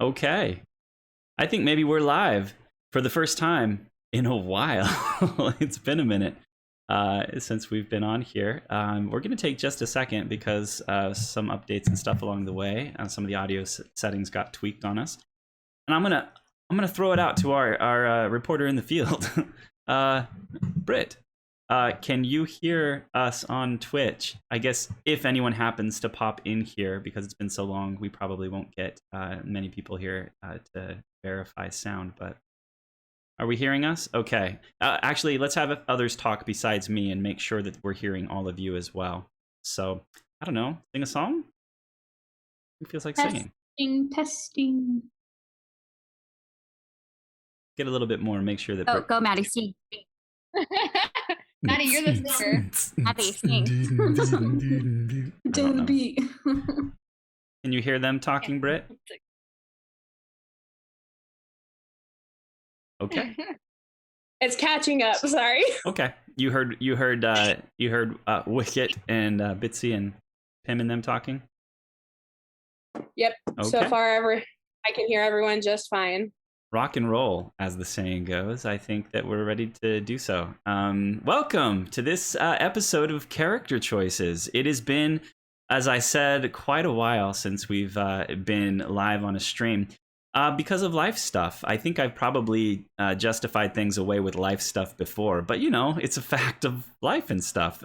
Okay. I think maybe we're live for the first time in a while. It's been a minute since we've been on here. We're going to take just a second because some updates and stuff along the way. Some of the audio settings got tweaked on us, and I'm gonna throw it out to our reporter in the field, Britt. Can you hear us on Twitch? I guess if anyone happens to pop in here, because it's been so long, we probably won't get many people here to verify sound, but are we hearing us? Okay. Actually, let's have others talk besides me and make sure that we're hearing all of you as well. So, I don't know, sing a song? Who feels like singing? Testing. Get a little bit more, make sure that... Oh, go Maddie, sing. Maddie, you're the singer. Maddie, sing. Do the beat. Can you hear them talking, Britt? Okay. It's catching up. Sorry. Okay. You heard Wicket and Bitsy and Pim and them talking? Yep. Okay. So far, I can hear everyone just fine. Rock and roll, as the saying goes. I think that we're ready to do so. Welcome to this episode of Character Choices. It has been, as I said, quite a while since we've been live on a stream. Because of life stuff. I think I've probably justified things away with life stuff before, but you know, it's a fact of life and stuff.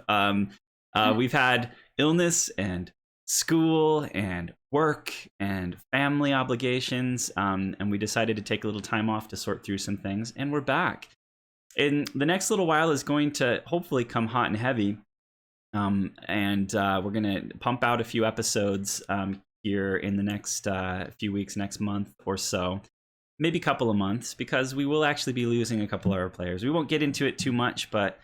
We've had illness and school and work and family obligations, and we decided to take a little time off to sort through some things, and we're back. And the next little while is going to hopefully come hot and heavy, and we're going to pump out a few episodes here in the next few weeks, next month or so, maybe a couple of months, because we will actually be losing a couple of our players. We won't get into it too much, but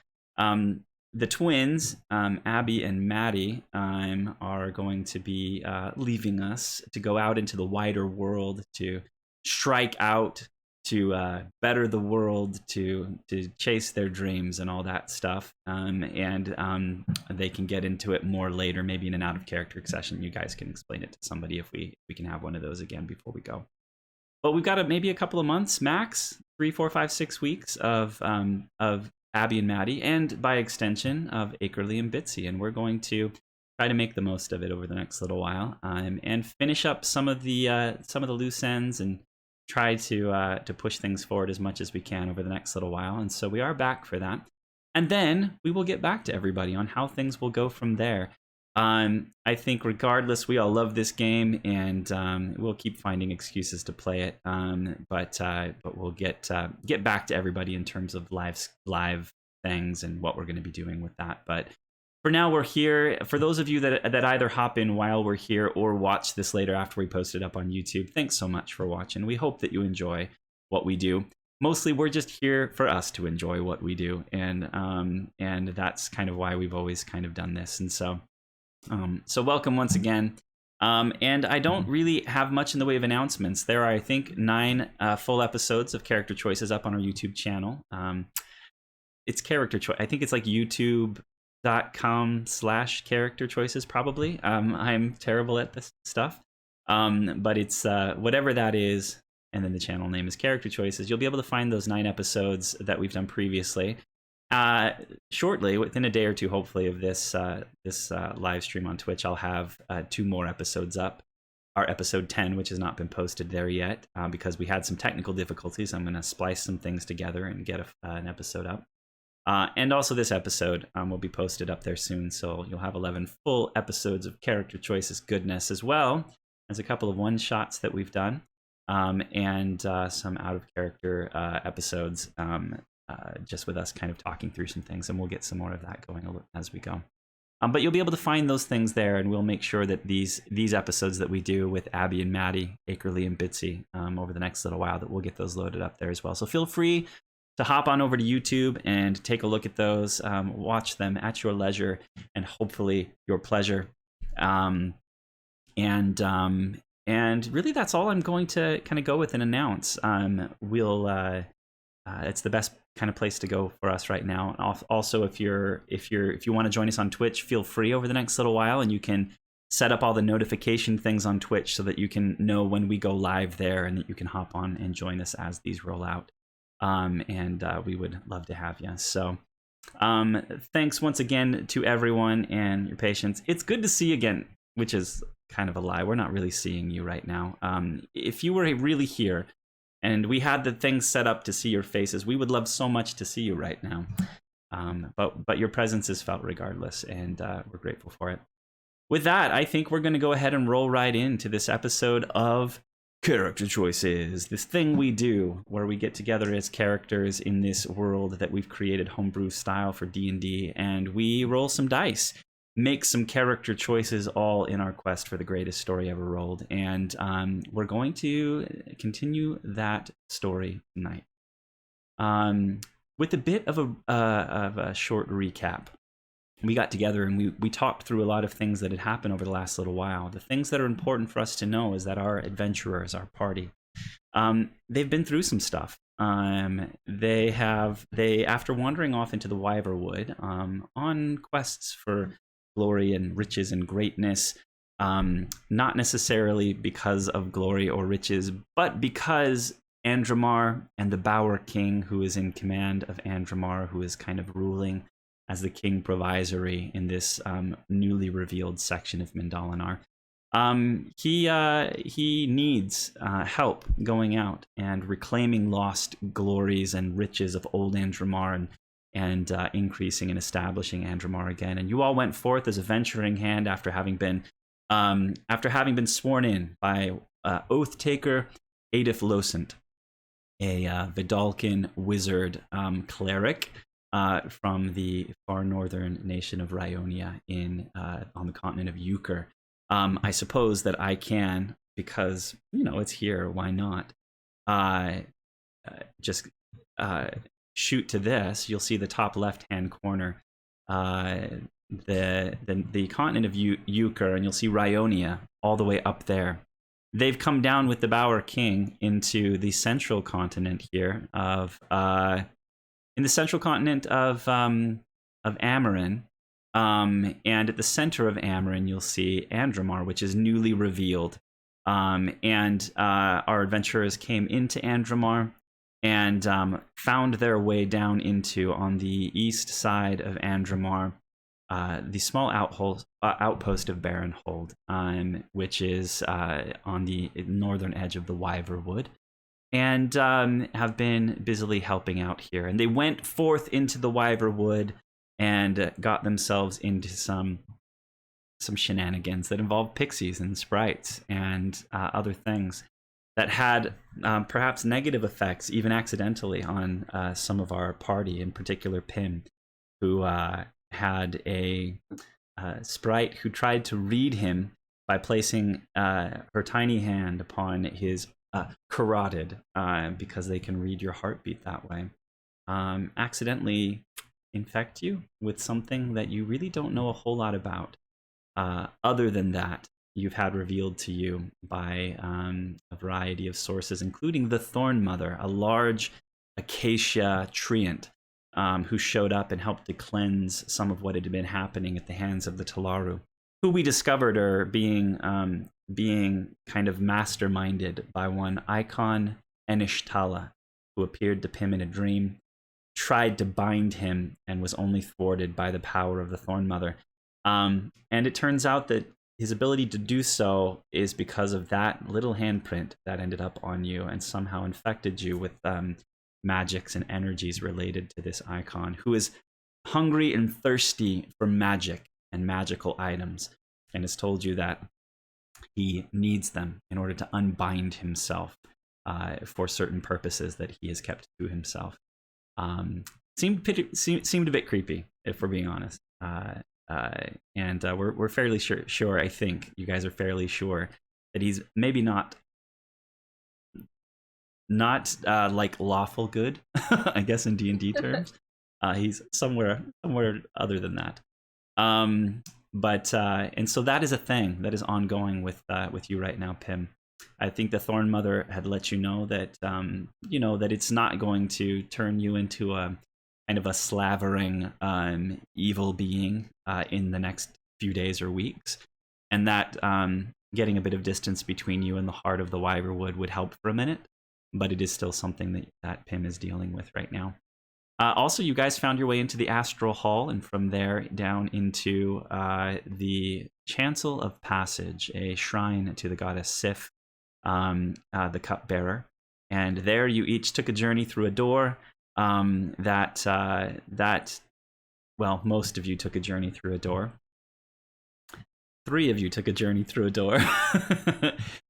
the twins, Abby and Maddie, are going to be leaving us to go out into the wider world, to strike out, to better the world, to chase their dreams and all that stuff. And they can get into it more later, maybe in an out-of-character session. You guys can explain it to somebody if we can have one of those again before we go. But we've got maybe a couple of months, max, 3, 4, 5, 6 weeks of Abby and Maddie, and by extension of Akerly and Bitsy. And we're going to try to make the most of it over the next little while, and finish up some of the loose ends and try to push things forward as much as we can over the next little while. And so we are back for that. And then we will get back to everybody on how things will go from there. I think regardless, we all love this game, and we'll keep finding excuses to play it. But we'll get back to everybody in terms of live things and what we're going to be doing with that. But for now, we're here. For those of you that either hop in while we're here or watch this later after we post it up on YouTube, thanks so much for watching. We hope that you enjoy what we do. Mostly, we're just here for us to enjoy what we do, and that's kind of why we've always kind of done this. And so welcome once again. And I don't really have much in the way of announcements. There are, I think, 9 full episodes of Character Choices up on our YouTube channel. It's Character Choice. I think it's like youtube.com/character choices probably. I'm terrible at this stuff. But it's whatever that is, and then the channel name is Character Choices. You'll be able to find those 9 episodes that we've done previously. Shortly, within a day or two, hopefully, of this live stream on Twitch, I'll have 2 more episodes up. Our episode 10, which has not been posted there yet, because we had some technical difficulties. I'm going to splice some things together and get an episode up. And also this episode will be posted up there soon, so you'll have 11 full episodes of Character Choices goodness, as well as a couple of one-shots that we've done, and some out-of-character episodes, just with us kind of talking through some things, and we'll get some more of that going as we go. But you'll be able to find those things there, and we'll make sure that these episodes that we do with Abby and Maddie, Akerly and Bitsy, over the next little while, that we'll get those loaded up there as well. So feel free to hop on over to YouTube and take a look at those, watch them at your leisure and hopefully your pleasure. And really, that's all I'm going to kind of go with and announce. It's the best kind of place to go for us right now. Also, if you want to join us on Twitch, feel free over the next little while, and you can set up all the notification things on Twitch so that you can know when we go live there and that you can hop on and join us as these roll out. And we would love to have you. So thanks once again to everyone and your patience. It's good to see you again, which is kind of a lie. We're not really seeing you right now. If you were really here and we had the things set up to see your faces, we would love so much to see you right now. But your presence is felt regardless, and we're grateful for it. With that, I think we're going to go ahead and roll right into this episode of Character Choices, this thing we do where we get together as characters in this world that we've created homebrew style for D&D, and we roll some dice, make some character choices, all in our quest for the greatest story ever rolled. And we're going to continue that story tonight with a bit of a short recap. We got together and we talked through a lot of things that had happened over the last little while. The things that are important for us to know is that our adventurers, our party, they've been through some stuff. They after wandering off into the Wyverwood on quests for glory and riches and greatness, not necessarily because of glory or riches, but because Andromar and the Bower King, who is in command of Andromar, who is kind of ruling as the king provisory in this newly revealed section of Mindalinar. He needs help going out and reclaiming lost glories and riches of old Andromar and increasing and establishing Andromar again. And you all went forth as a venturing hand after having been sworn in by Oath Taker Adif Losant, a Vidalcan wizard cleric from the far northern nation of Rionia on the continent of Euchre. I suppose that I can, because it's here. Why not? Just shoot to this. You'll see the top left-hand corner, the continent of Euchre, and you'll see Rionia all the way up there. They've come down with the Bower King into the central continent here in the central continent of Amarin, and at the center of Amarin, you'll see Andromar, which is newly revealed. And our adventurers came into Andromar and found their way down into, on the east side of Andromar, the small outpost of Baronhold, which is on the northern edge of the Wyverwood, and have been busily helping out here. And they went forth into the Wyverwood and got themselves into some shenanigans that involved pixies and sprites and other things that had perhaps negative effects, even accidentally, on some of our party, in particular Pim, who had a sprite who tried to read him by placing her tiny hand upon his carotid, because they can read your heartbeat that way, accidentally infect you with something that you really don't know a whole lot about, other than that you've had revealed to you by a variety of sources, including the Thorn Mother, a large acacia treant, who showed up and helped to cleanse some of what had been happening at the hands of the Talaru, who we discovered are being kind of masterminded by one Icon Enishtala, who appeared to Pim in a dream, tried to bind him, and was only thwarted by the power of the Thorn Mother. And it turns out that his ability to do so is because of that little handprint that ended up on you and somehow infected you with magics and energies related to this icon, who is hungry and thirsty for magic and magical items, and has told you that he needs them in order to unbind himself for certain purposes that he has kept to himself. Seemed a bit creepy, if we're being honest. And we're fairly sure, I think you guys are fairly sure, that he's maybe not like lawful good, I guess in D&D terms. He's somewhere other than that. But and so that is a thing that is ongoing with you right now, Pim. I think the Thorn Mother had let you know that that it's not going to turn you into a kind of a slavering evil being in the next few days or weeks. and that getting a bit of distance between you and the heart of the Wyverwood would help for a minute, but it is still something that Pym is dealing with right now. Also, you guys found your way into the Astral Hall, and from there down into the Chancel of Passage, a shrine to the goddess Sif, the cupbearer. And there you each took a journey through a door well, most of you took a journey through a door. 3 of you took a journey through a door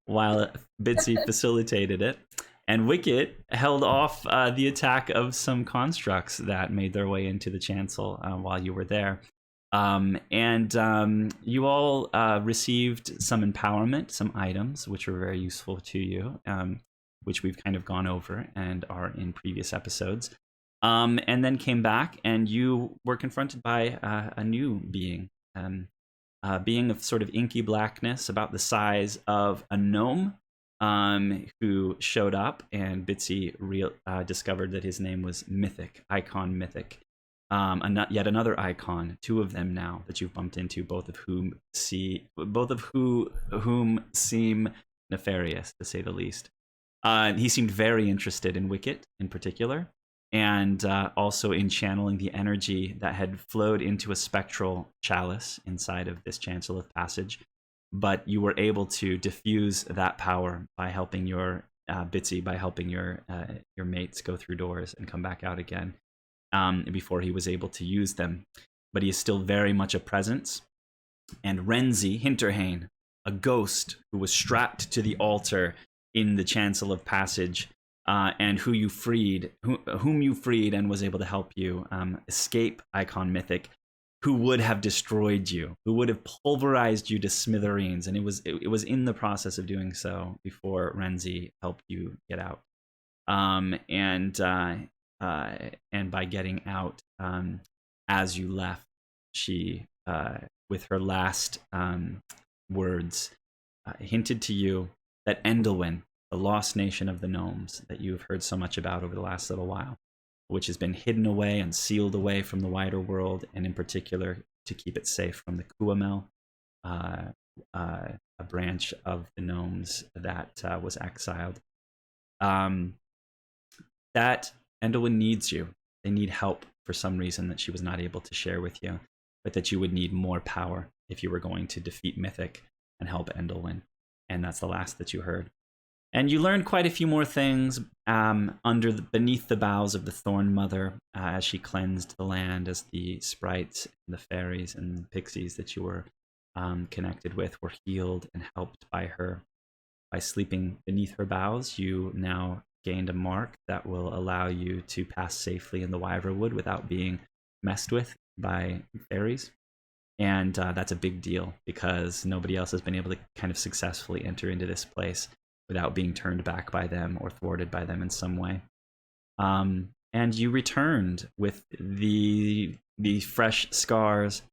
while Bitsy facilitated it. And Wicket held off the attack of some constructs that made their way into the chancel while you were there. You all received some empowerment, some items, which were very useful to you, which we've kind of gone over and are in previous episodes. And then came back, and you were confronted by a new being. Being of sort of inky blackness, about the size of a gnome, who showed up, and Bitsy discovered that his name was Mythic, Icon Mythic. Yet another icon, 2 of them now that you've bumped into, both of whom seem nefarious, to say the least. He seemed very interested in Wicket in particular, and also in channeling the energy that had flowed into a spectral chalice inside of this Chancel of Passage. But you were able to diffuse that power by helping your Bitsy, by helping your mates go through doors and come back out again before he was able to use them. But he is still very much a presence. And Renzi Hinterhain, a ghost who was strapped to the altar in the Chancel of Passage, and whom you freed and was able to help you escape Icon Mythic, who would have destroyed you, who would have pulverized you to smithereens, and it was in the process of doing so before Renzi helped you get out. And by getting out, as you left, she, with her last words, hinted to you that Endelwyn, the lost nation of the gnomes that you've heard so much about over the last little while, which has been hidden away and sealed away from the wider world, and in particular to keep it safe from the Kuamel, a branch of the gnomes that was exiled. That Endelwyn needs you. They need help for some reason that she was not able to share with you, but that you would need more power if you were going to defeat Mythic and help Endelwyn. And that's the last that you heard. And you learned quite a few more things beneath the boughs of the Thorn Mother as she cleansed the land, as the sprites, and the fairies, and the pixies that you were connected with were healed and helped by her. By sleeping beneath her boughs, you now gained a mark that will allow you to pass safely in the Wyverwood without being messed with by fairies. And that's a big deal, because nobody else has been able to kind of successfully enter into this place without being turned back by them or thwarted by them in some way. And you returned with the fresh scars,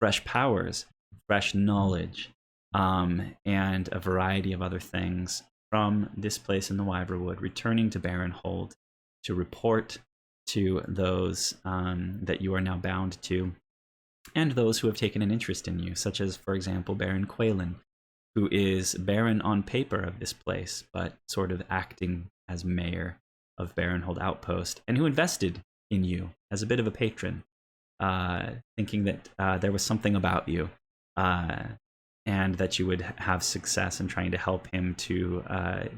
fresh powers, fresh knowledge, and a variety of other things from this place in the Wyverwood, returning to Baronhold to report to those that you are now bound to, and those who have taken an interest in you, such as, for example, Baron Quaylen, who is Baron on paper of this place, but sort of acting as mayor of Baronhold Outpost, and who invested in you as a bit of a patron, thinking that there was something about you, and that you would have success in trying to help him to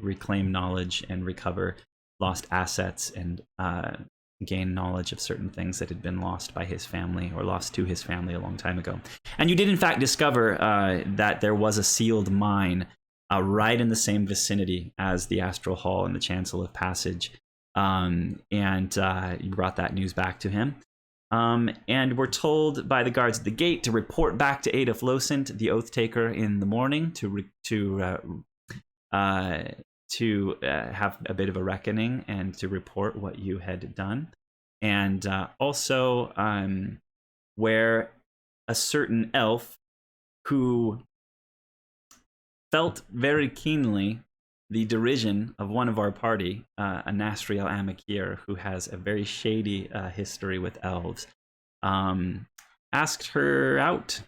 reclaim knowledge and recover lost assets and gain knowledge of certain things that had been lost by his family, or lost to his family a long time ago. And you did in fact discover that there was a sealed mine right in the same vicinity as the Astral Hall and the Chancel of Passage, and you brought that news back to him. And were told by the guards at the gate to report back to Adolf Losint, the Oath Taker, in the morning to have a bit of a reckoning and to report what you had done. And also where a certain elf who felt very keenly the derision of one of our party, a Nasriel Amakir, who has a very shady history with elves, asked her out,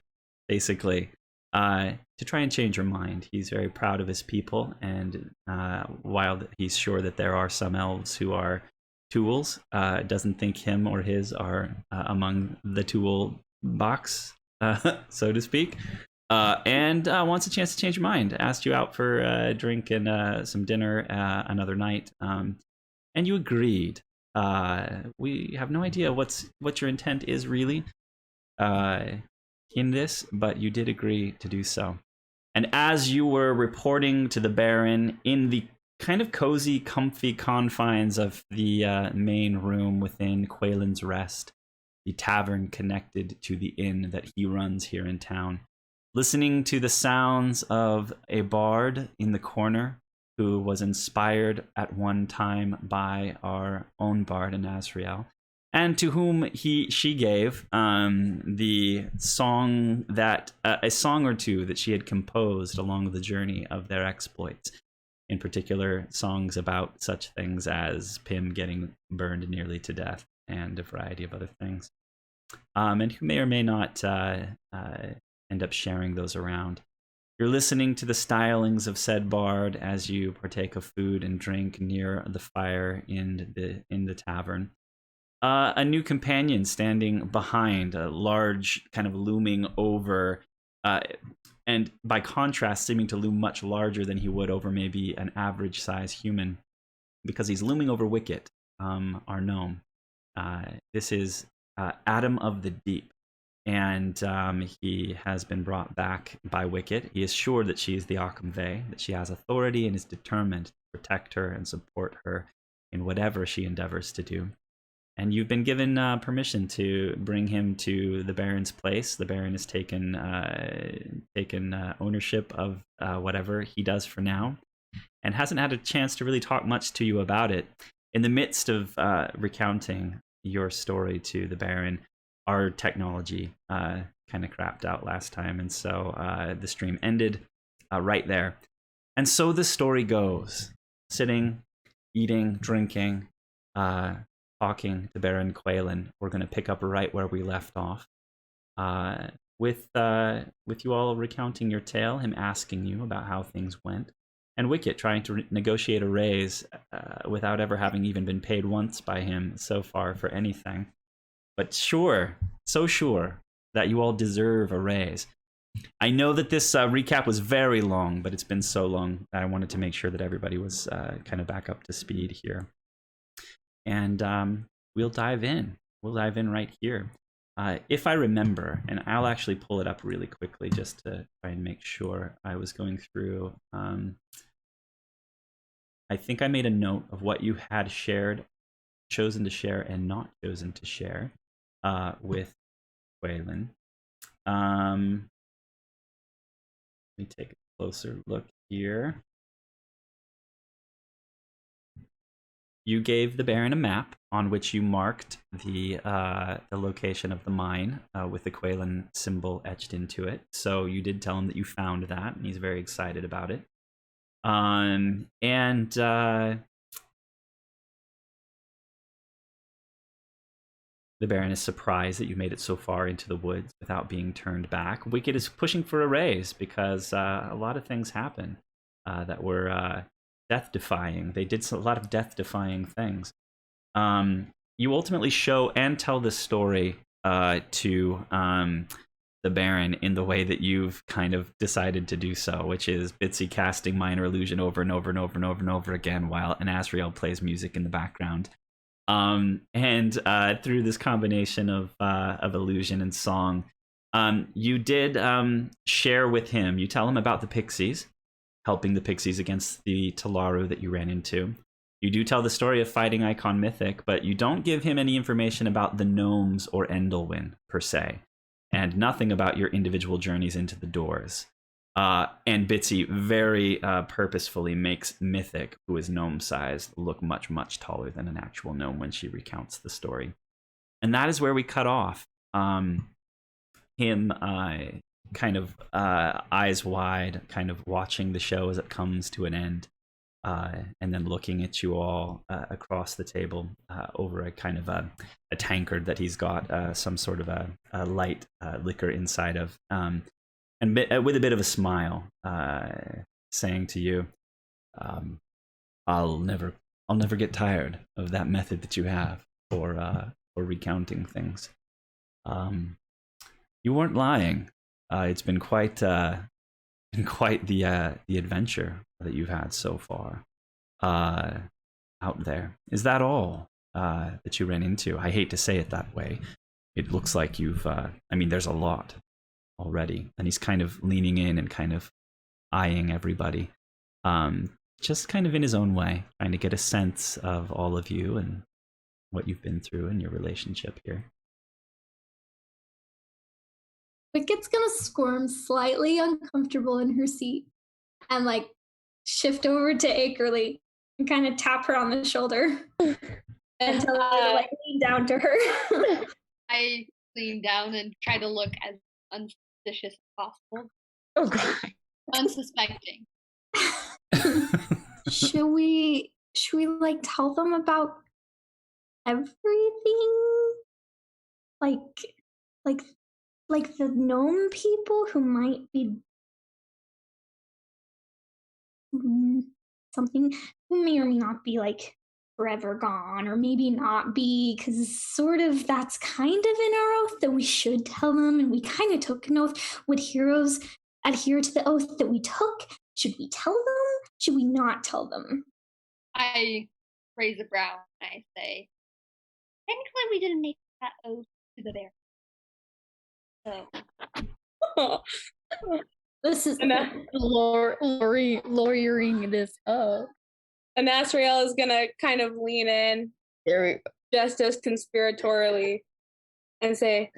basically. to try and change your mind. He's very proud of his people, and while he's sure that there are some elves who are tools, doesn't think him or his are among the tool box, so to speak. And wants a chance to change your mind. Asked you out for a drink and some dinner another night, and you agreed. We have no idea what your intent is really in this, but you did agree to do so. And as you were reporting to the Baron in the kind of cozy, comfy confines of the main room within Quaylen's Rest, the tavern connected to the inn that he runs here in town, listening to the sounds of a bard in the corner who was inspired at one time by our own bard in Azrael, and to whom she gave the song that a song or two that she had composed along the journey of their exploits. In particular, songs about such things as Pym getting burned nearly to death and a variety of other things. And who may or may not end up sharing those around. You're listening to the stylings of said bard as you partake of food and drink near the fire in the tavern. A new companion standing behind, a large kind of looming over, and by contrast seeming to loom much larger than he would over maybe an average size human, because he's looming over Wicket, our gnome. This is Adam of the Deep, and he has been brought back by Wicket. He is sure that she is the Occam Vey, that she has authority, and is determined to protect her and support her in whatever she endeavors to do. And you've been given permission to bring him to the Baron's place. The Baron has taken ownership of whatever he does for now, and hasn't had a chance to really talk much to you about it. In the midst of recounting your story to the Baron, our technology kind of crapped out last time, and so the stream ended right there. And so the story goes: sitting, eating, drinking, talking to Baron Quaylen. We're going to pick up right where we left off, with you all recounting your tale, him asking you about how things went, and Wicket trying to negotiate a raise without ever having even been paid once by him so far for anything. But so sure that you all deserve a raise. I know that this recap was very long, but it's been so long that I wanted to make sure that everybody was kind of back up to speed here. And we'll dive in. We'll dive in right here. If I remember, and I'll actually pull it up really quickly just to try and make sure. I was going through, I think I made a note of what you had shared, chosen to share, and not chosen to share with Quaylen. Let me take a closer look here. You gave the Baron a map on which you marked the location of the mine with the Quaylen symbol etched into it. So you did tell him that you found that, and he's very excited about it. The Baron is surprised that you made it so far into the woods without being turned back. Wicket is pushing for a raise because a lot of things happen that were death-defying. They did a lot of death-defying things. You ultimately show and tell this story to the Baron in the way that you've kind of decided to do so, which is Bitsy casting minor illusion over and over and over and over and over again while an Azrael plays music in the background. And through this combination of illusion and song, you did share with him. You tell him about the Pixies, helping the Pixies against the Talaru that you ran into. You do tell the story of fighting Icon Mythic, but you don't give him any information about the gnomes or Endelwyn, per se, and nothing about your individual journeys into the doors. And Bitsy very purposefully makes Mythic, who is gnome-sized, look much, much taller than an actual gnome when she recounts the story. And that is where we cut off. Him kind of eyes wide, kind of watching the show as it comes to an end, and then looking at you all across the table over a kind of a tankard that he's got some sort of a light liquor inside of. and with a bit of a smile, saying to you, I'll never get tired of that method that you have for recounting things. You weren't lying. It's been quite the adventure that you've had so far out there. Is that all that you ran into? I hate to say it that way. It looks like you've. There's a lot already, and he's kind of leaning in and kind of eyeing everybody, just kind of in his own way, trying to get a sense of all of you and what you've been through and your relationship here. Wicket's gonna squirm slightly uncomfortable in her seat and like shift over to Akerly and kind of tap her on the shoulder and tell her to like lean down to her. I lean down and try to look as unsuspicious as possible. Oh god. Unsuspecting. Should we like tell them about everything? Like the gnome people who might be something, who may or may not be like forever gone, or maybe not be, because sort of that's kind of in our oath that we should tell them, and we kind of took an oath. Would heroes adhere to the oath that we took? Should we tell them? Should we not tell them? I raise a brow and I say, technically we didn't make that oath to the bear. So This is lawyering this up. And Asriel is gonna kind of lean in There we go. just as conspiratorially and say,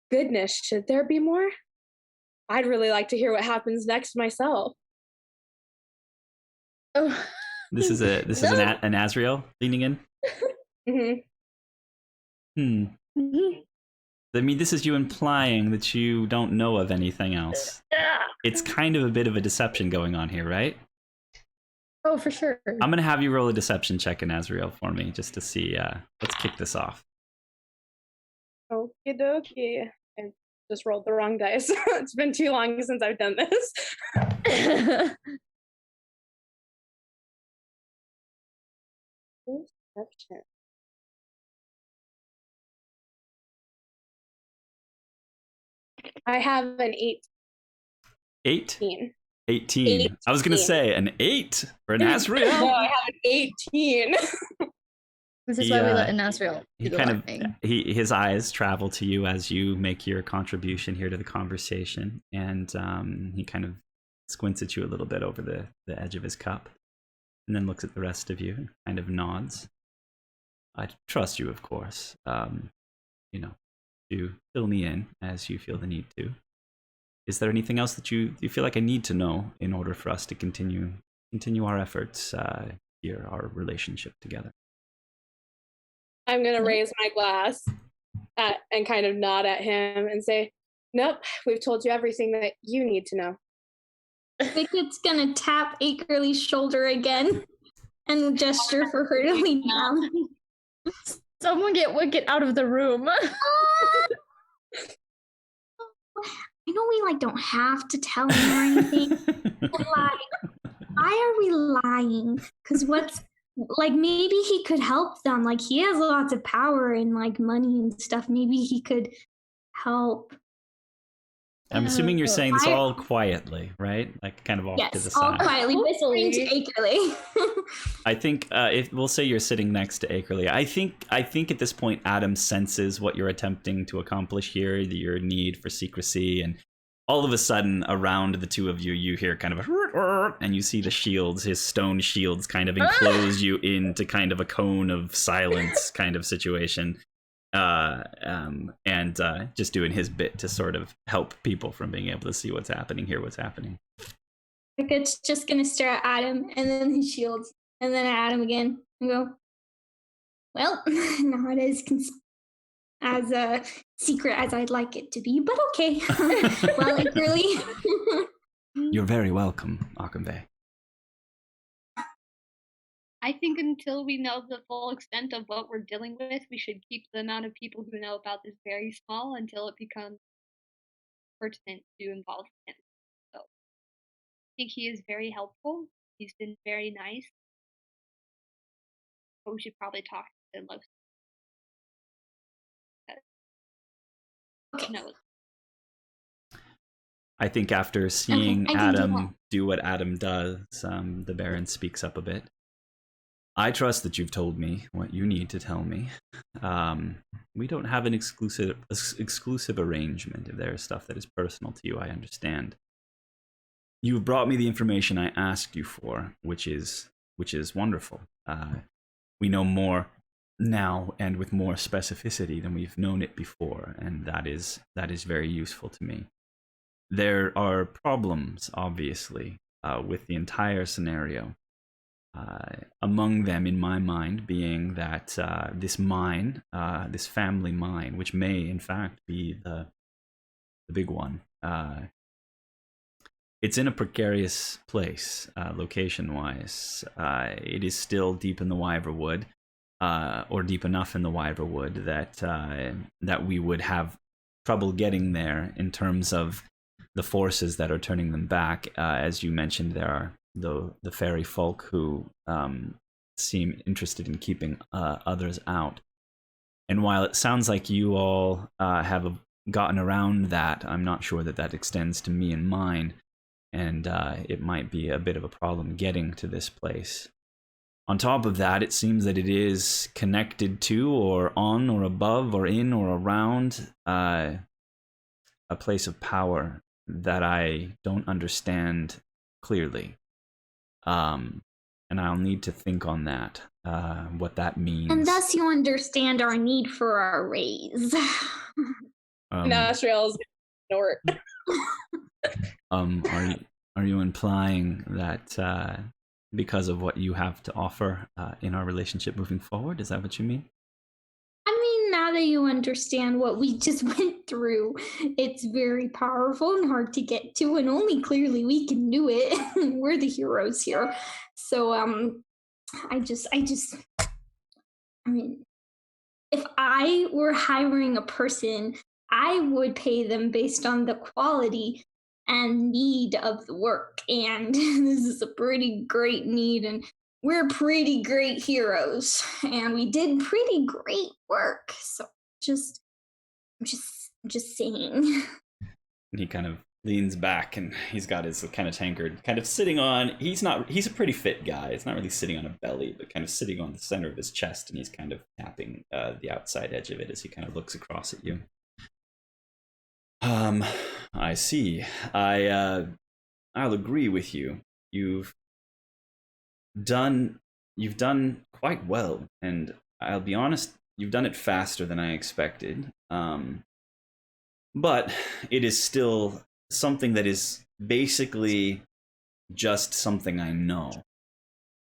goodness, should there be more? I'd really like to hear what happens next myself. Oh. This is an Asriel leaning in. Mm-hmm. I mean, this is you implying that you don't know of anything else. It's kind of a bit of a deception going on here, right? Oh, for sure. I'm gonna have you roll a deception check in Asriel for me, just to see. Let's kick this off. Okie dokie. I just rolled the wrong dice. It's been too long since I've done this. Deception. I have an 18. 18. I was gonna say an 8 for an Asriel. No, I have an 18. This is why we let Nasriel do the laughing. His eyes travel to you as you make your contribution here to the conversation, and he kind of squints at you a little bit over the edge of his cup, and then looks at the rest of you and kind of nods. I trust you, of course. To fill me in as you feel the need to. Is there anything else that you feel like I need to know in order for us to continue our efforts here, our relationship together? I'm going to raise my glass and kind of nod at him and say, nope, we've told you everything that you need to know. Wicket's gonna tap Akerly's shoulder again and gesture for her to lean down. Someone get Wicket out of the room. I know we don't have to tell him or anything, but why are we lying? Because maybe he could help them. He has lots of power and money and stuff. Maybe he could help. I'm assuming you're saying this all quietly, right? Kind of off to the side. All quietly, whispering to Akerly. I think if we'll say you're sitting next to Akerly, I think at this point Adam senses what you're attempting to accomplish here, your need for secrecy, and all of a sudden around the two of you, you hear kind of a and you see the shields, his stone shields, kind of enclose you into kind of a cone of silence kind of situation. And just doing his bit to sort of help people from being able to see what's happening, hear what's happening. It's just gonna stare at Adam and then his shields, and then at Adam again, and go, well, not as secret as I'd like it to be, but okay. Well, Akerly. You're very welcome, Akambe. I think until we know the full extent of what we're dealing with, we should keep the amount of people who know about this very small until it becomes pertinent to involve him. So I think he is very helpful. He's been very nice. But we should probably talk to him most. Okay. No. I think after seeing Adam do do what Adam does, the Baron speaks up a bit. I trust that you've told me what you need to tell me. We don't have an exclusive arrangement. If there is stuff that is personal to you, I understand. You've brought me the information I asked you for, which is wonderful. We know more now and with more specificity than we've known it before, and that is very useful to me. There are problems, obviously, with the entire scenario. Among them, in my mind, being that this mine, this family mine, which may in fact be the big one, it's in a precarious place, location-wise. It is still deep in the Wyverwood, or deep enough in the Wyverwood that we would have trouble getting there in terms of the forces that are turning them back. As you mentioned, there are the fairy folk who seem interested in keeping others out. And while it sounds like you all have gotten around that, I'm not sure that extends to me and mine, and it might be a bit of a problem getting to this place. On top of that, it seems that it is connected to, or on, or above, or in, or around a place of power that I don't understand clearly. And I'll need to think on that, what that means. And thus you understand our need for our raise. Nasriel's ignore it. Are you implying that because of what you have to offer in our relationship moving forward, is that what you mean? I mean, now that you understand what we just went through, it's very powerful and hard to get to, and only clearly we can do it. We're the heroes here. So, I mean, if I were hiring a person, I would pay them based on the quality and need of the work. And this is a pretty great need, and we're pretty great heroes, and we did pretty great work. So I'm just saying. And he kind of leans back, and he's got his kind of tankard kind of sitting on, he's a pretty fit guy. It's not really sitting on a belly, but kind of sitting on the center of his chest, and he's kind of tapping the outside edge of it as he kind of looks across at you. I see. I'll agree with you. You've done quite well, and I'll be honest, you've done it faster than I expected. But it is still something that is basically just something I know.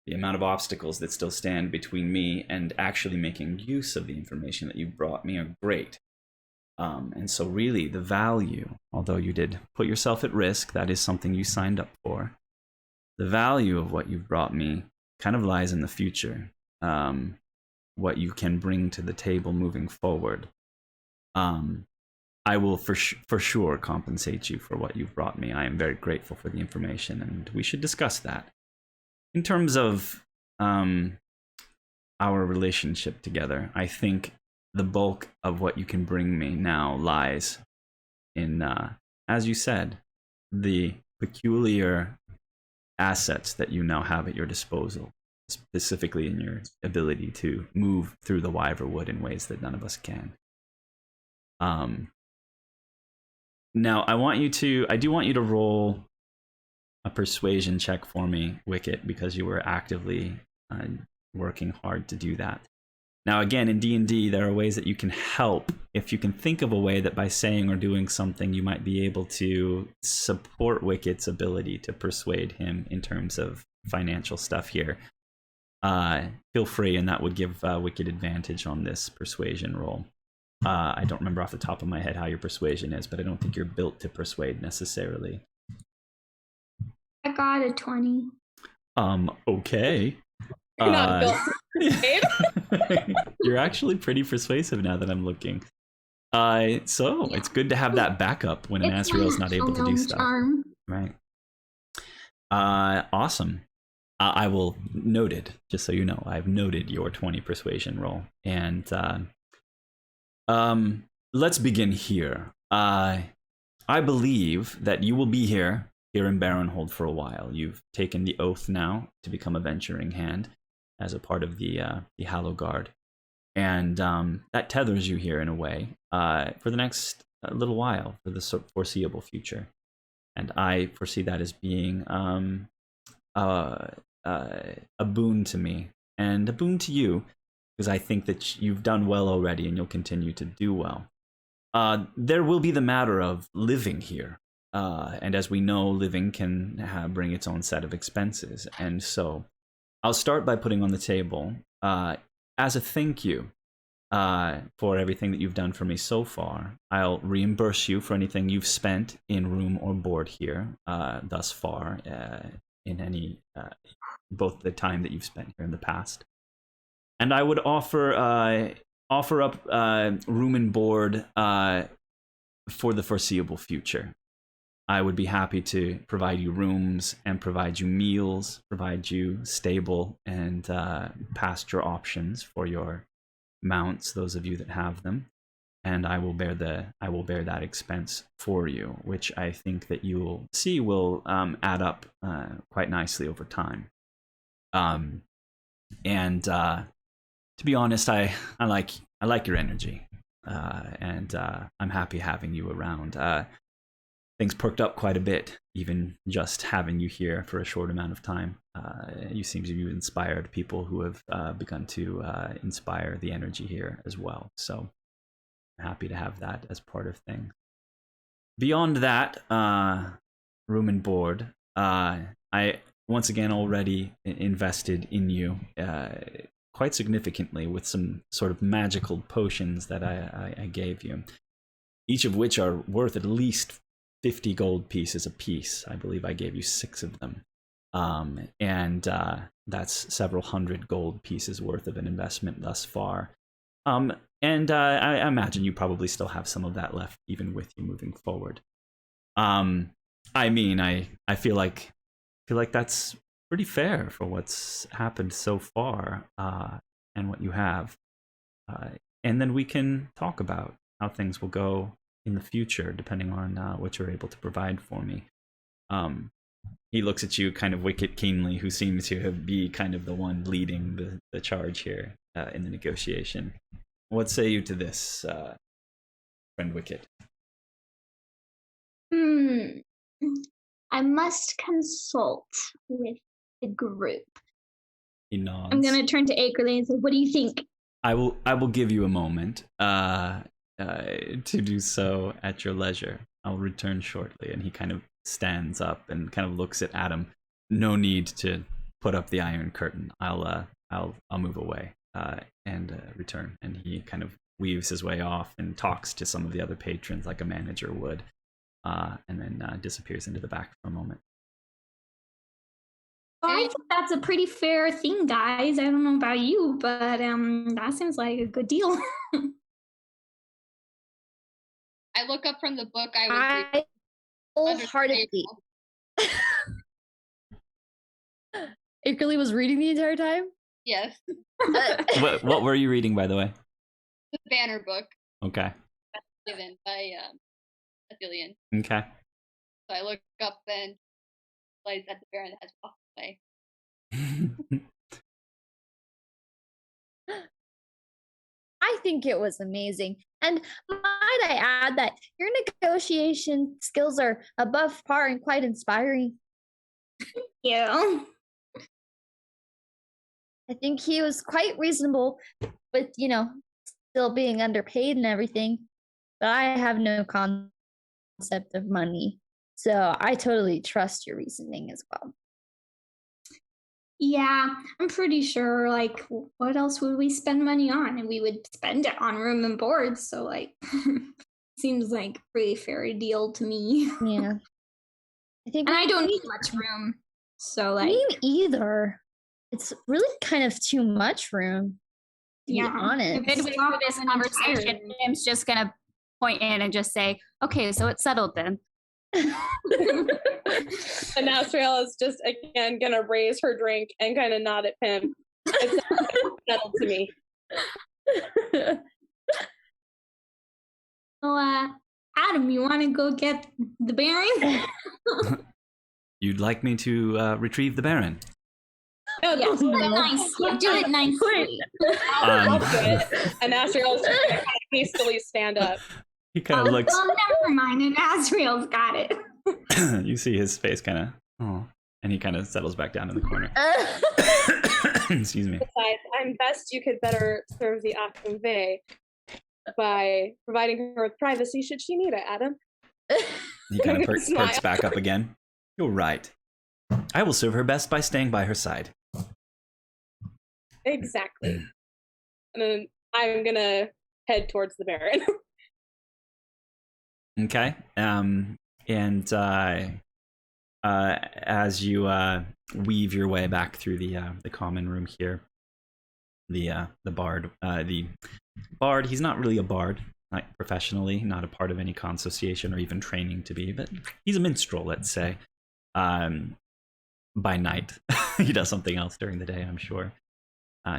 The amount of obstacles that still stand between me and actually making use of the information that you brought me are great. And so really the value, although you did put yourself at risk, that is something you signed up for. The value of what you've brought me kind of lies in the future. What you can bring to the table moving forward. I will for sure compensate you for what you've brought me. I am very grateful for the information, and we should discuss that. In terms of our relationship together, I think the bulk of what you can bring me now lies in, as you said, the peculiar assets that you now have at your disposal, specifically in your ability to move through the Wyverwood in ways that none of us can. Now, I do want you to roll a persuasion check for me, Wicket, because you were actively working hard to do that. Now, again, in D&D, there are ways that you can help. If you can think of a way that by saying or doing something, you might be able to support Wicket's ability to persuade him in terms of financial stuff here, feel free, and that would give Wicket advantage on this persuasion roll. I don't remember off the top of my head how your persuasion is, but I don't think you're built to persuade necessarily. I got a 20. Okay. You're not built to persuade. You're actually pretty persuasive now that I'm looking. So it's good to have that backup when an Asriel is not able to do stuff. Charm. Right. Awesome. I will noted, just so you know, I've noted your 20 persuasion roll. And let's begin here. I believe that you will be here in Baronhold for a while. You've taken the oath now to become a venturing hand as a part of the Hallow Guard. And that tethers you here in a way for the next little while, for the foreseeable future. And I foresee that as being a boon to me and a boon to you, because I think that you've done well already and you'll continue to do well. There will be the matter of living here. And as we know, living can bring its own set of expenses. And so I'll start by putting on the table, as a thank you for everything that you've done for me so far, I'll reimburse you for anything you've spent in room or board here thus far, in any both the time that you've spent here in the past. And I would offer up room and board for the foreseeable future. I would be happy to provide you rooms and provide you meals, provide you stable and pasture options for your mounts, those of you that have them, and I will bear that expense for you, which I think that you will see will add up quite nicely over time. And to be honest, I like your energy, and I'm happy having you around. Things perked up quite a bit, even just having you here for a short amount of time. You seem to have inspired people who have begun to inspire the energy here as well. So I'm happy to have that as part of things. Beyond that, room and board, I once again already invested in you quite significantly with some sort of magical potions that I gave you, each of which are worth at least 50 gold pieces a piece. I believe I gave you 6 of them. And that's several hundred gold pieces worth of an investment thus far. And I imagine you probably still have some of that left even with you moving forward. I mean, I feel like that's pretty fair for what's happened so far, and what you have. And then we can talk about how things will go in the future, depending on what you're able to provide for me. He looks at you kind of wicked keenly, who seems to be kind of the one leading the charge here in the negotiation. What say you to this, friend Wicket? I must consult with the group. He nods. I'm gonna turn to Akerly and say, "What do you think?" I will give you a moment to do so at your leisure. I'll return shortly. And he kind of stands up and kind of looks at Adam. No need to put up the iron curtain. I'll move away and return. And he kind of weaves his way off and talks to some of the other patrons like a manager would, and then disappears into the back for a moment. Well, I think that's a pretty fair thing, guys. I don't know about you, but that seems like a good deal. I look up from the book I was reading. Wholeheartedly. Akerly was reading the entire time? Yes. What were you reading, by the way? The Banner book. Okay. Given by Athelian. Okay. So I look up and realize that the Baron has walked away. I think it was amazing. And might I add that your negotiation skills are above par and quite inspiring. Yeah. I think he was quite reasonable with, still being underpaid and everything. But I have no concept of money. So I totally trust your reasoning as well. Yeah, I'm pretty sure, what else would we spend money on? And we would spend it on room and board, so, seems like a pretty fair deal to me. Yeah. And I don't need much room, so, Me either. It's really kind of too much room, to be honest. Midway through this conversation, Jim's just gonna point in and just say, okay, so it's settled then. And Asriel is just again gonna raise her drink and kind of nod at Pim. It's settled to me. So, Adam, you want to go get the Baron? You'd like me to retrieve the Baron? Yes, do it nicely. Do it nicely. I'll do it. And Asriel is just gonna kind of hastily stand up. He kind of looks. Well, never mind. And Asriel's got it. You see his face kind of, oh, and he kind of settles back down in the corner. Excuse me. Besides, I'm best you could better serve the Akonve by providing her with privacy should she need it, Adam. He kind of perks back up again. You're right. I will serve her best by staying by her side. Exactly. And then I'm gonna head towards the Baron. Okay. And as you weave your way back through the common room here, the bard, he's not really a bard, like professionally, not a part of any con association or even training to be, but he's a minstrel, let's say. By night, he does something else during the day, I'm sure.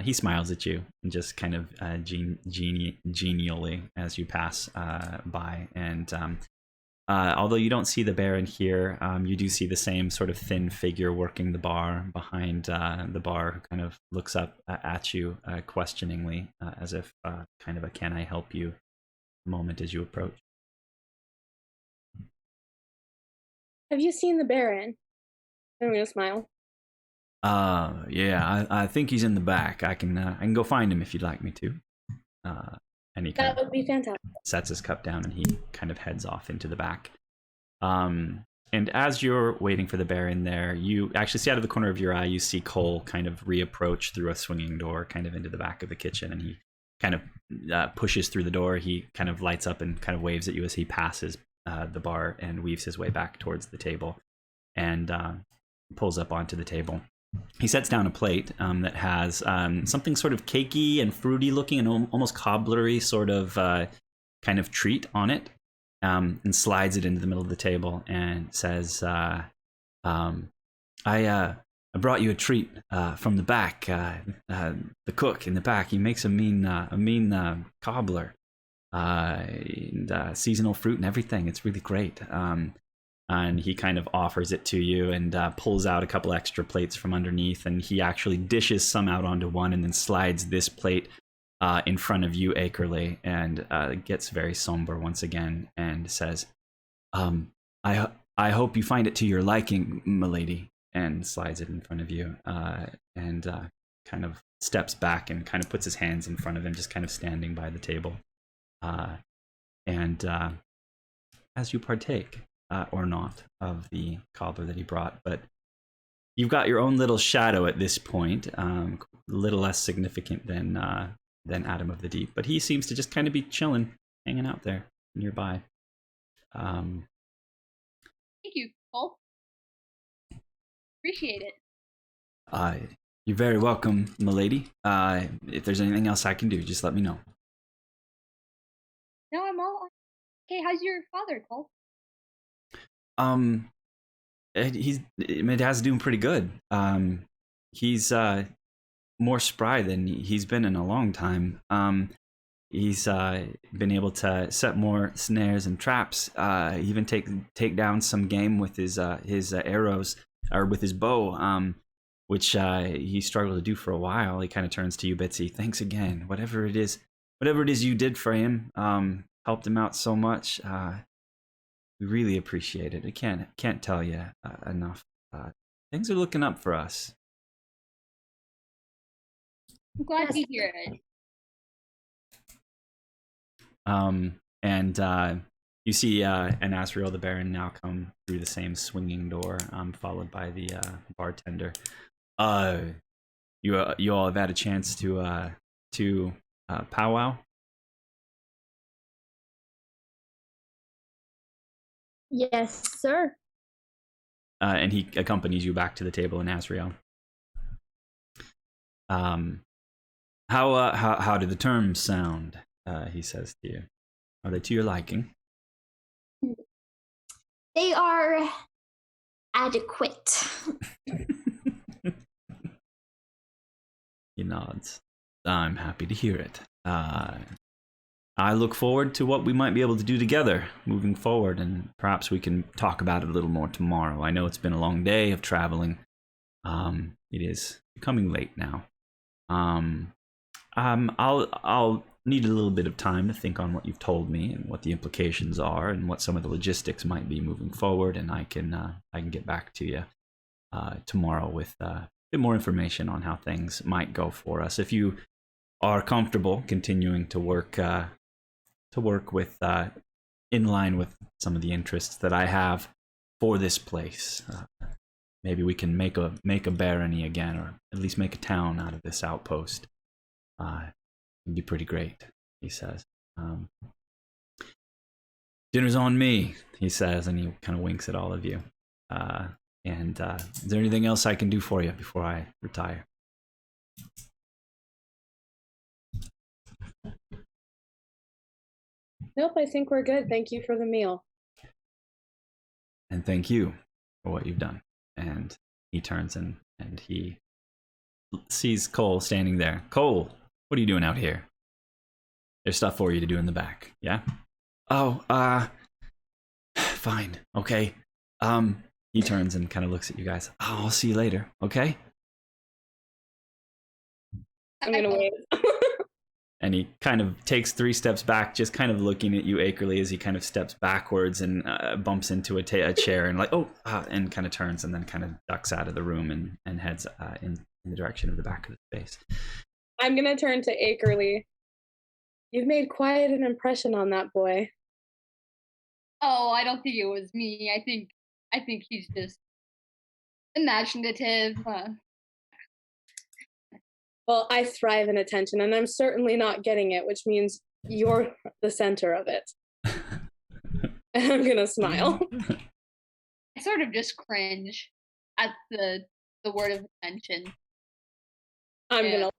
He smiles at you and just kind of genially as you pass by. And although you don't see the Baron here, you do see the same sort of thin figure working the bar behind the bar, who kind of looks up at you questioningly, as if kind of a "can I help you" moment as you approach. Have you seen the Baron? I'm gonna smile. Yeah, I think he's in the back. I can go find him if you'd like me to. And he kind That would be fantastic. sets his cup down and he kind of heads off into the back. And as you're waiting for the Baron there, you actually see out of the corner of your eye, you see Cole kind of reapproach through a swinging door kind of into the back of the kitchen, and he kind of pushes through the door. He kind of lights up and kind of waves at you as he passes the bar and weaves his way back towards the table and pulls up onto the table. He sets down a plate that has something sort of cakey and fruity looking and almost cobblery sort of kind of treat on it, and slides it into the middle of the table and says, I brought you a treat from the back. The cook in the back, he makes a mean cobbler and seasonal fruit and everything. It's really great. And he kind of offers it to you and pulls out a couple extra plates from underneath, and he actually dishes some out onto one and then slides this plate in front of you, Akerley, and gets very somber once again and says, I hope you find it to your liking, milady, and slides it in front of you and kind of steps back and kind of puts his hands in front of him, just kind of standing by the table. And as you partake, or not, of the cobbler that he brought, but you've got your own little shadow at this point, a little less significant than Adam of the Deep, but he seems to just kind of be chilling, hanging out there nearby. Thank you, Cole. Appreciate it. You're very welcome, milady. If there's anything else I can do, just let me know. No, I'm all okay. How's your father, Cole? Medaz's doing pretty good. He's more spry than he's been in a long time. He's been able to set more snares and traps. Even take down some game with his arrows, or with his bow, which he struggled to do for a while. He kind of turns to you, Bitsy. Thanks again. Whatever it is you did for him, helped him out so much. We really appreciate it. I can't tell you enough. Things are looking up for us. I'm glad to hear it. And you see an Asriel the Baron now come through the same swinging door, followed by the bartender. You all have had a chance to powwow? Yes, sir. And he accompanies you back to the table in Asriel. How did the terms sound? He says to you. Are they to your liking? They are adequate. He nods. I'm happy to hear it. I look forward to what we might be able to do together moving forward, and perhaps we can talk about it a little more tomorrow. I know it's been a long day of traveling. It is becoming late now. I'll need a little bit of time to think on what you've told me and what the implications are and what some of the logistics might be moving forward, and I can get back to you tomorrow with a bit more information on how things might go for us. If you are comfortable continuing to work with in line with some of the interests that I have for this place, maybe we can make a barony again, or at least make a town out of this outpost. It'd be pretty great, he says. Dinner's on me, he says, and he kind of winks at all of you. And is there anything else I can do for you before I retire? Nope, I think we're good. Thank you for the meal. And thank you for what you've done. And he turns and he sees Cole standing there. Cole, what are you doing out here? There's stuff for you to do in the back, yeah? Oh, fine, okay. He turns and kind of looks at you guys. Oh, I'll see you later, okay? I'm gonna wait. And he kind of takes 3 steps back, just kind of looking at you acrely as he kind of steps backwards and bumps into a chair and and kind of turns and then kind of ducks out of the room and heads in the direction of the back of the space. I'm gonna turn to Akerly. You've made quite an impression on that boy. Oh, I don't think it was me. I think he's just imaginative. Well, I thrive in attention, and I'm certainly not getting it, which means you're the center of it. And I'm gonna smile. I sort of just cringe at the word of attention. I'm gonna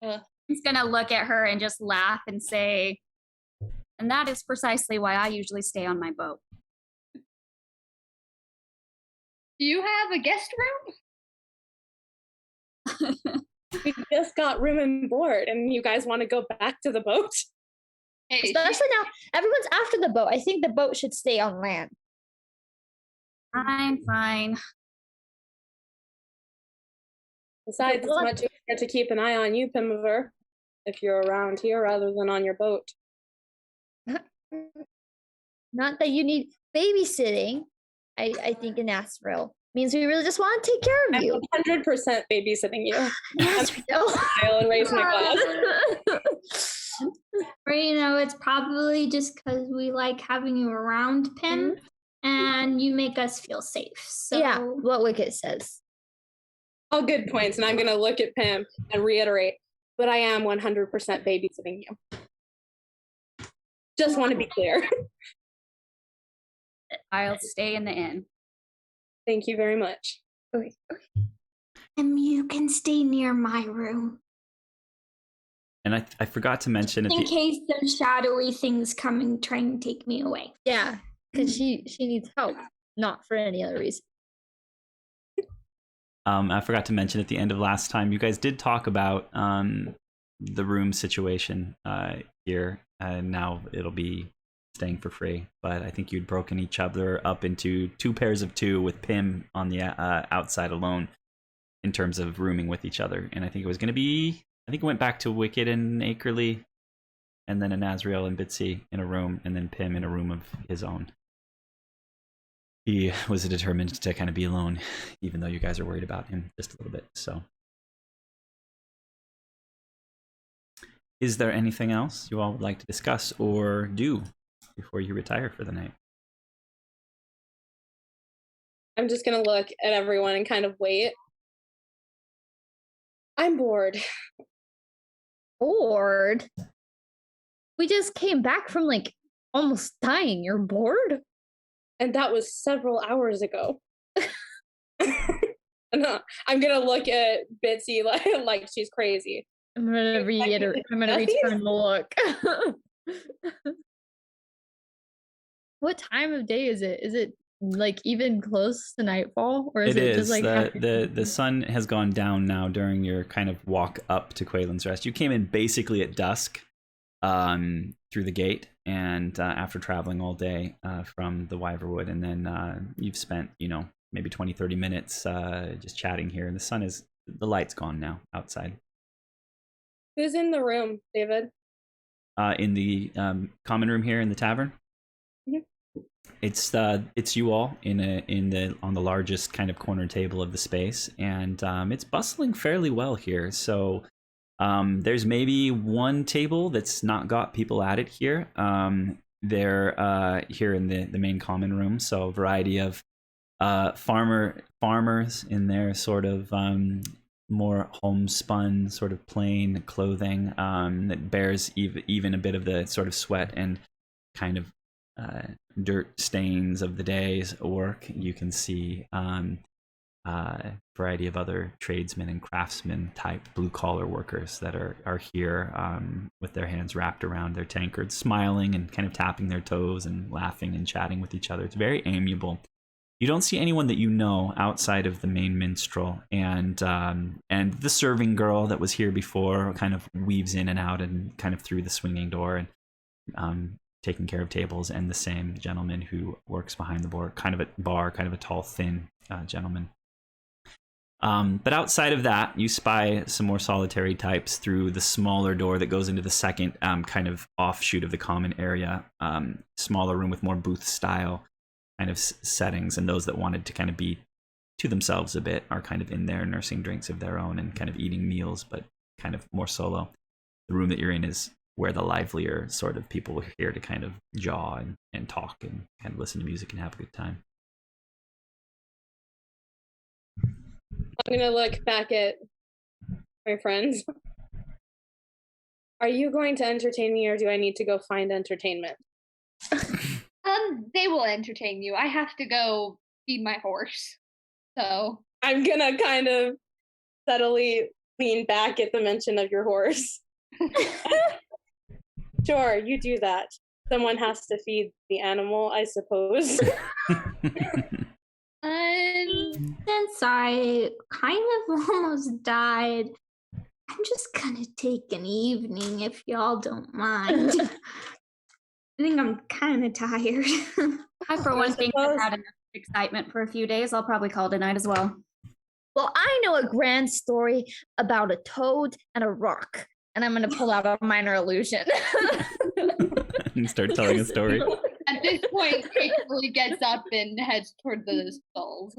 laugh. He's gonna look at her and just laugh and say, and that is precisely why I usually stay on my boat. Do you have a guest room? We just got room and board, and you guys want to go back to the boat? Hey, Especially now, everyone's after the boat. I think the boat should stay on land. Fine. Besides, it's much easier to keep an eye on you, Pimiver, if you're around here rather than on your boat. Not that you need babysitting. I think in Asriel means we really just want to take care of you. I'm 100% babysitting you. Asriel. I'll raise my glass. Or, it's probably just because we like having you around, Pim, and you make us feel safe. So Yeah, what Wicket says. All good points, and I'm going to look at Pim and reiterate, but I am 100% babysitting you. Just want to be clear. I'll stay in the inn. Thank you very much. Okay. And you can stay near my room. And I forgot to mention In case there's shadowy things coming trying to take me away. Yeah, because she needs help, not for any other reason. I forgot to mention at the end of last time, you guys did talk about the room situation here, and now it'll be staying for free. But I think you'd broken each other up into 2 pairs of 2 with Pim on the outside alone in terms of rooming with each other. And I think it was going to be, I think it went back to Wicked and Akerly, and then Azrael and Bitsy in a room, and then Pim in a room of his own. He was determined to kind of be alone, even though you guys are worried about him just a little bit. So, is there anything else you all would like to discuss or do before you retire for the night? I'm just going to look at everyone and kind of wait. I'm bored. Bored? We just came back from almost dying. You're bored? And that was several hours ago. No, I'm going to look at Bitsy like she's crazy. I'm gonna reiterate. I'm gonna return the look. What time of day is it? Is it like even close to nightfall, or is it just like the sun has gone down now during your kind of walk up to Quaylen's Rest. You came in basically at dusk, through the gate, and after traveling all day from the Wyverwood, and then you've spent maybe 20-30 minutes just chatting here, and the light's gone now outside. Who's in the room, David? In the common room here in the tavern. Mm-hmm. It's you all on the largest kind of corner table of the space, and it's bustling fairly well here. So there's maybe one table that's not got people at it here. They're here in the main common room, so a variety of farmers in their sort of more homespun, sort of plain clothing that bears even a bit of the sort of sweat and kind of dirt stains of the day's work. You can see variety of other tradesmen and craftsmen type blue collar workers that are here with their hands wrapped around their tankards, smiling and kind of tapping their toes and laughing and chatting with each other. It's very amiable. You don't see anyone that you know outside of the main minstrel, and the serving girl that was here before kind of weaves in and out and kind of through the swinging door and taking care of tables, and the same gentleman who works behind the bar, kind of a tall, thin gentleman. But outside of that, you spy some more solitary types through the smaller door that goes into the second kind of offshoot of the common area, smaller room with more booth style kind of settings, and those that wanted to kind of be to themselves a bit are kind of in there nursing drinks of their own and kind of eating meals, but kind of more solo. The room that you're in is where the livelier sort of people are here to kind of jaw and talk and kind of listen to music and have a good time. I'm gonna look back at my friends. Are you going to entertain me, or do I need to go find entertainment? They will entertain you. I have to go feed my horse. So I'm gonna kind of subtly lean back at the mention of your horse. Sure, you do that. Someone has to feed the animal, I suppose. Since I kind of almost died, I'm just gonna take an evening if y'all don't mind. I think I'm kind of tired. I, for one thing, have had enough excitement for a few days. I'll probably call it a night as well. Well, I know a grand story about a toad and a rock, and I'm going to pull out a minor illusion. And start telling a story. At this point, Kate really gets up and heads toward the stalls.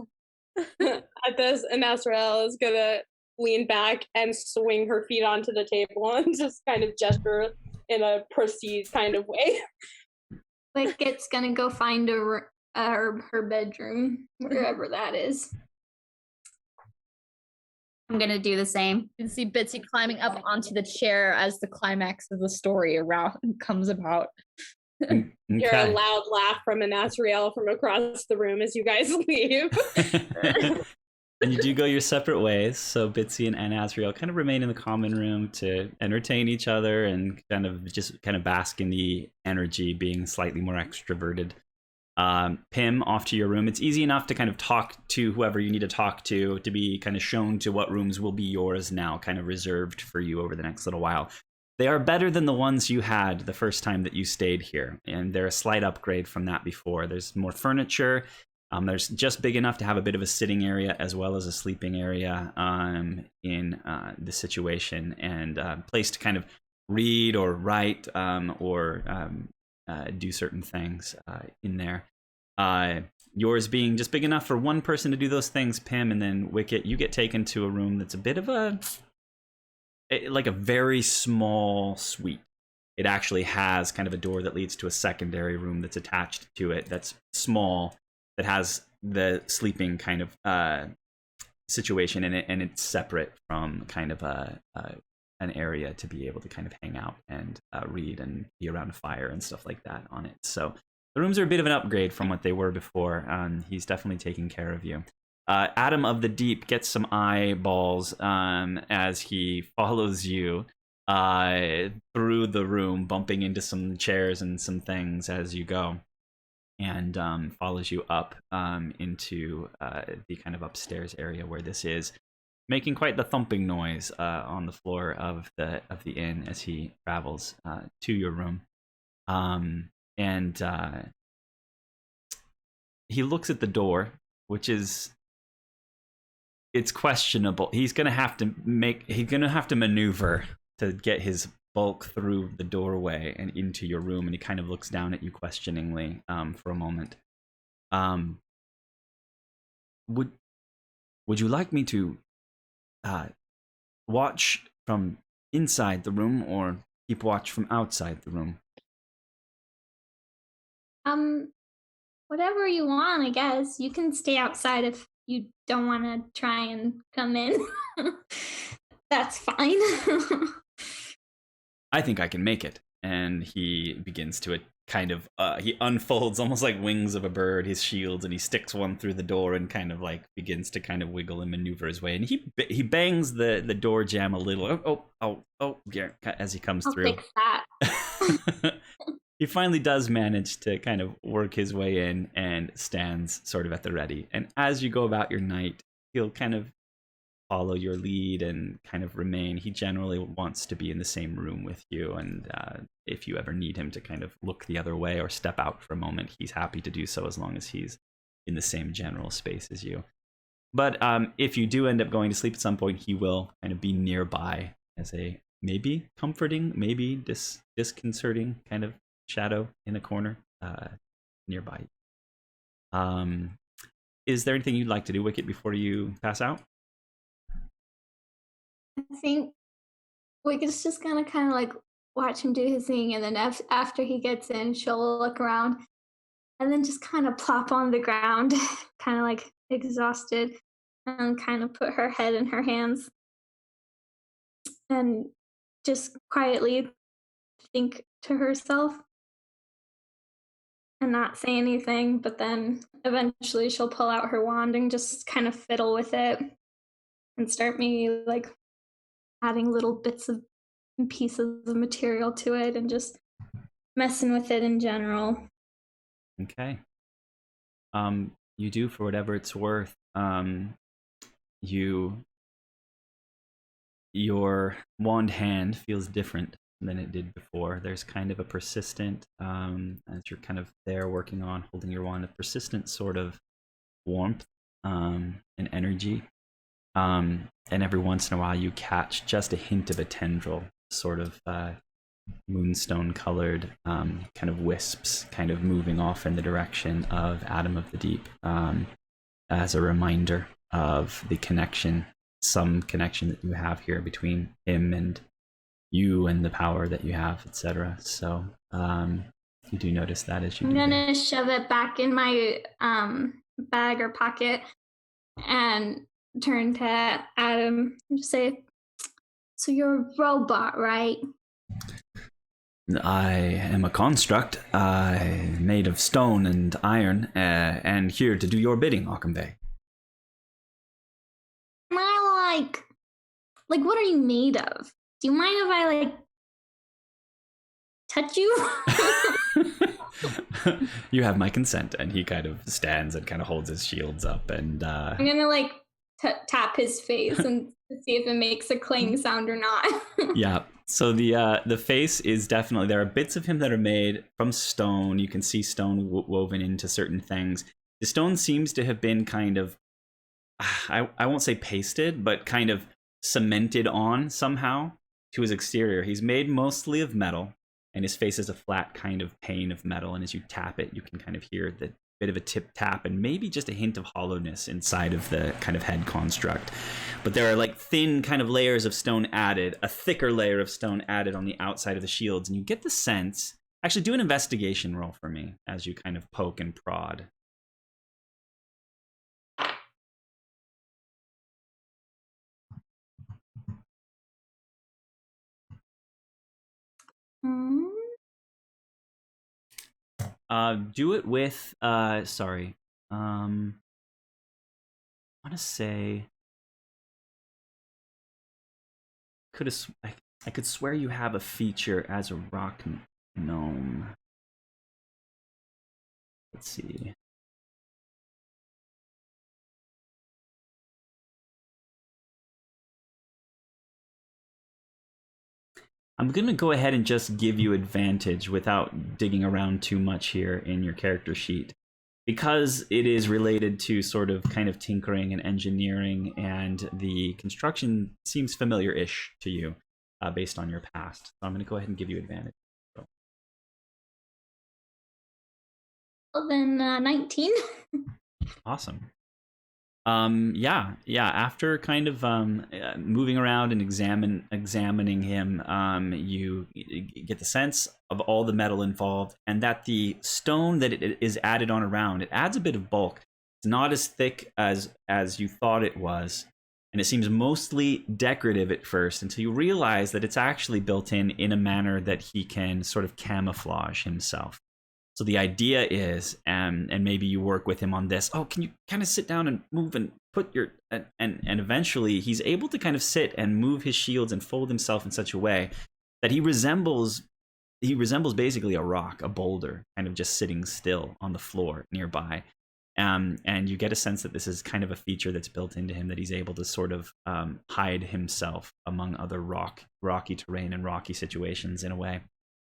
At this, Anasrael is gonna lean back and swing her feet onto the table and just kind of gesture in a proceed kind of way. Wickett's gonna go find her bedroom, wherever that is. I'm gonna do the same. You can see Bitsy climbing up onto the chair as the climax of the story around comes about. Okay. Hear a loud laugh from Anasrael from across the room as you guys leave. And you do go your separate ways. So Bitsy and Asriel kind of remain in the common room to entertain each other and kind of bask in the energy, being slightly more extroverted. Pim, off to your room. It's easy enough to kind of talk to whoever you need to talk to be kind of shown to what rooms will be yours now, kind of reserved for you over the next little while. They are better than the ones you had the first time that you stayed here, and they're a slight upgrade from that before. There's more furniture. There's just big enough to have a bit of a sitting area as well as a sleeping area in the situation, and a place to kind of read or write or do certain things in there. Yours being just big enough for one person to do those things, Pim, and then Wicket, you get taken to a room that's a bit of a very small suite. It actually has kind of a door that leads to a secondary room that's attached to it that's small, that has the sleeping kind of situation in it, and it's separate from kind of an area to be able to kind of hang out and read and be around a fire and stuff like that on it. So the rooms are a bit of an upgrade from what they were before. He's definitely taking care of you. Adam of the Deep gets some eyeballs as he follows you through the room, bumping into some chairs and some things as you go, and follows you up into the kind of upstairs area where this is, making quite the thumping noise on the floor of the inn as he travels to your room. And he looks at the door, which is, it's questionable. He's gonna have to maneuver to get his bulk through the doorway and into your room, and he kind of looks down at you questioningly for a moment. Would you like me to watch from inside the room or keep watch from outside the room? Whatever you want, I guess. You can stay outside if you don't want to try and come in. That's fine. I think I can make it. And he begins to kind of, he unfolds almost like wings of a bird, his shields, and he sticks one through the door and kind of like begins to kind of wiggle and maneuver his way. And he bangs the door jamb a little. Yeah, as he comes through. I'll fix that. He finally does manage to kind of work his way in and stands sort of at the ready. And as you go about your night, he'll kind of follow your lead and kind of remain. He generally wants to be in the same room with you. And if you ever need him to kind of look the other way or step out for a moment, he's happy to do so as long as he's in the same general space as you. But if you do end up going to sleep at some point, he will kind of be nearby as a maybe comforting, maybe disconcerting kind of shadow in a corner nearby. Is there anything you'd like to do, Wicket, before you pass out? I think Wicket's just gonna kind of like watch him do his thing, and then after he gets in, she'll look around and then just kind of plop on the ground, kind of like exhausted, and kind of put her head in her hands and just quietly think to herself and not say anything. But then eventually she'll pull out her wand and just kind of fiddle with it and start maybe like adding little bits of pieces of material to it and just messing with it in general. Okay. You do, for whatever it's worth. Your wand hand feels different than it did before. There's kind of a persistent, as you're kind of there working on holding your wand, a persistent sort of warmth and energy. And every once in a while you catch just a hint of a tendril, sort of moonstone colored kind of wisps kind of moving off in the direction of Adam of the Deep, as a reminder of the connection, some connection that you have here between him and you and the power that you have, etc. So you do notice that as you I'm gonna shove it back in my bag or pocket and turn to Adam and just say, "So you're a robot, right?" I am a construct made of stone and iron, and here to do your bidding, Akambe. Am I like what are you made of? Do you mind if I like touch you? You have my consent. And he kind of stands and kind of holds his shields up, and I'm gonna like tap his face and see if it makes a clang sound or not. Yeah. So the face is definitely, there are bits of him that are made from stone. You can see stone woven into certain things. The stone seems to have been kind of, I won't say pasted, but kind of cemented on somehow to his exterior. He's made mostly of metal, and his face is a flat kind of pane of metal. And as you tap it, you can kind of hear the bit of a tip tap and maybe just a hint of hollowness inside of the kind of head construct. But there are like thin kind of layers of stone added, a thicker layer of stone added on the outside of the shields. And you get the sense, actually do an investigation roll for me as you kind of poke and prod. Do it with, sorry. want to say I could swear you have a feature as a rock gnome. Let's see. I'm going to go ahead and just give you advantage without digging around too much here in your character sheet. Because it is related to sort of kind of tinkering and engineering, and the construction seems familiar-ish to you based on your past. So I'm going to go ahead and give you advantage. So. Well, then 19. Awesome. Yeah. After kind of moving around and examining him, you get the sense of all the metal involved, and that the stone that it is added on around, it adds a bit of bulk. It's not as thick as you thought it was, and it seems mostly decorative at first, until you realize that it's actually built in a manner that he can sort of camouflage himself. So the idea is, and maybe you work with him on this. Oh, can you kind of sit down and move and put your and eventually he's able to kind of sit and move his shields and fold himself in such a way that he resembles basically a rock, a boulder, kind of just sitting still on the floor nearby. And you get a sense that this is kind of a feature that's built into him, that he's able to sort of hide himself among other rocky terrain and rocky situations in a way.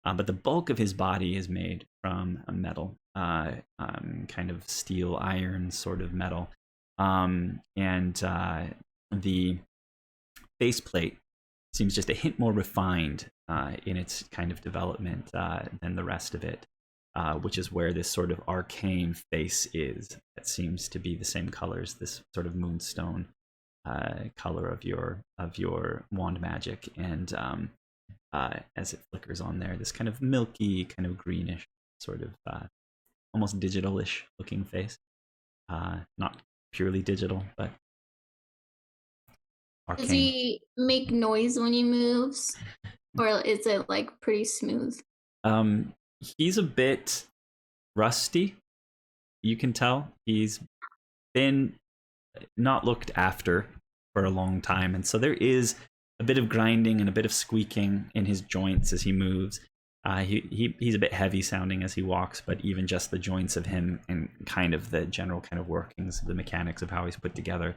But the bulk of his body is made from a metal, kind of steel, iron sort of metal. And the faceplate seems just a hint more refined in its kind of development than the rest of it, which is where this sort of arcane face is. That seems to be the same color as this sort of moonstone color of your wand magic. And as it flickers on there, this kind of milky, kind of greenish, sort of almost digital-ish looking face. Not purely digital, but arcane. Does he make noise when he moves? Or is it like pretty smooth? He's a bit rusty. You can tell he's been not looked after for a long time, and so there is a bit of grinding and a bit of squeaking in his joints as he moves. He's a bit heavy sounding as he walks, but even just the joints of him and kind of the general kind of workings of the mechanics of how he's put together,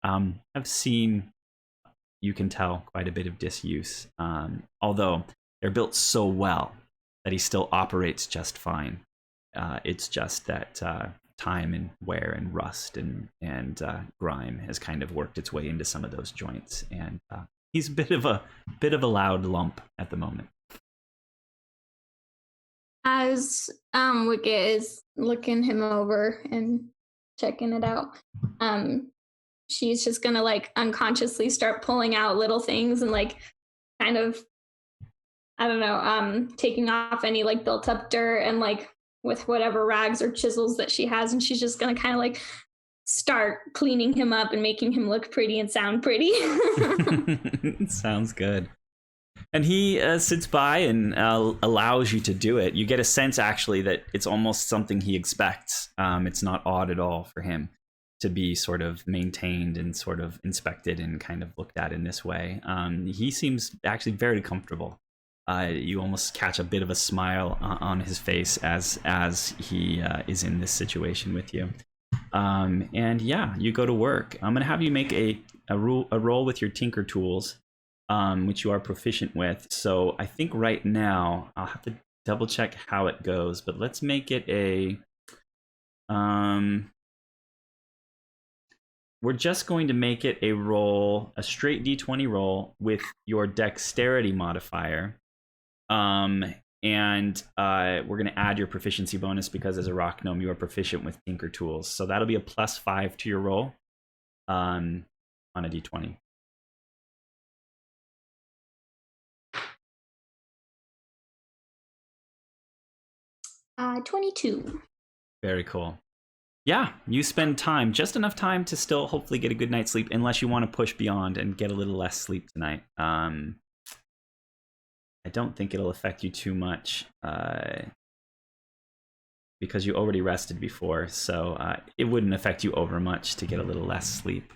I've seen, you can tell, quite a bit of disuse. Although they're built so well that he still operates just fine. It's just that time and wear and rust and grime has kind of worked its way into some of those joints, and he's a bit of a loud lump at the moment. As Wicket is looking him over and checking it out, she's just gonna like unconsciously start pulling out little things and like kind of, I don't know, taking off any like built up dirt and like with whatever rags or chisels that she has, and she's just gonna kind of like start cleaning him up and making him look pretty and sound pretty. Sounds good. And he sits by and allows you to do it. You get a sense, actually, that it's almost something he expects. It's not odd at all for him to be sort of maintained and sort of inspected and kind of looked at in this way. He seems actually very comfortable. You almost catch a bit of a smile on his face as he is in this situation with you. And yeah, you go to work. I'm gonna have you make a roll with your tinker tools, which you are proficient with. So I think right now I'll have to double check how it goes, but let's make it a we're just going to make it a roll, a straight d20 roll with your dexterity modifier. And we're going to add your proficiency bonus because as a rock gnome, you are proficient with tinker tools. So that'll be a +5 to your roll on a d20. Uh, 22. Very cool. Yeah, you spend time, just enough time to still hopefully get a good night's sleep, unless you want to push beyond and get a little less sleep tonight. I don't think it'll affect you too much. because you already rested before, so it wouldn't affect you over much to get a little less sleep.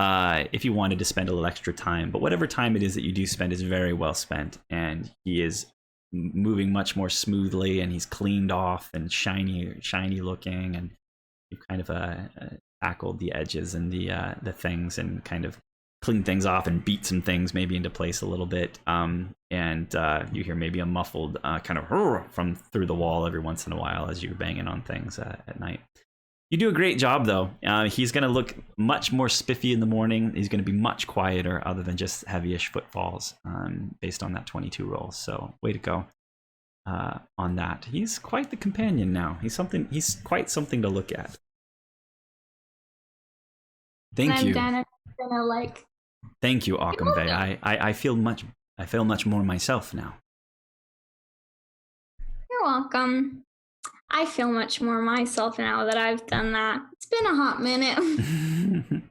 If you wanted to spend a little extra time, but whatever time it is that you do spend is very well spent, and he is moving much more smoothly, and he's cleaned off and shiny looking, and you've kind of tackled the edges and the things and kind of cleaned things off and beat some things maybe into place a little bit. And you hear maybe a muffled kind of from through the wall every once in a while as you're banging on things at night. You do a great job, though. He's going to look much more spiffy in the morning. He's going to be much quieter, other than just heavyish footfalls, based on that 22 roll. So, way to go on that. He's quite the companion now. He's quite something to look at. Thank you. Gonna Thank you, Akamve. I feel much more myself now. You're welcome. I feel much more myself now that I've done that. It's been a hot minute.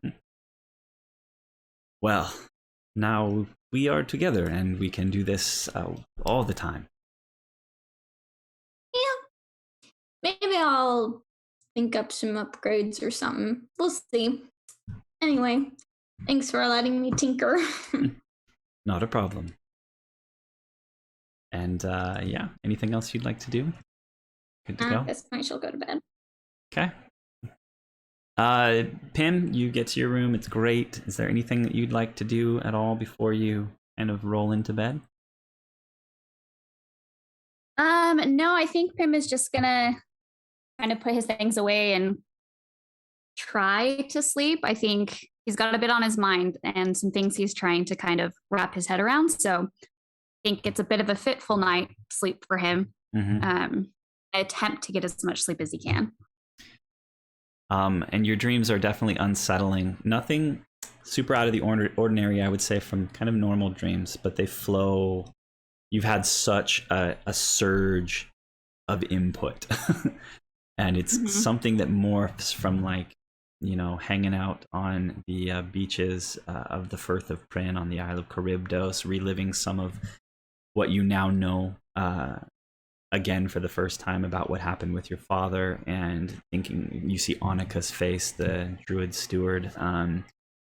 Well, now we are together and we can do this all the time. Yeah. Maybe I'll think up some upgrades or something. We'll see. Anyway, thanks for letting me tinker. Not a problem. And yeah, anything else you'd like to do? Good to go? At this point, she'll go to bed. Okay. Pim, you get to your room. It's great. Is there anything that you'd like to do at all before you kind of roll into bed? No, I think Pim is just gonna kind of put his things away and try to sleep. I think he's got a bit on his mind and some things he's trying to kind of wrap his head around. So I think it's a bit of a fitful night sleep for him. Mm-hmm. Attempt to get as much sleep as he can. And your dreams are definitely unsettling. Nothing super out of the ordinary, I would say, from kind of normal dreams, but they flow. You've had such a surge of input. And it's something that morphs from, like, hanging out on the beaches of the Firth of Prin on the Isle of Charybdis, reliving some of what you now know again for the first time about what happened with your father, and thinking you see Annika's face, the druid steward,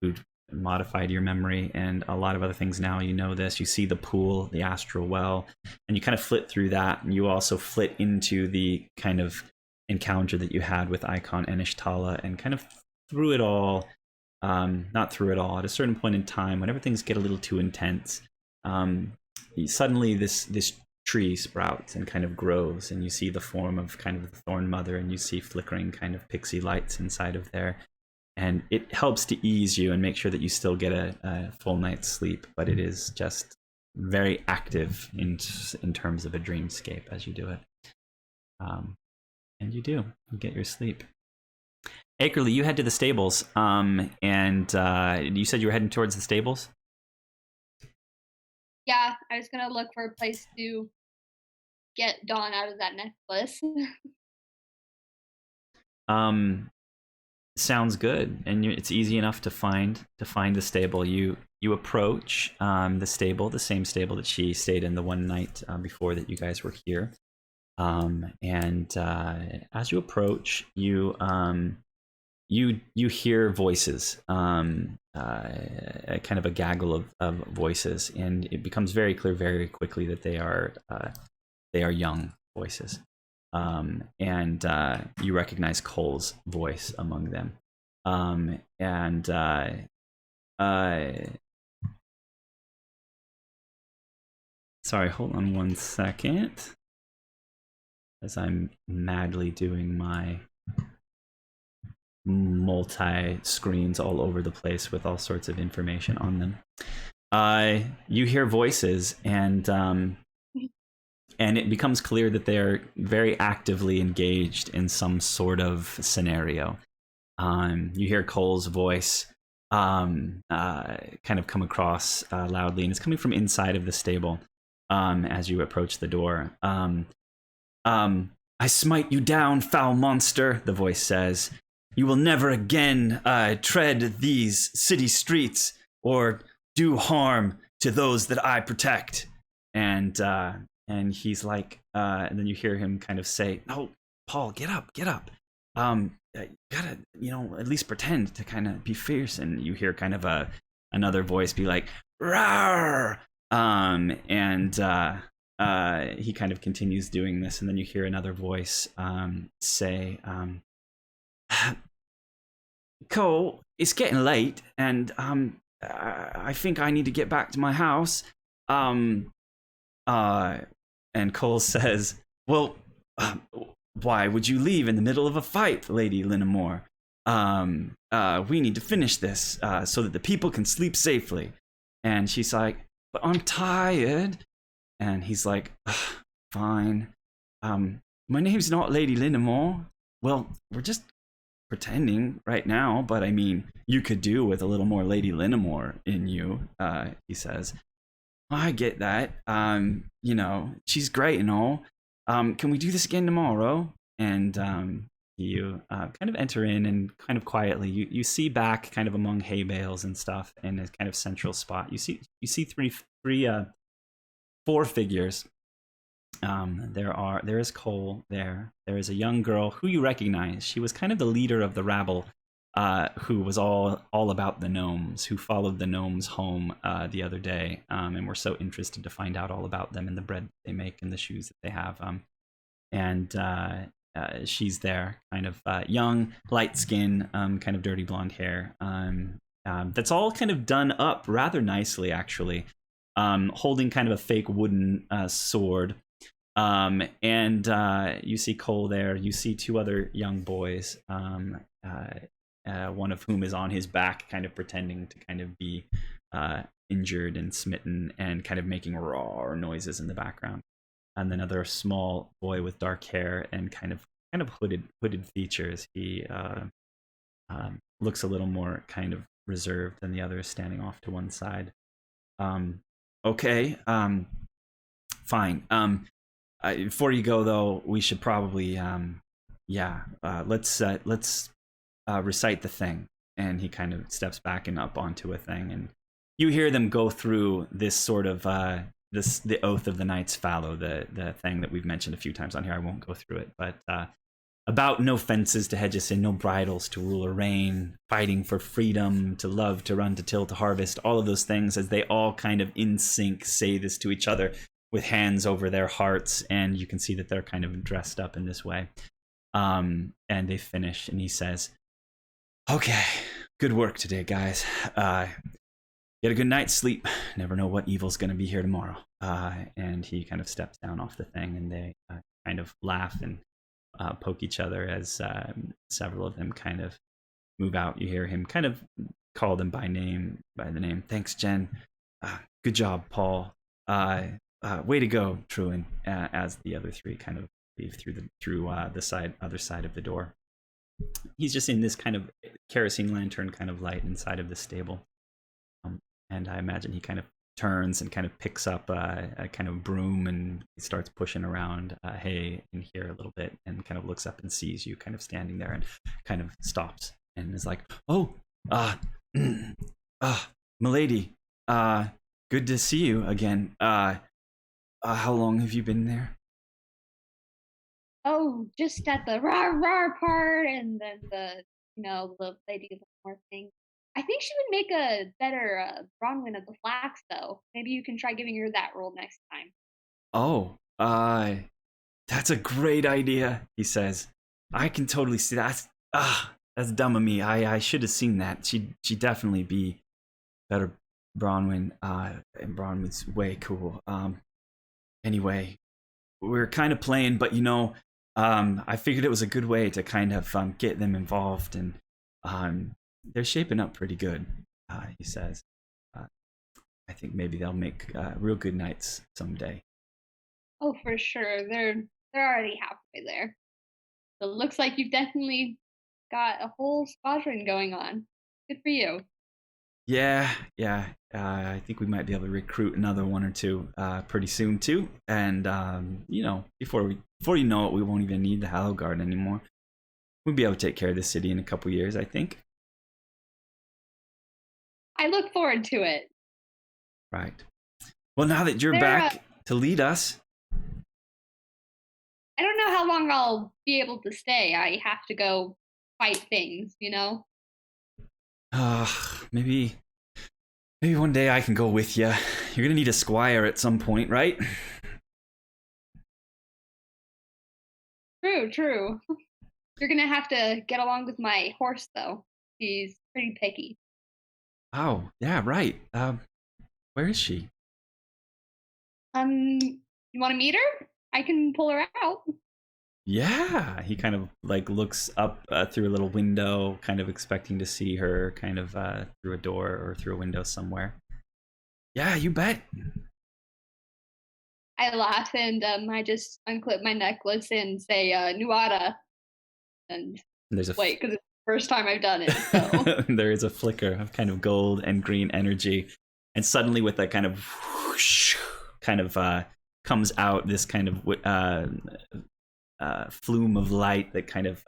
who modified your memory, and a lot of other things. Now you know this. You see the pool, the astral well, and you kind of flit through that, and you also flit into the kind of encounter that you had with Icon Enishtala, and kind of through it all, not through it all, at a certain point in time, whenever things get a little too intense, suddenly this tree sprouts and kind of grows, and you see the form of kind of the Thorn Mother, and you see flickering kind of pixie lights inside of there, and it helps to ease you and make sure that you still get a full night's sleep, but it is just very active in terms of a dreamscape as you do it. And you get your sleep. Akerly, you head to the stables, and you said you were heading towards the stables? Yeah, I was gonna look for a place to get Dawn out of that necklace. Sounds good, and it's easy enough to find the stable. You approach the stable, the same stable that she stayed in the one night before that you guys were here. And as you approach, you hear voices, kind of a gaggle of voices, and it becomes very clear very quickly that they are young voices. And you recognize Cole's voice among them. Sorry, hold on one second, as I'm madly doing my multi-screens all over the place with all sorts of information on them. You hear voices, and it becomes clear that they're very actively engaged in some sort of scenario. You hear Cole's voice kind of come across loudly, and it's coming from inside of the stable as you approach the door. I smite you down, foul monster, the voice says. You will never again tread these city streets or do harm to those that I protect. And and he's like, and then you hear him kind of say, "No, Paul, get up. You gotta, at least pretend to kind of be fierce." And you hear kind of another voice be like, "Rawr!" And he kind of continues doing this, and then you hear another voice say, "Cole, it's getting late, and I think I need to get back to my house." And Cole says, "Well, why would you leave in the middle of a fight, Lady Linamore? We need to finish this so that the people can sleep safely." And she's like, "But I'm tired." And he's like, "Fine. My name's not Lady Linamore. Well, we're just pretending right now, but I mean, you could do with a little more Lady Linamore in you," he says. "I get that. She's great and all. Can we do this again tomorrow?" And you kind of enter in, and kind of quietly you see back kind of among hay bales and stuff in a kind of central spot. You see four figures. There is Cole there. There is a young girl who you recognize. She was kind of the leader of the rabble, who was all about the gnomes, who followed the gnomes home the other day, and were so interested to find out all about them and the bread they make and the shoes that they have. And she's there, kind of young, light skin, kind of dirty blonde hair. That's all kind of done up rather nicely, actually. Holding kind of a fake wooden sword. And you see Cole there. You see two other young boys, one of whom is on his back, kind of pretending to kind of be injured and smitten, and kind of making raw noises in the background. And then another small boy with dark hair and kind of hooded features. He looks a little more kind of reserved than the others, standing off to one side. Okay, fine. Before you go, though, we should probably, let's recite the thing. And he kind of steps back and up onto a thing, and you hear them go through this sort of the oath of the Knights Fallow, the thing that we've mentioned a few times on here. I won't go through it, but about no fences to hedge us in, no bridles to rule or reign, fighting for freedom, to love, to run, to till, to harvest, all of those things, as they all kind of in sync say this to each other with hands over their hearts. And you can see that they're kind of dressed up in this way. And they finish, and he says, "Okay, good work today, guys. Get a good night's sleep. Never know what evil's going to be here tomorrow." And he kind of steps down off the thing, and they kind of laugh and poke each other as several of them kind of move out. You hear him kind of call them by the name. "Thanks, Jen. Good job, Paul. Way to go, Truin," as the other three kind of leave through the other side of the door. He's just in this kind of kerosene lantern kind of light inside of the stable. And I imagine he kind of turns and kind of picks up a kind of broom, and he starts pushing around hay in here a little bit, and kind of looks up and sees you kind of standing there, and kind of stops and is like, "Oh, milady, good to see you again. How long have you been there?" Oh, just at the rah part, and then the Lady Lenore thing. I think she would make a better Bronwyn of the Flax, though. Maybe you can try giving her that role next time. "Oh, that's a great idea," he says. "I can totally see that. That's dumb of me. I should have seen that. She'd definitely be better Bronwyn, and Bronwyn's way cool. Anyway, we're kind of playing, but I figured it was a good way to kind of get them involved, and they're shaping up pretty good," he says. "I think maybe they'll make real good knights someday." Oh, for sure. They're already halfway there. So it looks like you've definitely got a whole squadron going on. Good for you. Yeah. I think we might be able to recruit another one or two pretty soon too. And before you know it, we won't even need the Hallow Guard anymore. We'll be able to take care of the city in a couple years, I think. I look forward to it. Right. Well, now that you're back to lead us, I don't know how long I'll be able to stay. I have to go fight things, you know? Maybe one day I can go with you. You're gonna need a squire at some point, right? True. You're gonna have to get along with my horse, though. He's pretty picky. Oh, yeah, right. Where is she? You want to meet her? I can pull her out. Yeah, he kind of like looks up through a little window, kind of expecting to see her kind of through a door or through a window somewhere. Yeah, you bet. I laugh and I just unclip my necklace and say Nuada. And there's a wait, because it's the first time I've done it. So. There is a flicker of kind of gold and green energy, and suddenly with that kind of whoosh, kind of comes out this kind of flume of light that kind of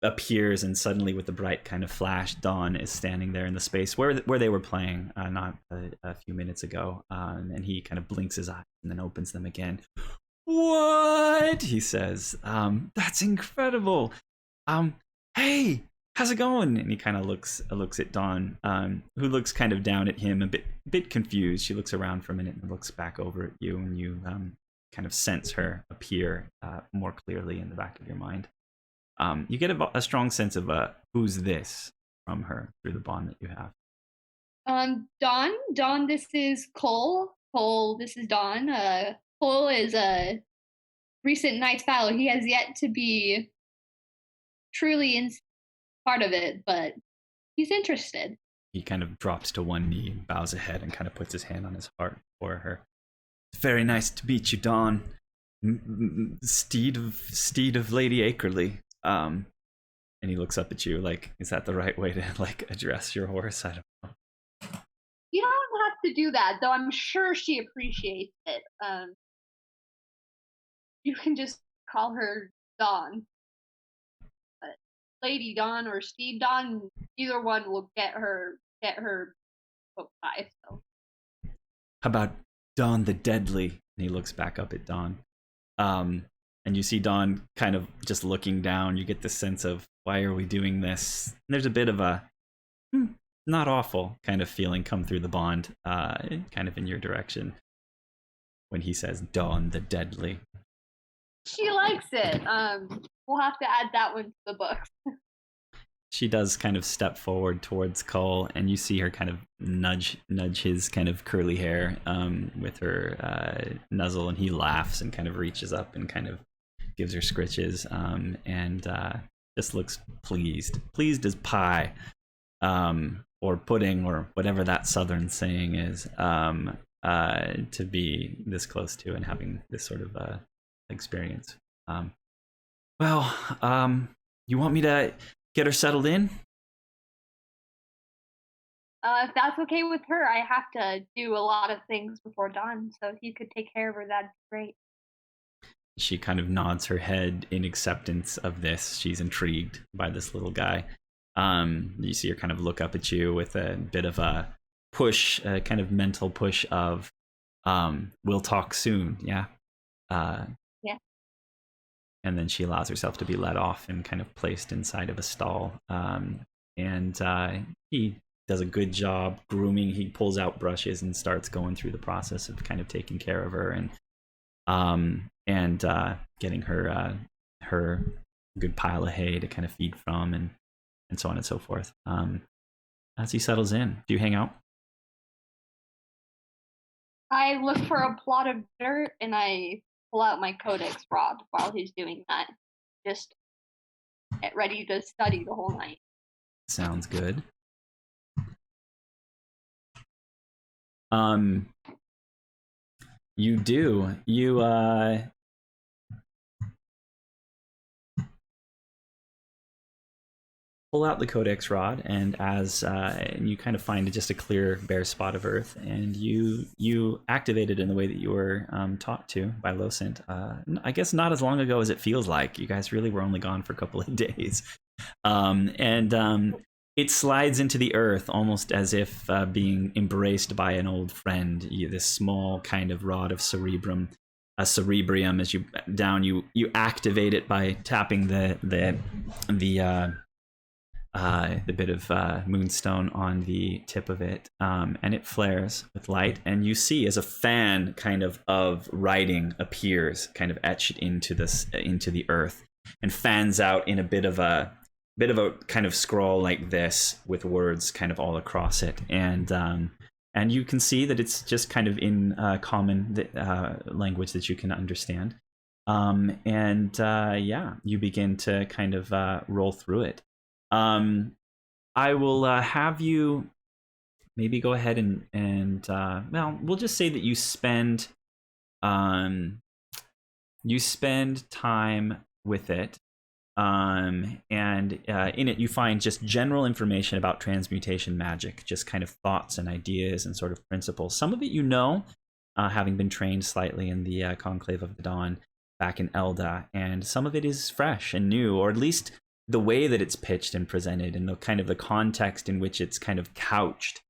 appears, and suddenly with the bright kind of flash, Dawn is standing there in the space where they were playing not a few minutes ago, and he kind of blinks his eyes and then opens them again. What? He says, that's incredible. Hey, how's it going? And he kind of looks at Dawn, who looks kind of down at him, a bit confused. She looks around for a minute and looks back over at you, and you kind of sense her appear more clearly in the back of your mind. You get a strong sense of who's this from her through the bond that you have. Dawn, this is Cole. Cole, this is Dawn. Cole is a recent Knight's Fellow. He has yet to be truly in part of it, but he's interested. He kind of drops to one knee, bows ahead, and kind of puts his hand on his heart for her. It's very nice to meet you, Dawn. Steed of Lady Akerley. And he looks up at you like, is that the right way to like address your horse? I don't know. You don't have to do that, though. I'm sure she appreciates it. You can just call her Dawn. But Lady Dawn or Steed Dawn, either one will get her book by. So. How about Dawn the Deadly? And he looks back up at Dawn. And you see Dawn kind of just looking down. You get the sense of, why are we doing this? And there's a bit of a not awful kind of feeling come through the bond, kind of in your direction when he says Dawn the Deadly. She likes it. We'll have to add that one to the books. She does kind of step forward towards Cole, and you see her kind of nudge his kind of curly hair with her nuzzle, and he laughs and kind of reaches up and kind of gives her scritches, and just looks pleased as pie, or pudding, or whatever that southern saying is, to be this close to and having this sort of experience. You want me to get her settled in? If that's okay with her, I have to do a lot of things before dawn, so if you could take care of her, that'd be great. She kind of nods her head in acceptance of this. She's intrigued by this little guy. You see her kind of look up at you with a bit of a push, a kind of mental push of, we'll talk soon, yeah? Yeah. And then she allows herself to be led off and kind of placed inside of a stall. And he does a good job grooming. He pulls out brushes and starts going through the process of kind of taking care of her and getting her her good pile of hay to kind of feed from, and so on and so forth. As he settles in, do you hang out? I look for a plot of dirt and I pull out my codex rod while he's doing that. Just get ready to study the whole night. Sounds good. You do. You pull out the codex rod, and as you kind of find just a clear bare spot of earth, and you activate it in the way that you were taught to by Losint. I guess not as long ago as it feels like. You guys really were only gone for a couple of days. It slides into the earth almost as if being embraced by an old friend. This small kind of rod of cerebrum cerebrium. As you activate it by tapping the bit of moonstone on the tip of it, and it flares with light, and you see as a fan kind of writing appears, kind of etched into the earth, and fans out in a bit of a kind of scroll like this with words kind of all across it, and you can see that it's just kind of in common language that you can understand, you begin to kind of roll through it. I will have you maybe go ahead and well, we'll just say that you spend time with it, and in it you find just general information about transmutation magic, just kind of thoughts and ideas and sort of principles. Some of it you know, having been trained slightly in the Conclave of the Dawn back in Elda, and some of it is fresh and new, or at least the way that it's pitched and presented and the kind of the context in which it's kind of couched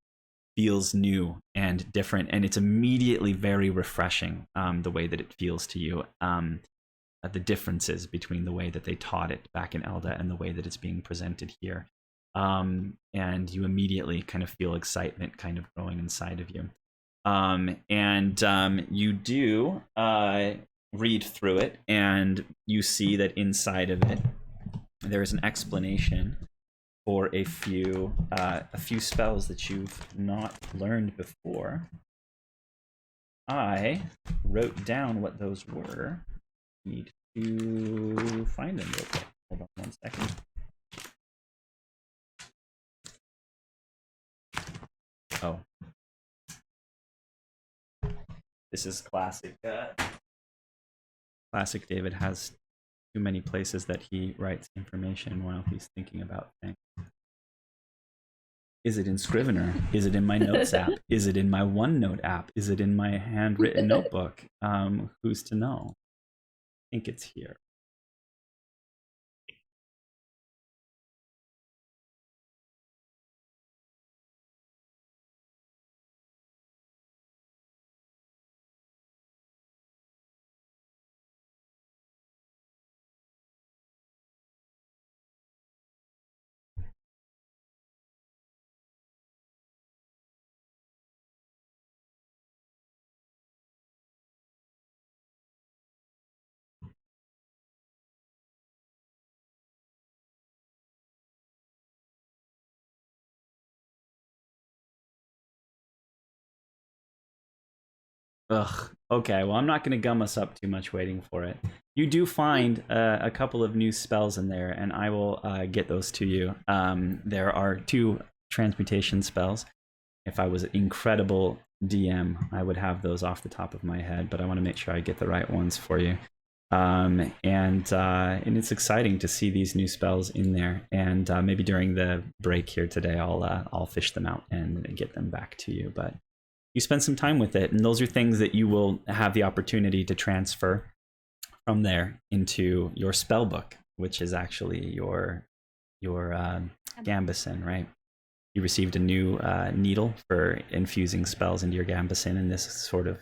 feels new and different, and it's immediately very refreshing, the way that it feels to you, the differences between the way that they taught it back in Elda and the way that it's being presented here, and you immediately kind of feel excitement kind of growing inside of you, you do read through it, and you see that inside of it there is an explanation for a few spells that you've not learned before. I wrote down what those were. Need to find them real quick. Hold on 1 second. Oh. This is classic. Classic David has too many places that he writes information while he's thinking about things. Is it in Scrivener? Is it in my notes app? Is it in my OneNote app? Is it in my handwritten notebook? Who's to know? I think it's here. Ugh. Okay, well, I'm not going to gum us up too much waiting for it. You do find a couple of new spells in there, and I will get those to you. There are 2 transmutation spells. If I was an incredible DM, I would have those off the top of my head, but I want to make sure I get the right ones for you. And it's exciting to see these new spells in there. And maybe during the break here today, I'll fish them out and get them back to you. But you spend some time with it, and those are things that you will have the opportunity to transfer from there into your spell book, which is actually your gambeson, right? You received a new needle for infusing spells into your gambeson in this sort of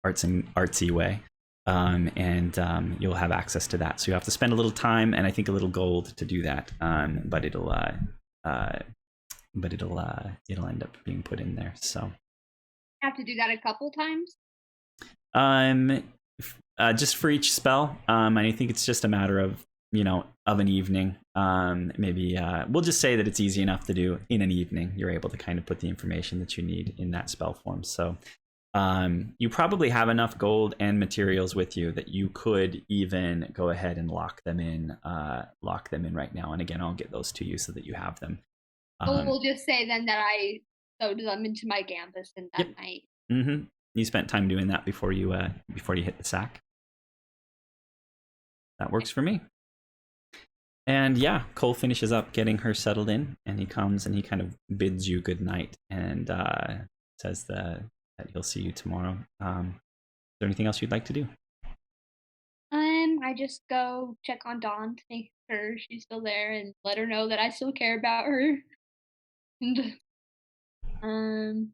artsy way, and you'll have access to that. So you have to spend a little time and I think a little gold to do that, but it'll end up being put in there. So have to do that a couple times. Just for each spell, and I think it's just a matter of an evening. Maybe we'll just say that it's easy enough to do in an evening. You're able to kind of put the information that you need in that spell form. So you probably have enough gold and materials with you that you could even go ahead and lock them in right now. And again, I'll get those to you so that you have them. We'll just say then that I sewed them into my gambeson that night. Mm-hmm. You spent time doing that before you hit the sack. That works for me. And yeah, Cole finishes up getting her settled in, and he comes and he kind of bids you good night and says that he'll see you tomorrow. Is there anything else you'd like to do? I just go check on Dawn to make sure she's still there and let her know that I still care about her. And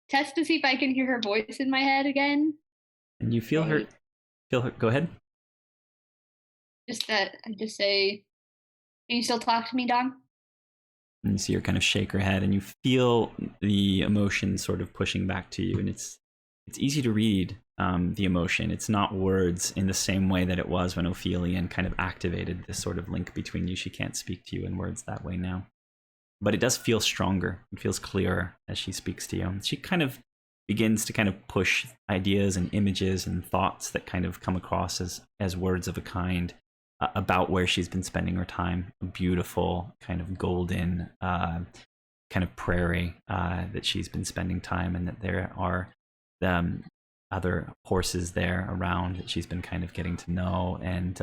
test to see if I can hear her voice in my head again. And you feel her. Go ahead. I just say, "Can you still talk to me, Don?" And you see her kind of shake her head, and you feel the emotion sort of pushing back to you, and it's easy to read the emotion. It's not words in the same way that it was when Ophelion kind of activated this sort of link between you. She can't speak to you in words that way now. But it does feel stronger. It feels clearer as she speaks to you. She kind of begins to kind of push ideas and images and thoughts that kind of come across as words of a kind about where she's been spending her time. A beautiful kind of golden kind of prairie that she's been spending time, and that there are other horses there around that she's been kind of getting to know, and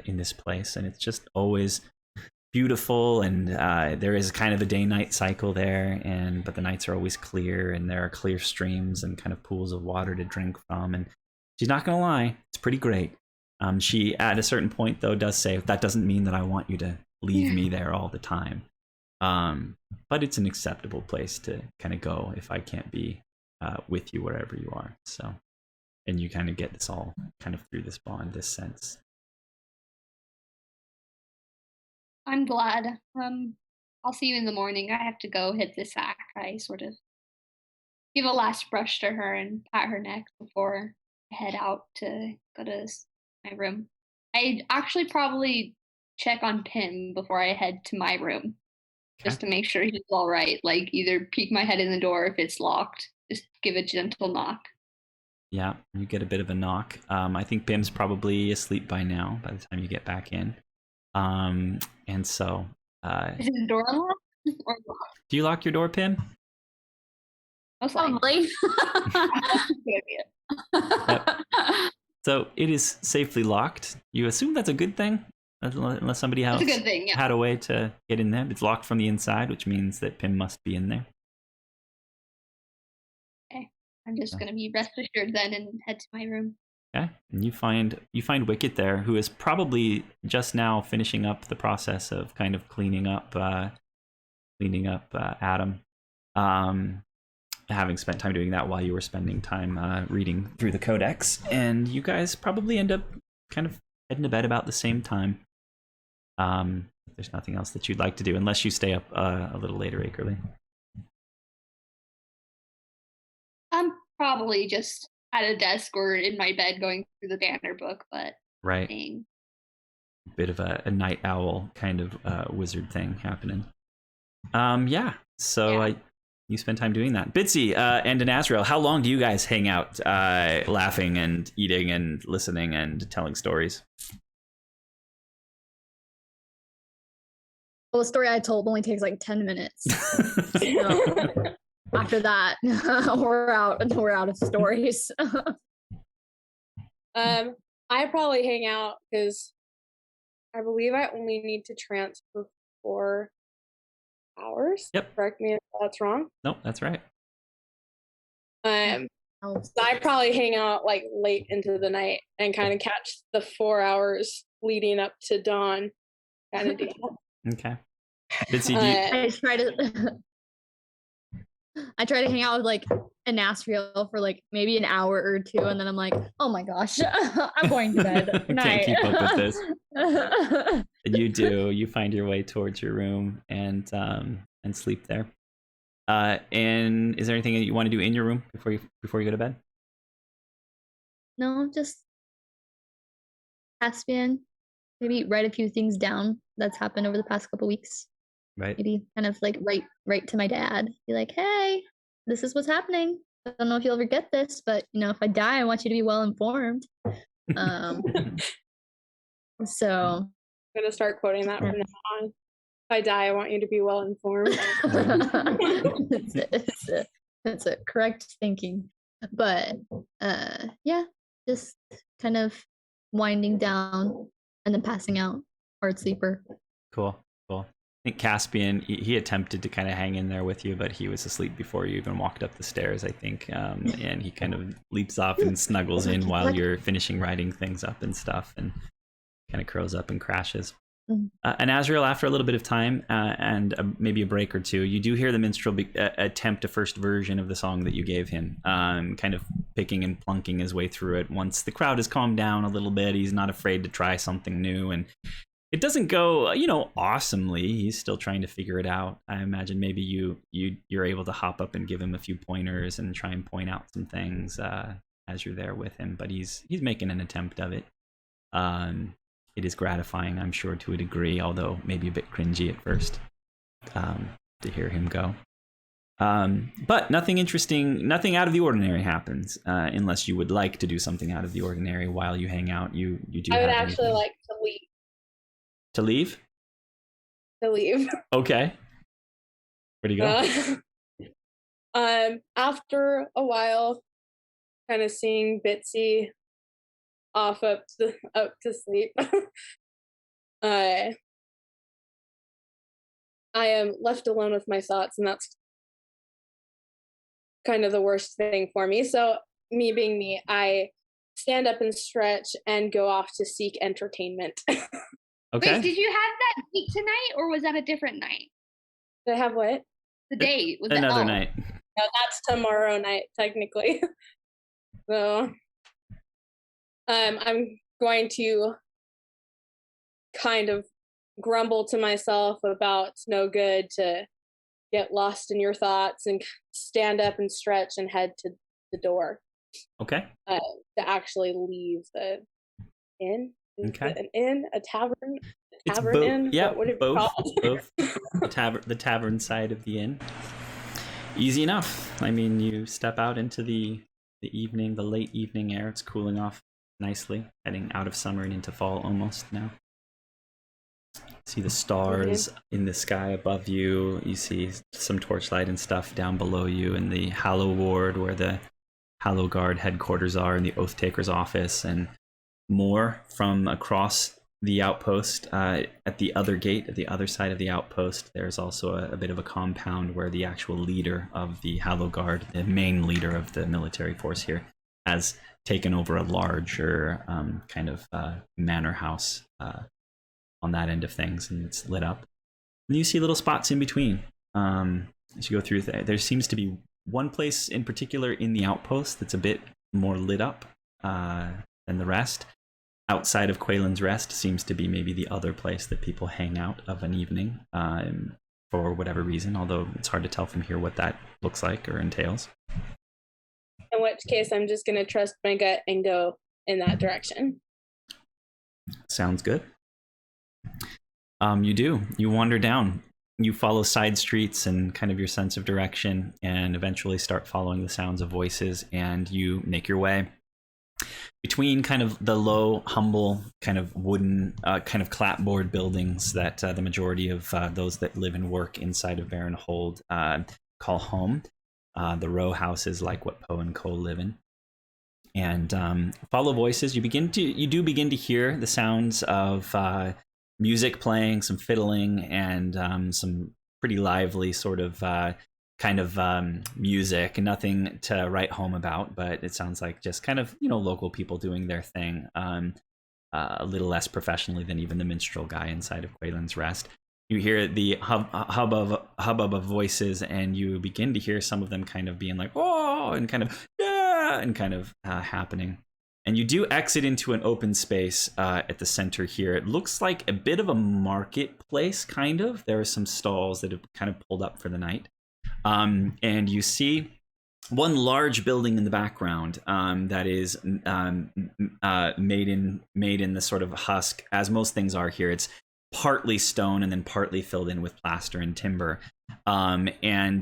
in this place. And it's just always beautiful, and there is kind of a day-night cycle there, but the nights are always clear, and there are clear streams and kind of pools of water to drink from. And she's not gonna lie, it's pretty great. She at a certain point though does say, that doesn't mean that I want you to leave me there all the time, but it's an acceptable place to kind of go if I can't be with you wherever you are. So, and you kind of get this all kind of through this bond, this sense. I'm glad. I'll see you in the morning. I have to go hit the sack. I sort of give a last brush to her and pat her neck before I head out to go to my room. I'd actually probably check on Pim before I head to my room, just to make sure he's all right. Like, either peek my head in the door if it's locked, just give a gentle knock. Yeah, you get a bit of a knock. I think Pim's probably asleep by now, by the time you get back in. And so is the door unlocked? Or locked? Do you lock your door, Pim? Most likely. Probably. Good idea. Yep. So it is safely locked. You assume that's a good thing, unless somebody else That's a good thing, yeah. had a way to get in there. It's locked from the inside, which means that Pim must be in there. Okay, I'm just gonna be rest assured then and head to my room. Okay, and you find Wicket there, who is probably just now finishing up the process of kind of cleaning up Adam, having spent time doing that while you were spending time reading through the Codex, and you guys probably end up kind of heading to bed about the same time. There's nothing else that you'd like to do, unless you stay up a little later, Akerly. I'm probably just at a desk or in my bed going through the banner book, but Right. dang. Bit of a night owl kind of wizard thing happening. Yeah. So Yeah. you spend time doing that. Bitsy and Anazrael, how long do you guys hang out laughing and eating and listening and telling stories? Well, the story I told only takes like 10 minutes. So after that, we're out of stories. I probably hang out because I believe I only need to transfer 4 hours. Yep. Correct me if that's wrong. Nope, that's right. So I probably hang out like late into the night and kind of catch the 4 hours leading up to dawn kind of deal. Okay. Bitsy, do you... I try to hang out with like Anasriel for like maybe an hour or two, and then I'm like, oh my gosh, I'm going to bed. I can't keep up with this. You do. You find your way towards your room and sleep there. And is there anything that you want to do in your room before you go to bed? No, just Caspian. Maybe write a few things down that's happened over the past couple weeks. Right. Maybe kind of like write to my dad. Be like, hey, this is what's happening. I don't know if you'll ever get this, but you know, if I die, I want you to be well informed. So I'm gonna start quoting that from now on. If I die, I want you to be well informed. It's a correct thinking. But yeah, just kind of winding down and then passing out. Hard sleeper. Cool. I think Caspian, he attempted to kind of hang in there with you, but he was asleep before you even walked up the stairs, I think. And he kind of leaps off and snuggles in while you're finishing writing things up and stuff, and kind of curls up and crashes. And Azrael, after a little bit of time and maybe a break or two, you do hear the minstrel attempt a first version of the song that you gave him, kind of picking and plunking his way through it. Once the crowd has calmed down a little bit, he's not afraid to try something new, and it doesn't go, awesomely. He's still trying to figure it out. I imagine maybe you're able to hop up and give him a few pointers and try and point out some things as you're there with him, but he's making an attempt of it. It is gratifying, I'm sure, to a degree, although maybe a bit cringy at first to hear him go. But nothing interesting, nothing out of the ordinary happens, unless you would like to do something out of the ordinary while you hang out. You do. I would actually like to leave. To leave? To leave. Okay. Where do you go? After a while, kind of seeing Bitsy off up to sleep. I am left alone with my thoughts, and that's kind of the worst thing for me. So, me being me, I stand up and stretch and go off to seek entertainment. Okay. Wait, did you have that date tonight, or was that a different night? Did I have what? The date was another night. No, that's tomorrow night, technically. So, I'm going to kind of grumble to myself about it's no good to get lost in your thoughts and stand up and stretch and head to the door. Okay. To actually leave the inn. Okay. An inn, a tavern, inn. Yeah, what it both. called? Both. The tavern side of the inn. Easy enough. I mean, you step out into the evening, the late evening air. It's cooling off nicely, heading out of summer and into fall almost now. See the stars in the sky above you. You see some torchlight and stuff down below you in the Hallow Ward, where the Hallow Guard headquarters are, and the Oath Taker's office, and more from across the outpost. At the other gate, at the other side of the outpost, there's also a bit of a compound where the actual leader of the Hallow Guard, the main leader of the military force here, has taken over a larger kind of manor house on that end of things, and it's lit up. And you see little spots in between as you go through. There seems to be one place in particular in the outpost that's a bit more lit up than the rest. Outside of Quaylen's Rest seems to be maybe the other place that people hang out of an evening for whatever reason, although it's hard to tell from here what that looks like or entails. In which case, I'm just going to trust my gut and go in that direction. Sounds good. You do. You wander down. You follow side streets and kind of your sense of direction, and eventually start following the sounds of voices, and you make your way between kind of the low, humble, kind of wooden, kind of clapboard buildings that the majority of those that live and work inside of Baronhold call home. The row houses like what Poe and Co live in. And follow voices. You do begin to hear the sounds of music playing, some fiddling, and some pretty lively sort of kind of music. Nothing to write home about, but it sounds like just kind of, local people doing their thing, a little less professionally than even the minstrel guy inside of Quaylen's Rest. You hear the hubbub of voices, and you begin to hear some of them kind of being like, oh, and kind of, yeah, and kind of happening. And you do exit into an open space at the center here. It looks like a bit of a marketplace, kind of. There are some stalls that have kind of pulled up for the night. And you see one large building in the background that is made in the sort of husk, as most things are here. It's partly stone and then partly filled in with plaster and timber. And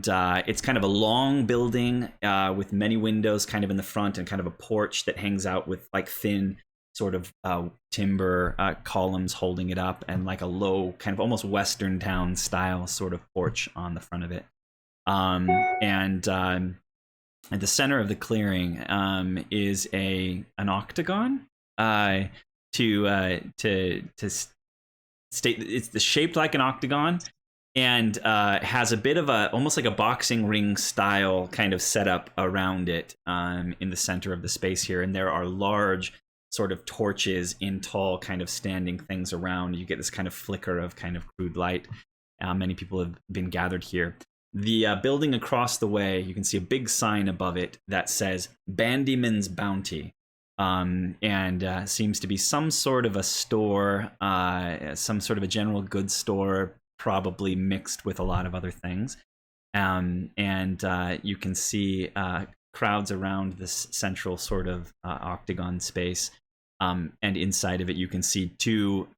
it's kind of a long building with many windows kind of in the front, and kind of a porch that hangs out with like thin sort of timber columns holding it up, and like a low kind of almost Western town style sort of porch on the front of it. And at the center of the clearing is an octagon to state it's shaped like an octagon, and has a bit of a almost like a boxing ring style kind of setup around it in the center of the space here. And there are large sort of torches in tall kind of standing things around. You get this kind of flicker of kind of crude light. Many people have been gathered here. The building across the way, you can see a big sign above it that says Bandyman's Bounty. And seems to be some sort of a store, some sort of a general goods store, probably mixed with a lot of other things. And you can see crowds around this central sort of octagon space. And inside of it, you can see two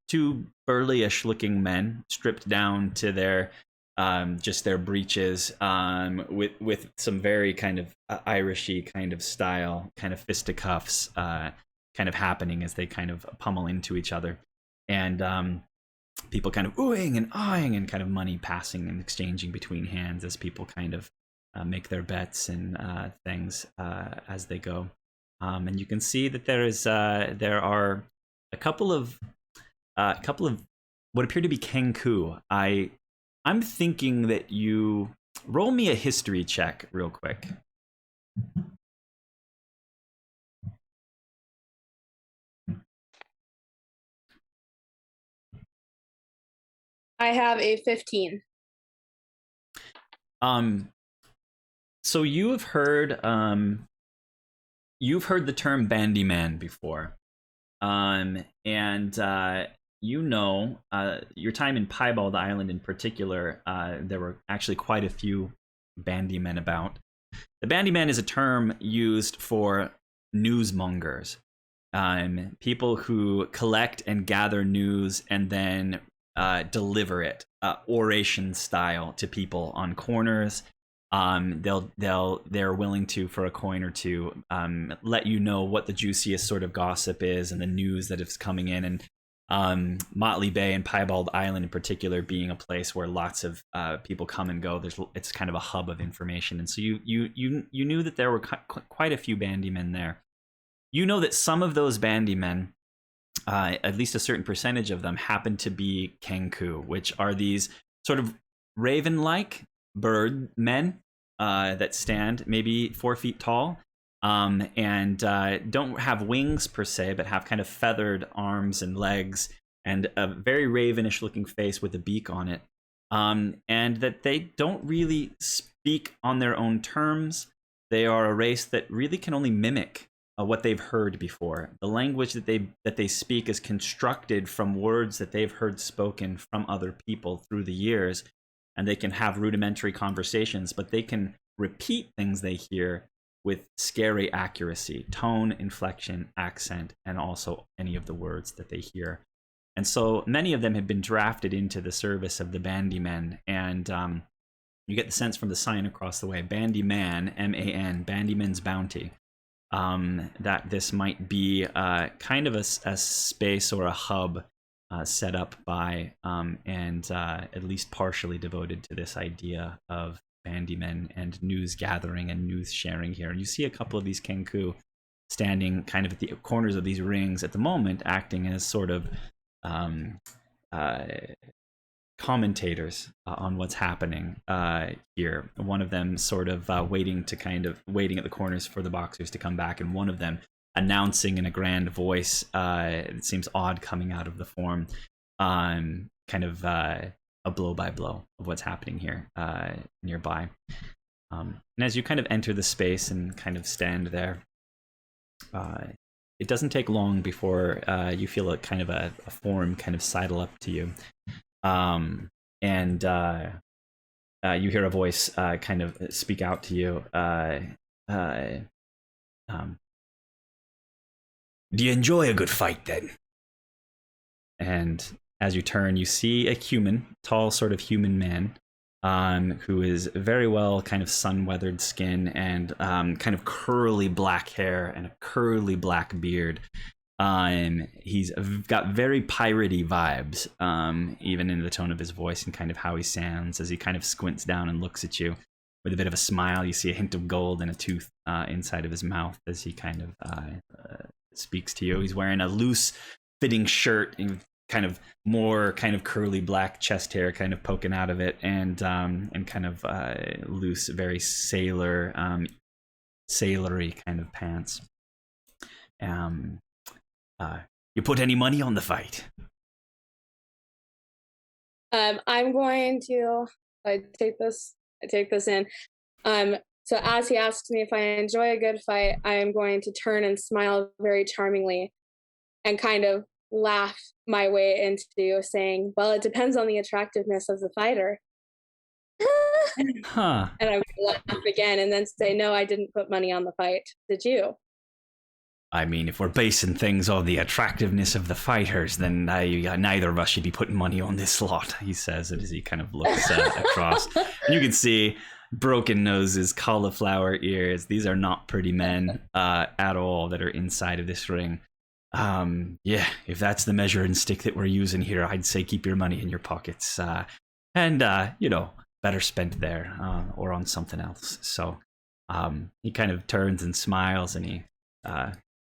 burly-ish looking men stripped down to their just their breeches, with some very kind of Irishy kind of style, kind of fisticuffs kind of happening as they kind of pummel into each other. And people kind of oohing and ahhing, and kind of money passing and exchanging between hands as people kind of make their bets and things as they go. And you can see that there are a couple of what appear to be Kenku. I'm thinking that you roll me a history check real quick. I have a 15. So you've heard the term Bandyman before. And you know, your time in Piebald Island in particular, there were actually quite a few Bandymen about. The Bandyman is a term used for newsmongers, people who collect and gather news and then deliver it oration style to people on corners. They're willing to, for a coin or two, let you know what the juiciest sort of gossip is and the news that is coming in. And Motley Bay and Piebald Island in particular being a place where lots of people come and go, it's kind of a hub of information. And so you knew that there were quite a few Bandymen there. You know that some of those Bandymen, at least a certain percentage of them, happen to be Kenku, which are these sort of raven-like bird men that stand maybe 4 feet tall, and don't have wings per se, but have kind of feathered arms and legs and a very ravenish looking face with a beak on it, and that they don't really speak on their own terms. They are a race that really can only mimic what they've heard before. The language that they speak is constructed from words that they've heard spoken from other people through the years, and they can have rudimentary conversations, but they can repeat things they hear with scary accuracy, tone, inflection, accent, and also any of the words that they hear. And so many of them have been drafted into the service of the Bandymen, and you get the sense from the sign across the way, Bandyman, M-A-N, Bandyman's Bounty, that this might be kind of a space or a hub set up by and at least partially devoted to this idea of Bandymen and news gathering and news sharing here. And you see a couple of these Kenku standing kind of at the corners of these rings at the moment, acting as sort of commentators on what's happening here. One of them sort of waiting at the corners for the boxers to come back, and one of them announcing in a grand voice. It seems odd coming out of the form, kind of a blow by blow of what's happening here nearby. And as you kind of enter the space and kind of stand there, it doesn't take long before you feel a kind of a form kind of sidle up to you. And you hear a voice kind of speak out to you. Do you enjoy a good fight then? And as you turn, you see a human, tall sort of human man, who is very well kind of sun-weathered skin and kind of curly black hair and a curly black beard. He's got very piratey vibes, even in the tone of his voice and kind of how he sounds as he kind of squints down and looks at you with a bit of a smile. You see a hint of gold and a tooth inside of his mouth as he kind of speaks to you. He's wearing a loose fitting shirt and kind of more kind of curly black chest hair kind of poking out of it, and kind of loose, very sailory kind of pants. You put any money on the fight? I'm going to. I take this in. So as he asks me if I enjoy a good fight, I am going to turn and smile very charmingly, and kind of laugh my way into saying, "Well, it depends on the attractiveness of the fighter." Huh. And I would laugh again, and then say, "No, I didn't put money on the fight. Did you?" I mean, if we're basing things on the attractiveness of the fighters, then neither of us should be putting money on this lot, he says as he kind of looks across. And you can see broken noses, cauliflower ears. These are not pretty men at all that are inside of this ring. Yeah, if that's the measuring stick that we're using here, I'd say keep your money in your pockets. And better spent there or on something else. So he kind of turns and smiles, and he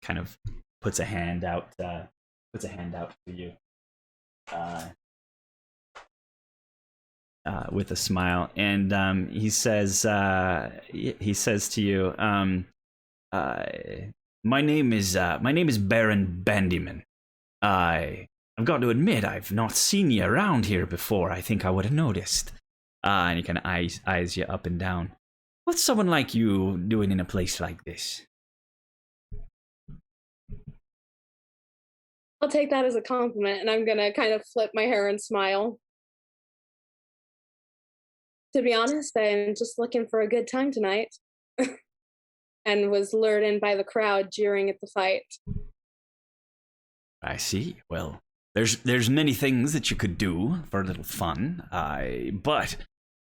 kind of puts a hand out for you with a smile, and he says to you, my name is Baron Bandyman. I've got to admit, I've not seen you around here before. I think I would have noticed. And he kind of eyes you up and down. What's someone like you doing in a place like this? I'll take that as a compliment, and I'm gonna kind of flip my hair and smile. To be honest, I'm just looking for a good time tonight. And was lured in by the crowd jeering at the fight. I see. Well, there's many things that you could do for a little fun, but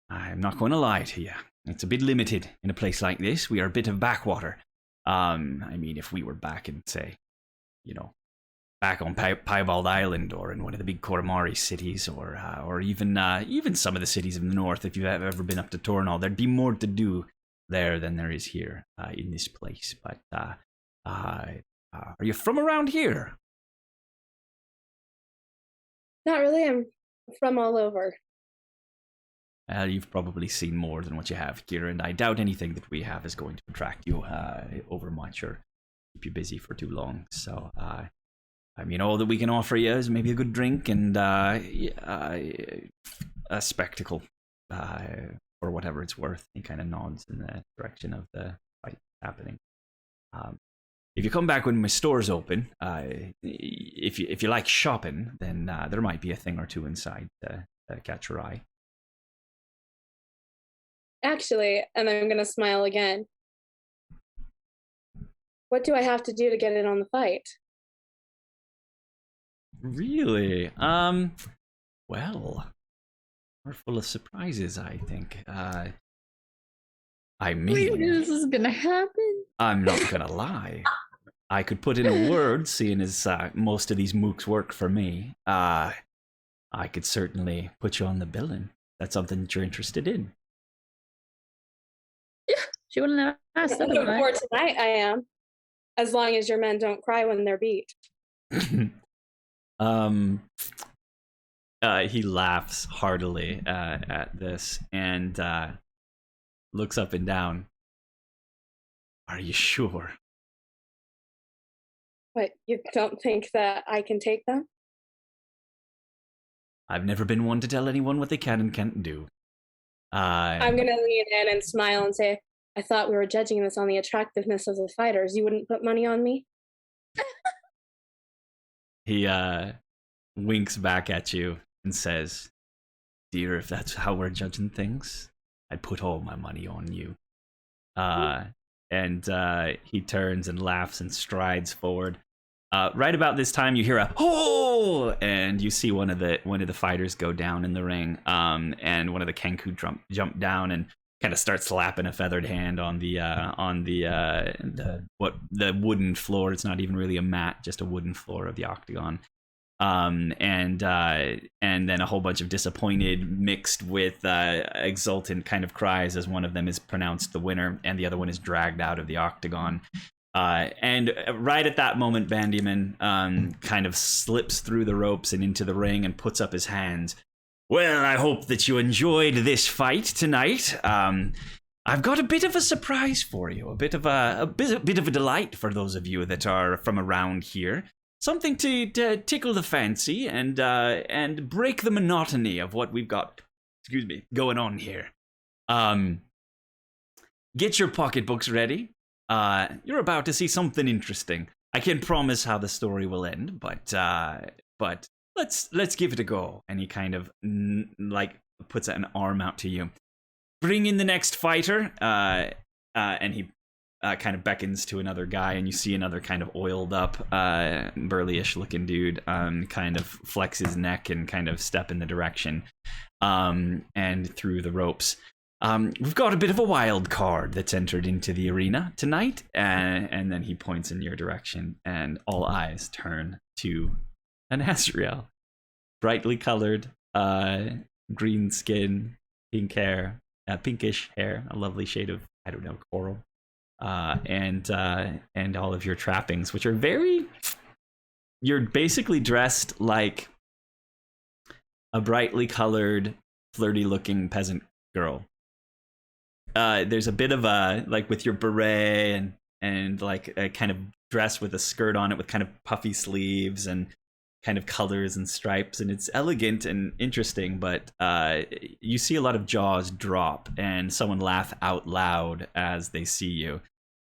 I'm not going to lie to you. It's a bit limited in a place like this. We are a bit of backwater. I mean, if we were back in, say, back on Piebald Island or in one of the big Koromari cities or even some of the cities in the north, if you've ever been up to Tornall, there'd be more to do there than there is here in this place. But are you from around here? Not really. I'm from all over. You've probably seen more than what you have here, and I doubt anything that we have is going to attract you overmuch or keep you busy for too long. So, I mean, all that we can offer you is maybe a good drink and a spectacle, for whatever it's worth. He kind of nods in the direction of the fight happening. If you come back when my store's open, if you like shopping, then there might be a thing or two inside to catch your eye. Actually, and I'm going to smile again. What do I have to do to get in on the fight? Really? Well, we're full of surprises, I think. I mean, this is gonna happen. I'm not gonna lie. I could put in a word, seeing as most of these mooks work for me. I could certainly put you on the billing. That's something that you're interested in. She wouldn't have asked For tonight, I am. As long as your men don't cry when they're beat. He laughs heartily at this and looks up and down. Are you sure? What, you don't think that I can take them? I've never been one to tell anyone what they can and can't do. I'm going to lean in and smile and say, I thought we were judging this on the attractiveness of the fighters. You wouldn't put money on me? He winks back at you and says, dear, if that's how we're judging things, I'd put all my money on you. And he turns and laughs and strides forward. Right about this time, you hear a "oh!" and you see one of the fighters go down in the ring. And one of the Kenku jump down and kind of starts slapping a feathered hand on the wooden floor. It's not even really a mat, just a wooden floor of the octagon. And then a whole bunch of disappointed mixed with exultant kind of cries as one of them is pronounced the winner and the other one is dragged out of the octagon. And right at that moment, Bandyman kind of slips through the ropes and into the ring and puts up his hands. Well, I hope that you enjoyed this fight tonight. I've got a bit of a surprise for you, a bit of a delight for those of you that are from around here. something to tickle the fancy and break the monotony of what we've got, going on here. Get your pocketbooks ready. You're about to see something interesting. I can't promise how the story will end, but let's give it a go. And he kind of puts an arm out to you. Bring in the next fighter. And he kind of beckons to another guy, and you see another kind of oiled up, burly-ish looking dude kind of flex his neck and kind of step in the direction and through the ropes. We've got a bit of a wild card that's entered into the arena tonight, and then he points in your direction, and all eyes turn to an Asriel. Brightly colored, green skin, pinkish hair, a lovely shade of, I don't know, coral, and all of your trappings, which are you're basically dressed like a brightly colored, flirty-looking peasant girl. There's a bit of with your beret and like a kind of dress with a skirt on it with kind of puffy sleeves and kind of colors and stripes, and it's elegant and interesting, but you see a lot of jaws drop and someone laugh out loud as they see you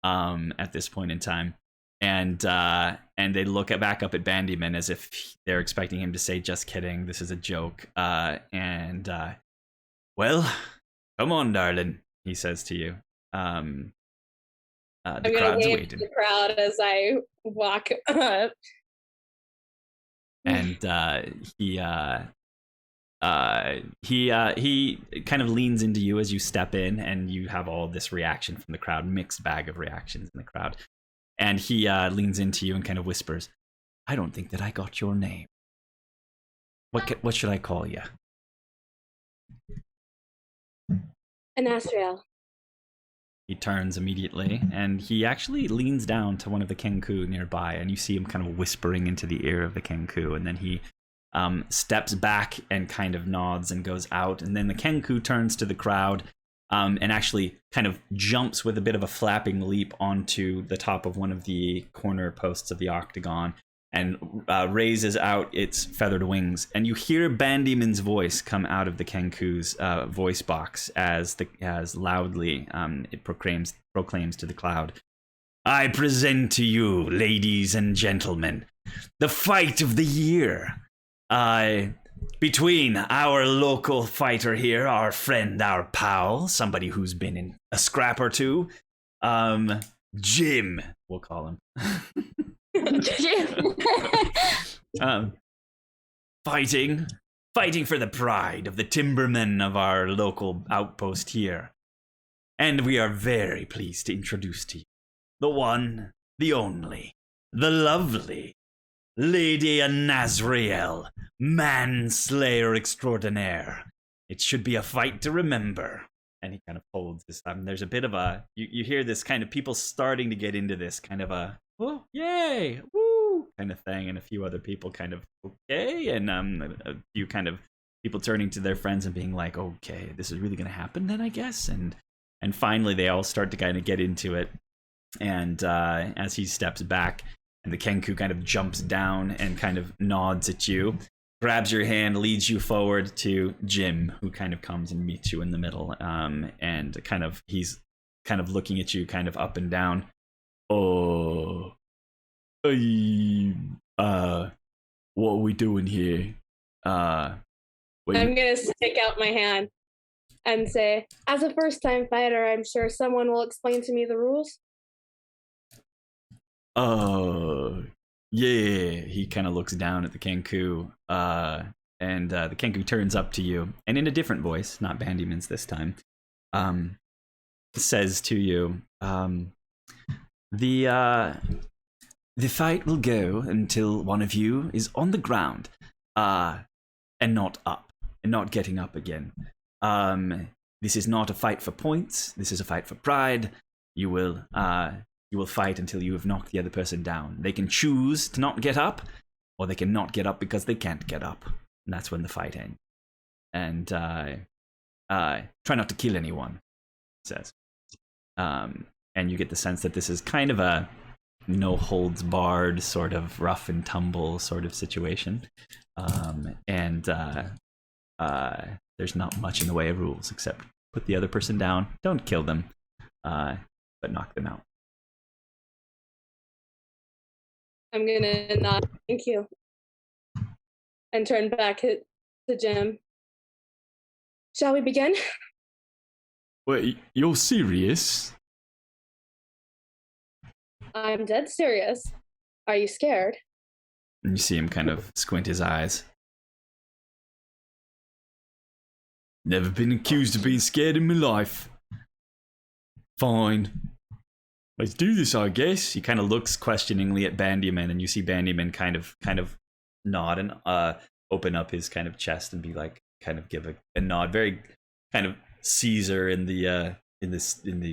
at this point in time, and they look back up at Bandyman as if they're expecting him to say, "Just kidding, this is a joke," well, come on, darling, he says to you. The I'm crowd's gonna wave waiting. to the crowd as I walk up. And he kind of leans into you as you step in, and you have all this reaction from the crowd, mixed bag of reactions in the crowd. And he leans into you and kind of whispers, "I don't think that I got your name. What should I call you?" An Asriel. He turns immediately, and he actually leans down to one of the Kenku nearby, and you see him kind of whispering into the ear of the Kenku, and then he steps back and kind of nods and goes out, and then the Kenku turns to the crowd and actually kind of jumps with a bit of a flapping leap onto the top of one of the corner posts of the octagon and raises out its feathered wings, and you hear Bandyman's voice come out of the Kenku's voice box as loudly it proclaims to the crowd, "I present to you, ladies and gentlemen, the fight of the year. Between our local fighter here, our friend, our pal, somebody who's been in a scrap or two, Jim, we'll call him." Fighting for the pride of the timbermen of our local outpost here. And we are very pleased to introduce to you the one, the only, the lovely Lady Anazriel, manslayer extraordinaire. It should be a fight to remember. And he kind of holds this. There's a bit of you hear this kind of people starting to get into this kind of a, "Oh, yay, woo," kind of thing, and a few other people kind of, "Okay," and a few kind of people turning to their friends and being like, "Okay, this is really going to happen then, I guess," and finally they all start to kind of get into it, and as he steps back, and the Kenku kind of jumps down and kind of nods at you, grabs your hand, leads you forward to Jim, who kind of comes and meets you in the middle, and kind of he's kind of looking at you kind of up and down. "Oh, what are we doing here?" I'm gonna stick out my hand and say, "As a first-time fighter, I'm sure someone will explain to me the rules." Yeah. He kind of looks down at the Kenku, and the Kenku turns up to you, and in a different voice, not Bandyman's this time, says to you, The fight will go until one of you is on the ground, and not up, and not getting up again. This is not a fight for points. This is a fight for pride. You will fight until you have knocked the other person down. They can choose to not get up, or they can not get up because they can't get up, and that's when the fight ends. And try not to kill anyone, it says. And you get the sense that this is kind of no holds barred, sort of rough and tumble sort of situation. And there's not much in the way of rules except put the other person down, don't kill them, but knock them out. I'm gonna nod, thank you, and turn back to Jim. Shall we begin? Wait, you're serious? I'm dead serious. Are you scared? And you see him kind of squint his eyes. Never been accused of being scared in my life. Fine. Let's do this, I guess. He kind of looks questioningly at Bandyman, and you see Bandyman kind of nod and open up his kind of chest and be like, kind of give a nod, very kind of Caesar in the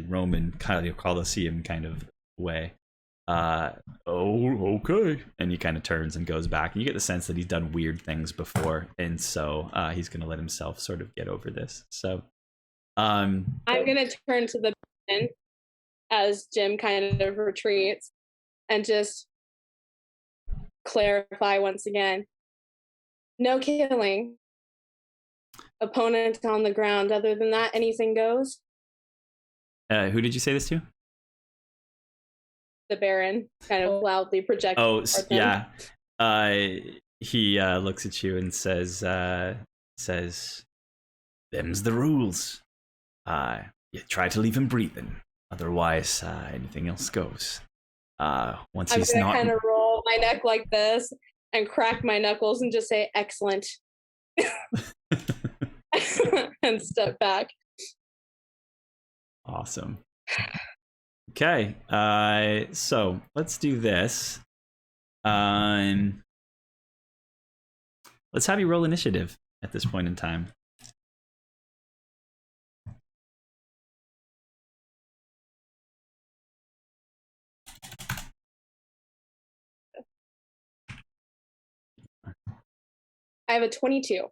Roman kind of Colosseum kind of way. Oh, okay. And he kind of turns and goes back, and you get the sense that he's done weird things before, and so he's gonna let himself sort of get over this. So I'm gonna turn to the bin as Jim kind of retreats and just clarify once again. No killing. Opponent on the ground. Other than that, anything goes. Who did you say this to? The Baron kind of loudly projects. Oh, yeah. He looks at you and says, "Them's the rules. You try to leave him breathing. Otherwise, anything else goes. Once I'm he's gonna not..." kind of roll my neck like this and crack my knuckles and just say, "Excellent," and step back. Awesome. Okay, so let's do this. Let's have you roll initiative at this point in time. I have a 22.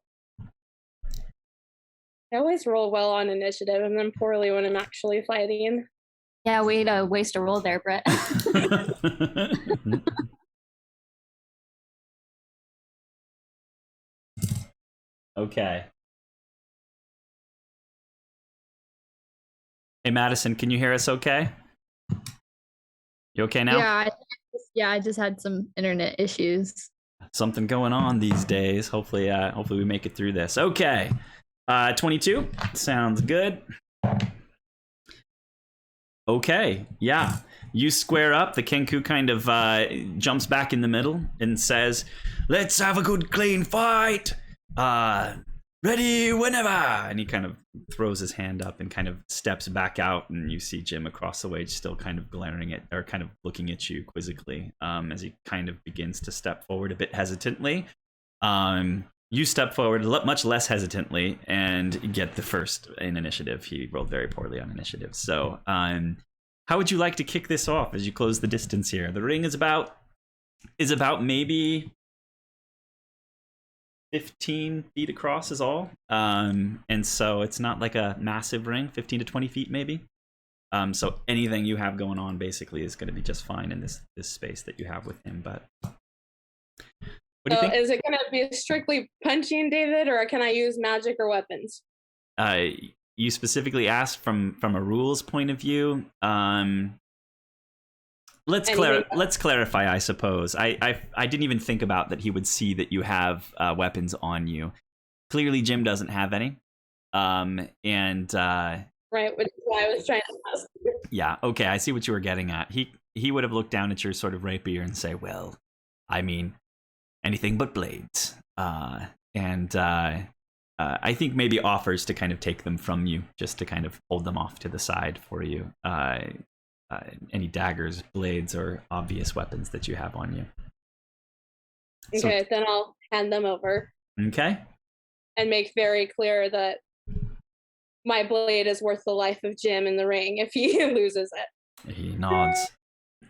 I always roll well on initiative and then poorly when I'm actually fighting. Yeah, way to waste a roll there, Brett. Okay. Hey, Madison, can you hear us okay? You okay now? Yeah, I just had some internet issues. Something going on these days. Hopefully we make it through this. Okay. 22. Sounds good. Okay, yeah. You square up. The Kenku kind of jumps back in the middle and says, "Let's have a good clean fight. Ready whenever." And he kind of throws his hand up and kind of steps back out, and you see Jim across the way still kind of glaring at, or kind of looking at you quizzically, as he kind of begins to step forward a bit hesitantly. You step forward much less hesitantly and get the first in initiative. He rolled very poorly on initiative. So how would you like to kick this off as you close the distance here? The ring is about maybe 15 feet across is all. And so it's not like a massive ring, 15 to 20 feet maybe. So anything you have going on basically is going to be just fine in this space that you have with him. But what do you think? Is it going to be strictly punching, David, or can I use magic or weapons? You specifically asked from a rules point of view. Let's clarify, I suppose. I didn't even think about that he would see that you have weapons on you. Clearly, Jim doesn't have any. Right, which is why I was trying to ask. Yeah, okay, I see what you were getting at. He would have looked down at your sort of rapier and say, "Well, I mean, anything but blades." I think maybe offers to kind of take them from you, just to kind of hold them off to the side for you. Any daggers, blades, or obvious weapons that you have on you. Okay, then I'll hand them over. Okay. And make very clear that my blade is worth the life of Jim in the ring if he loses it. He nods.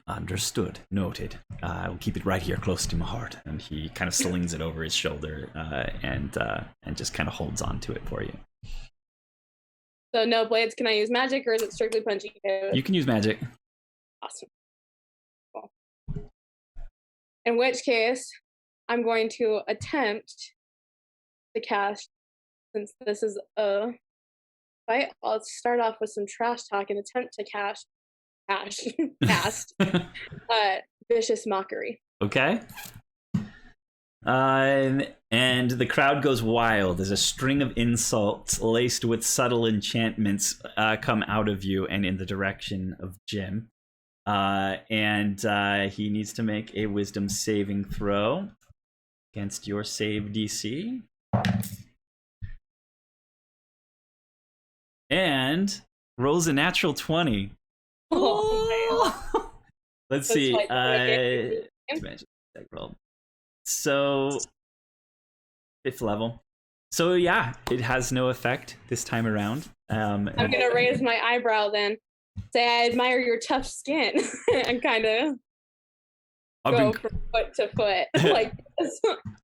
Understood. Noted. I will keep it right here close to my heart. And he kind of slings it over his shoulder and just kind of holds on to it for you. So no blades. Can I use magic, or is it strictly punching? You can use magic. Awesome. Cool. In which case, I'm going to attempt to cast, since this is a fight, I'll start off with some trash talk and attempt to cast Vicious Mockery. Okay. And the crowd goes wild as a string of insults laced with subtle enchantments come out of you and in the direction of Jim. And he needs to make a wisdom saving throw against your save DC. And rolls a natural 20. Oh, Let's see. Roll. So, 5th level. So yeah, it has no effect this time around. I'm gonna raise my eyebrow then. Say I admire your tough skin and kind of go from foot to foot like this.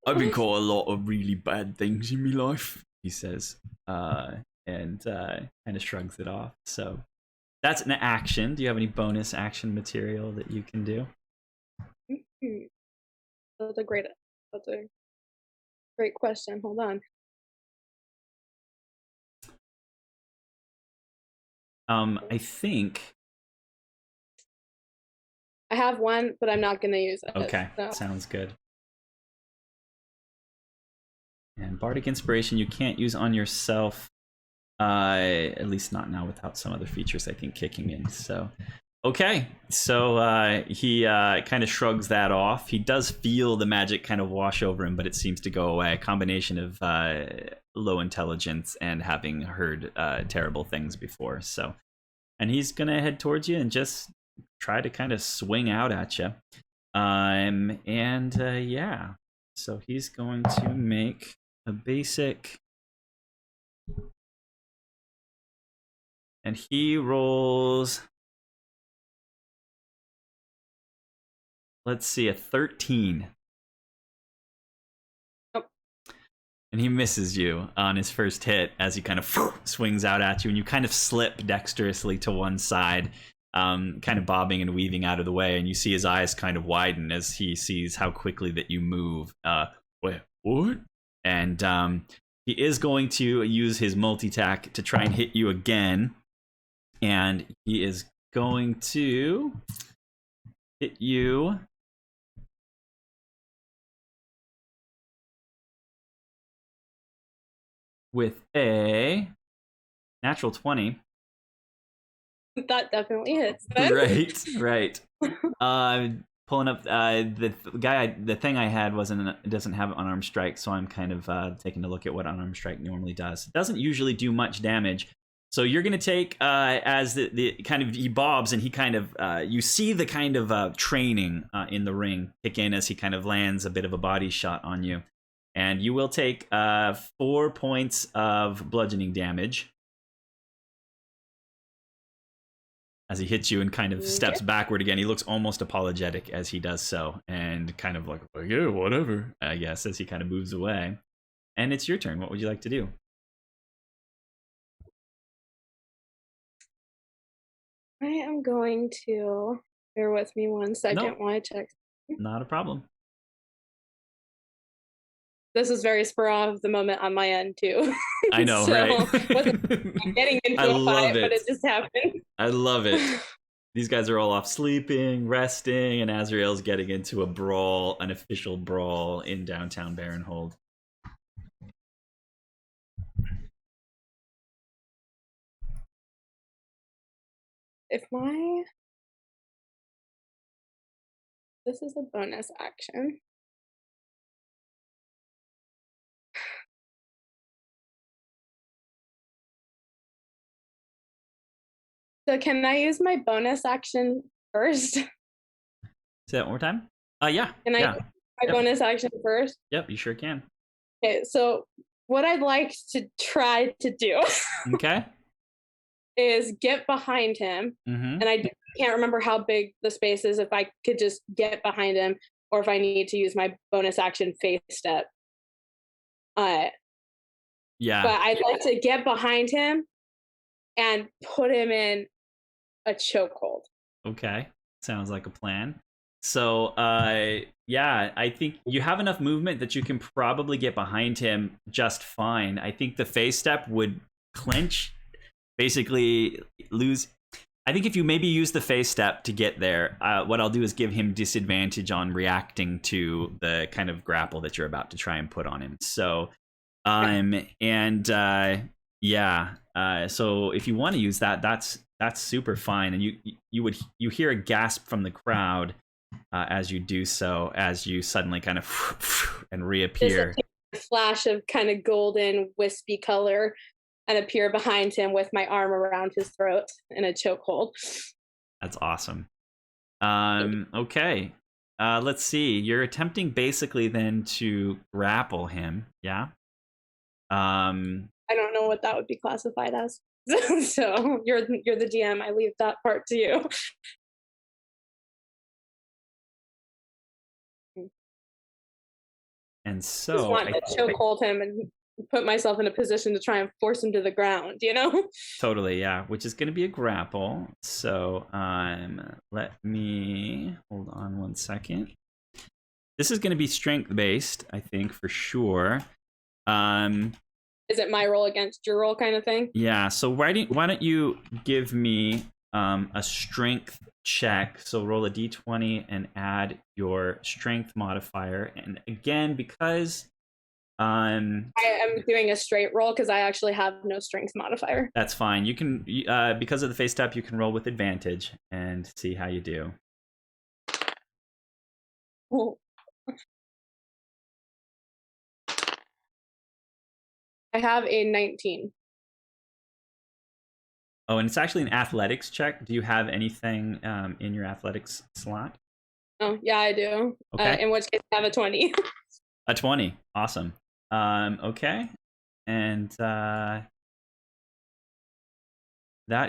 I've been caught a lot of really bad things in my life, he says, and kind of shrugs it off. So that's an action. Do you have any bonus action material that you can do? That's a great question. Hold on. I think I have one, but I'm not going to use it. Okay, so. Sounds good. And Bardic Inspiration you can't use on yourself, at least not now without some other features I think kicking in. So, okay, so he kind of shrugs that off. He does feel the magic kind of wash over him, but it seems to go away. A combination of low intelligence and having heard terrible things before. So, and he's gonna head towards you and just try to kind of swing out at you. Yeah, so he's going to make a basic, and he rolls, let's see, a 13. Oh. And he misses you on his first hit as he kind of swings out at you, and you kind of slip dexterously to one side, kind of bobbing and weaving out of the way, and you see his eyes kind of widen as he sees how quickly that you move. Wait, what? And he is going to use his multi-tack to try and hit you again, and he is going to hit you with a natural 20. That definitely hits. Right. Pulling up the thing I had doesn't have unarmed strike, so I'm kind of taking a look at what unarmed strike normally does. It doesn't usually do much damage, so you're gonna take as the kind of he bobs and he kind of you see the kind of training in the ring kick in as he kind of lands a bit of a body shot on you, and you will take 4 points of bludgeoning damage as he hits you and kind of steps backward again. He looks almost apologetic as he does so, and kind of like, yeah, whatever, I guess, as he kind of moves away. And it's your turn. What would you like to do? I am going to, bear with me 1 second while I check. Not a problem. This is very spur of the moment on my end too. I know, so, right? wasn't getting into a fight, but it just happened. I love it. These guys are all off sleeping, resting, and Azrael's getting into a brawl, an official brawl in downtown Baronhold. This is a bonus action. So can I use my bonus action first? Say that one more time? Yeah. Can I use my bonus action first? Yep, you sure can. Okay, so what I'd like to try to do okay, is get behind him. Mm-hmm. And I can't remember how big the space is, if I could just get behind him or if I need to use my bonus action face step. Yeah. But I'd like to get behind him and put him in a chokehold. Okay, sounds like a plan. So, yeah, I think you have enough movement that you can probably get behind him just fine. I think the phase step would clinch, basically lose. I think if you maybe use the phase step to get there, what I'll do is give him disadvantage on reacting to the kind of grapple that you're about to try and put on him. So, yeah. So if you want to use that, that's super fine. And you hear a gasp from the crowd as you do so, as you suddenly kind of and reappear. A flash of kind of golden wispy color, and appear behind him with my arm around his throat in a chokehold. That's awesome. Okay. Let's see. You're attempting basically then to grapple him. Yeah. I don't know what that would be classified as. So you're the DM. I leave that part to you. And so I just want to chokehold him and put myself in a position to try and force him to the ground, you know? Totally, yeah. Which is going to be a grapple. So let me hold on 1 second. This is going to be strength based, I think, for sure. Is it my roll against your roll kind of thing? Yeah. So why don't you give me a strength check? So roll a d20 and add your strength modifier. And again, because I am doing a straight roll because I actually have no strength modifier. That's fine. You can because of the face step, you can roll with advantage and see how you do. Cool. I have a 19. Oh, and it's actually an athletics check. Do you have anything in your athletics slot? Oh, yeah, I do. Okay. In which case, I have a 20. A 20. Awesome. Okay. And that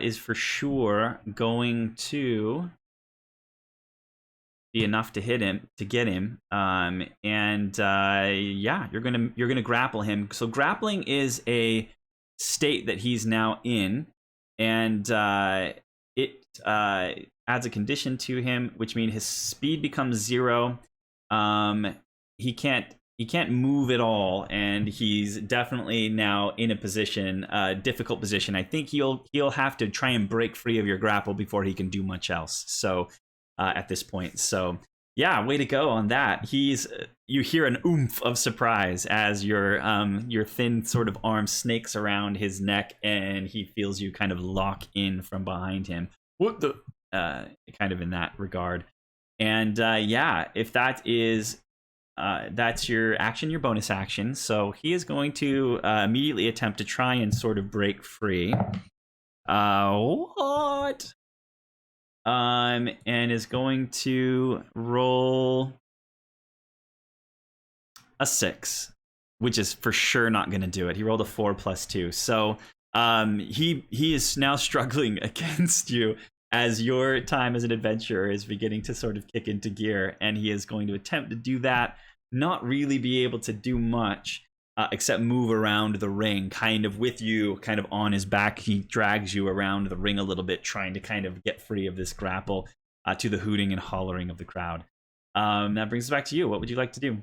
is for sure going to be enough to hit him, to get him. Yeah, you're gonna grapple him. So grappling is a state that he's now in, and it adds a condition to him, which means his speed becomes 0. He can't move at all, and he's definitely now in a position, difficult position. I think he'll have to try and break free of your grapple before he can do much else. So at this point, so yeah, way to go on that. You hear an oomph of surprise as your thin sort of arm snakes around his neck, and he feels you kind of lock in from behind him. What the kind of in that regard, and yeah, if that is. That's your action, your bonus action. So he is going to immediately attempt to try and sort of break free. What? And is going to roll a 6, which is for sure not going to do it. He rolled a 4 plus 2. So he is now struggling against you as your time as an adventurer is beginning to sort of kick into gear, and he is going to attempt to do that, not really be able to do much except move around the ring, kind of with you, kind of on his back. He drags you around the ring a little bit, trying to kind of get free of this grapple, to the hooting and hollering of the crowd. That brings us back to you. What would you like to do?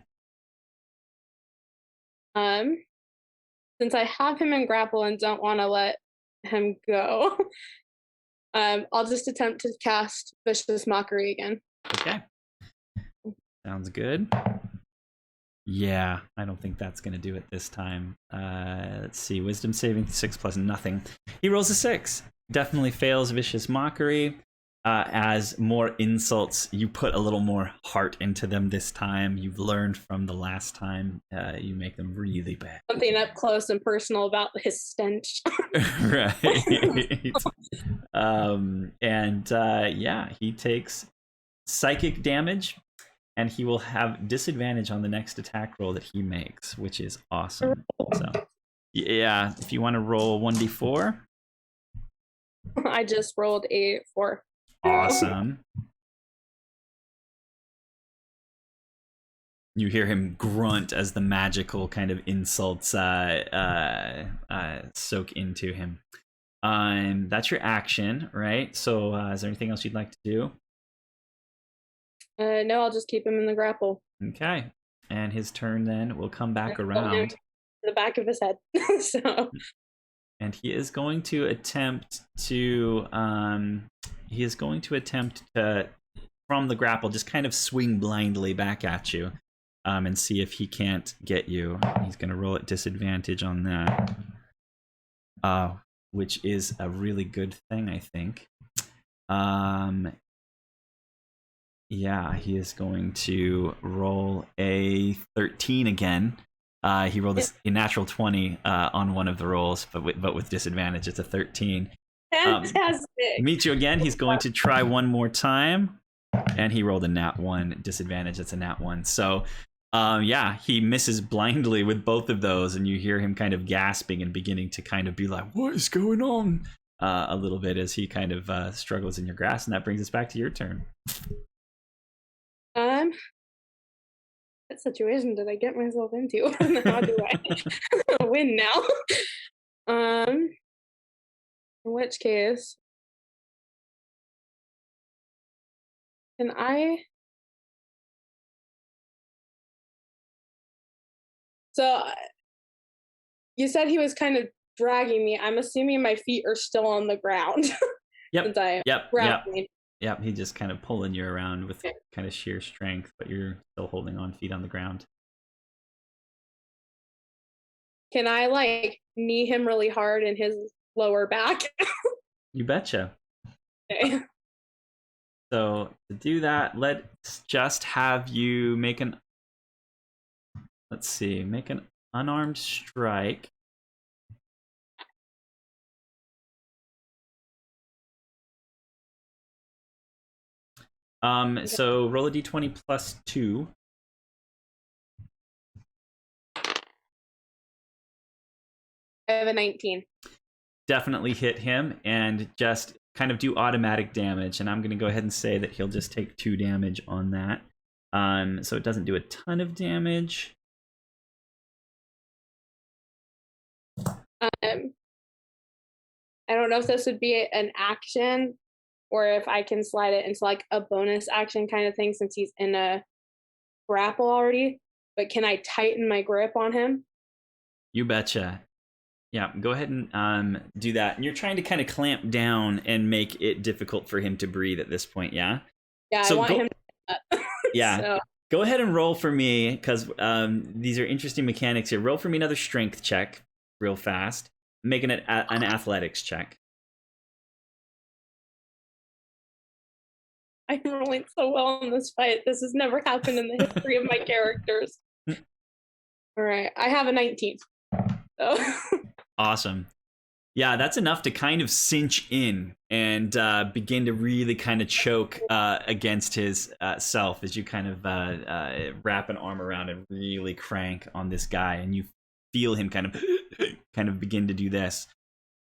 Since I have him in grapple and don't want to let him go, I'll just attempt to cast Vicious Mockery again. Okay. Sounds good. Yeah, I don't think that's going to do it this time. Let's see. Wisdom saving 6 plus nothing. He rolls a 6. Definitely fails Vicious Mockery. As more insults, you put a little more heart into them this time. You've learned from the last time. You make them really bad. Something up close and personal about his stench. Right. Yeah, he takes psychic damage, and he will have disadvantage on the next attack roll that he makes, which is awesome. So, yeah, if you want to roll 1d4. I just rolled a 4. Awesome. You hear him grunt as the magical kind of insults soak into him. That's your action, right? So is there anything else you'd like to do? No, I'll just keep him in the grapple. Okay. And his turn then will come back Pull him around. to the back of his head. So And he is going to attempt to from the grapple just kind of swing blindly back at you, and see if he can't get you. He's going to roll at disadvantage on that, which is a really good thing, I think. Yeah, he is going to roll a 13 again. He rolled a natural 20 on one of the rolls, but with disadvantage. It's a 13. fantastic. Meet you again. He's going to try one more time, and he rolled a nat 1 disadvantage. It's a nat 1. So, yeah, he misses blindly with both of those, and you hear him kind of gasping and beginning to kind of be like, "What is going on?" A little bit as he kind of struggles in your grasp, and that brings us back to your turn. What situation did I get myself into? How do I win now? In which case, can I? So you said he was kind of dragging me. I'm assuming my feet are still on the ground. Yep. Since I Yep. Yep, he's just kind of pulling you around with kind of sheer strength, but you're still holding on, feet on the ground. Can I like knee him really hard in his lower back? You betcha. Okay. So to do that, let's just have you make an unarmed strike. So roll a d20 plus 2. I have a 19. Definitely hit him and just kind of do automatic damage. And I'm going to go ahead and say that he'll just take 2 damage on that. So it doesn't do a ton of damage. I don't know if this would be an action or if I can slide it into like a bonus action kind of thing since he's in a grapple already. But can I tighten my grip on him? You betcha. Yeah, go ahead and do that. And you're trying to kind of clamp down and make it difficult for him to breathe at this point, yeah? Yeah, so I want him to yeah. So. Go ahead and roll for me, because these are interesting mechanics here. Roll for me another strength check real fast. Making it an athletics check. I'm rolling so well in this fight. This has never happened in the history of my characters. All right, I have a 19. So. Awesome. Yeah, that's enough to kind of cinch in and begin to really kind of choke against his self as you kind of wrap an arm around and really crank on this guy, and you feel him kind of begin to do this.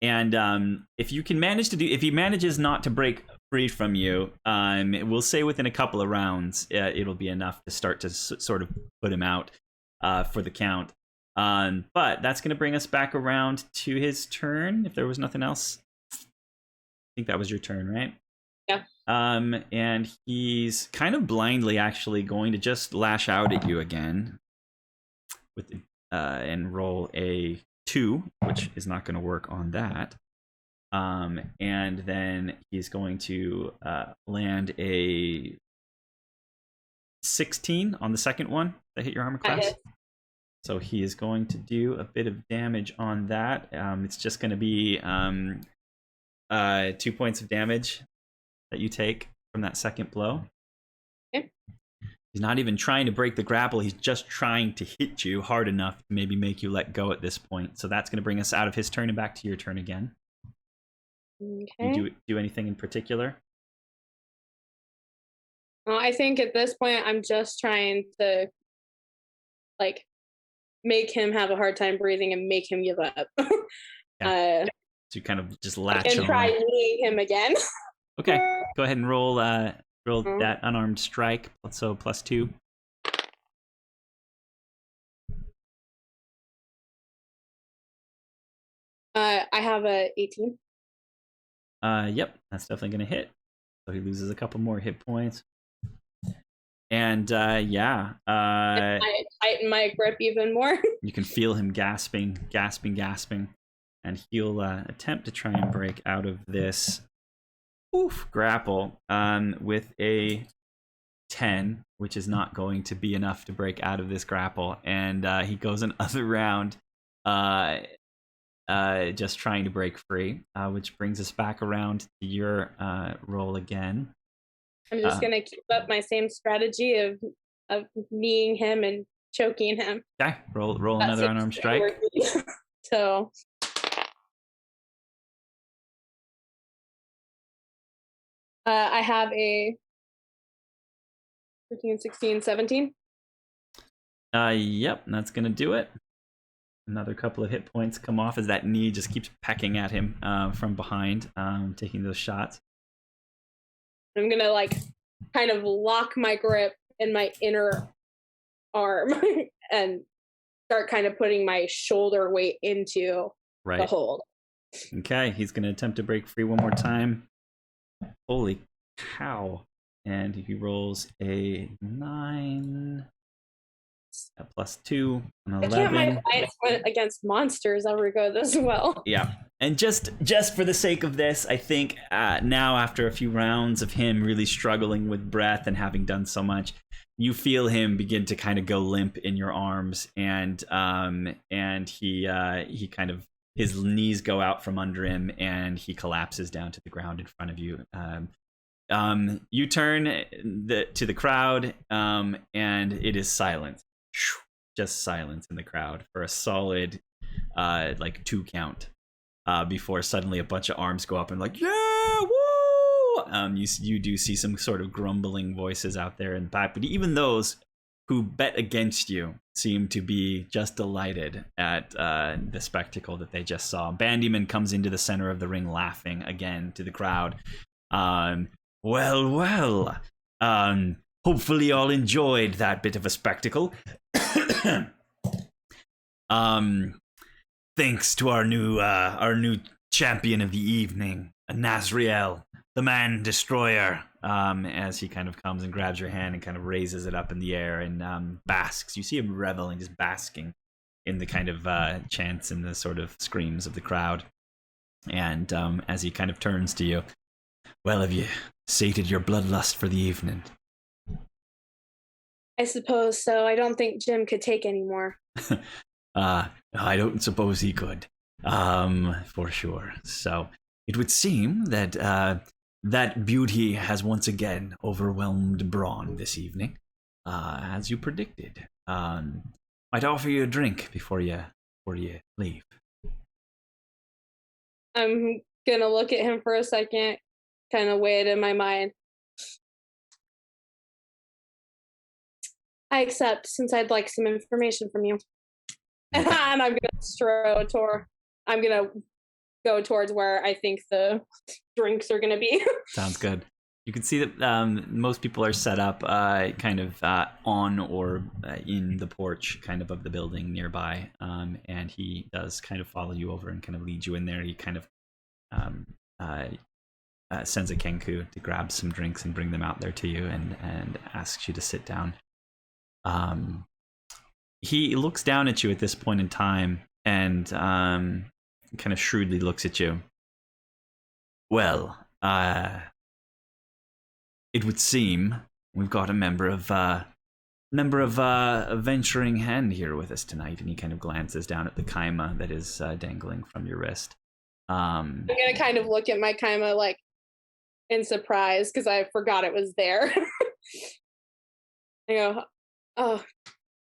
And if he manages not to break free from you, we'll say within a couple of rounds, it'll be enough to start to sort of put him out for the count. But that's going to bring us back around to his turn. If there was nothing else, I think that was your turn, right? Yeah. And he's kind of blindly actually going to just lash out at you again with and roll a 2, which is not going to work on that. And then he's going to land a 16 on the second one that hit your armor class. So he is going to do a bit of damage on that. It's just going to be 2 points of damage that you take from that second blow. Okay. He's not even trying to break the grapple. He's just trying to hit you hard enough to maybe make you let go at this point. So that's going to bring us out of his turn and back to your turn again. Okay. You do anything in particular? Well, I think at this point, I'm just trying to, like, make him have a hard time breathing and make him give up. Yeah. So you kind of just latch on. And try kneeing him again. Okay. Go ahead and roll that unarmed strike. So +2. I have a 18. Yep, that's definitely going to hit. So he loses a couple more hit points. yeah, I tighten my grip even more. you can feel him gasping, and he'll attempt to try and break out of this grapple with a 10, which is not going to be enough to break out of this grapple, and he goes another round just trying to break free, which brings us back around to your roll again. I'm just gonna keep up my same strategy of kneeing him and choking him. Okay, roll another unarmed strike. So I have a 13, 16, 17. Yep, that's gonna do it. Another couple of hit points come off as that knee just keeps pecking at him from behind, taking those shots. I'm gonna like kind of lock my grip in my inner arm and start kind of putting my shoulder weight into the hold. Okay, he's gonna attempt to break free one more time. Holy cow. And he rolls a 9 plus 2, an 11. I can't my fights against monsters ever go this well. Yeah. And just for the sake of this, I think now after a few rounds of him really struggling with breath and having done so much, you feel him begin to kind of go limp in your arms, and he kind of, his knees go out from under him and he collapses down to the ground in front of you. You turn to the crowd, and it is silence. Just silence in the crowd for a solid 2 count before suddenly a bunch of arms go up and like, yeah, woo! You do see some sort of grumbling voices out there in the back, but even those who bet against you seem to be just delighted at the spectacle that they just saw. Bandyman comes into the center of the ring laughing again to the crowd. Well, hopefully y'all enjoyed that bit of a spectacle. Thanks to our new champion of the evening, Nazriel, the Man Destroyer, as he kind of comes and grabs your hand and kind of raises it up in the air and basks. You see him reveling, just basking in the kind of chants and the sort of screams of the crowd. And as he kind of turns to you, well, have you sated your bloodlust for the evening? I suppose so. I don't think Jim could take any more. I don't suppose he could, for sure. So it would seem that that beauty has once again overwhelmed Braun this evening, as you predicted. Might offer you a drink before you leave. I'm gonna look at him for a second, kind of weigh it in my mind. I accept, since I'd like some information from you. And I'm gonna go towards where I think the drinks are gonna be. Sounds good. You can see that most people are set up kind of on or in the porch kind of the building nearby, and he does kind of follow you over and kind of lead you in there. He kind of sends a Kenku to grab some drinks and bring them out there to you, and asks you to sit down. He looks down at you at this point in time and kind of shrewdly looks at you. Well, it would seem we've got a member of a venturing hand here with us tonight, and he kind of glances down at the kaima that is dangling from your wrist. I'm gonna kind of look at my kaima like in surprise because I forgot it was there. I go, oh,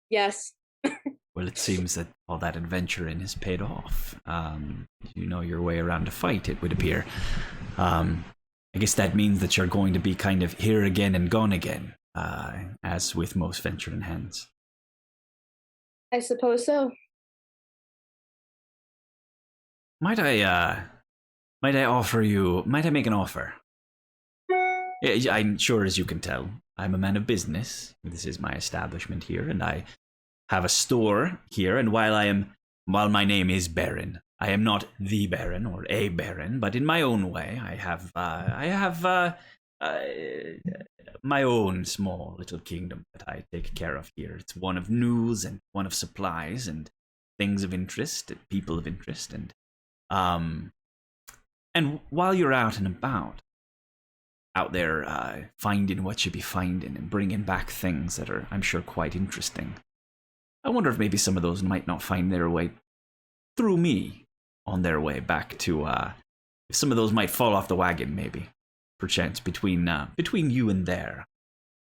yes. Well, it seems that all that adventuring has paid off. You know your way around a fight, it would appear. I guess that means that you're going to be kind of here again and gone again, as with most venturing hands. I suppose so. Might I make an offer? I'm sure, as you can tell, I'm a man of business. This is my establishment here, and I have a store here. And while my name is Baron, I am not the Baron or a Baron, but in my own way, I have my own small little kingdom that I take care of here. It's one of news and one of supplies and things of interest and people of interest. And while you're out and about, out there finding what you be finding and bringing back things that are, I'm sure, quite interesting, I wonder if maybe some of those might not find their way through me on their way back to, if some of those might fall off the wagon, maybe, perchance, between you and there.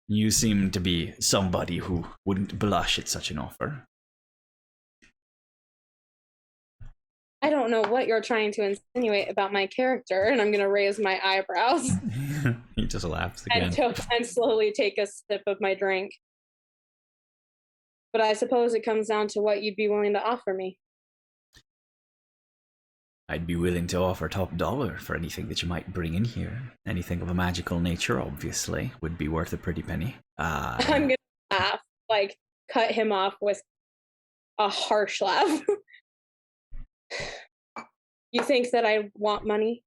You seem to be somebody who wouldn't blush at such an offer. I don't know what you're trying to insinuate about my character, and I'm going to raise my eyebrows. He just laughs again. And slowly take a sip of my drink. But I suppose it comes down to what you'd be willing to offer me. I'd be willing to offer top dollar for anything that you might bring in here. Anything of a magical nature, obviously, would be worth a pretty penny. I'm going to laugh, like, cut him off with a harsh laugh. You think that I want money?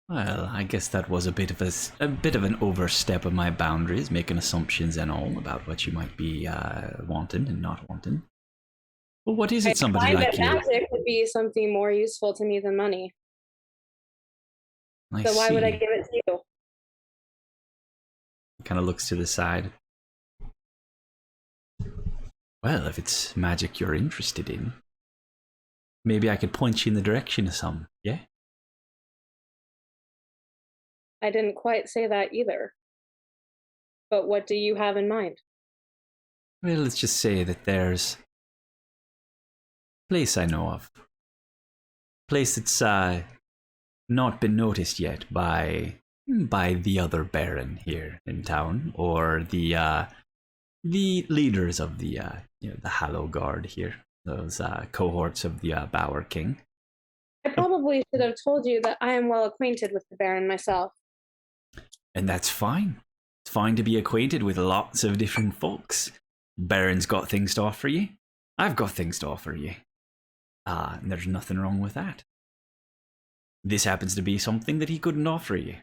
Well, I guess that was a bit of an overstep of my boundaries, making assumptions and all about what you might be wanting and not wanting. Well, what is it somebody like you? Magic would be something more useful to me than money. So why would I give it to you? Kind of looks to the side. Well, if it's magic you're interested in, maybe I could point you in the direction of some, yeah? I didn't quite say that either. But what do you have in mind? Well, let's just say that there's a place I know of. A place that's not been noticed yet by the other Baron here in town, or the leaders of the the Hallow Guard here, those cohorts of the Bower King. I probably should have told you that I am well acquainted with the Baron myself. And that's fine. It's fine to be acquainted with lots of different folks. Baron's got things to offer you. I've got things to offer you. And there's nothing wrong with that. This happens to be something that he couldn't offer you.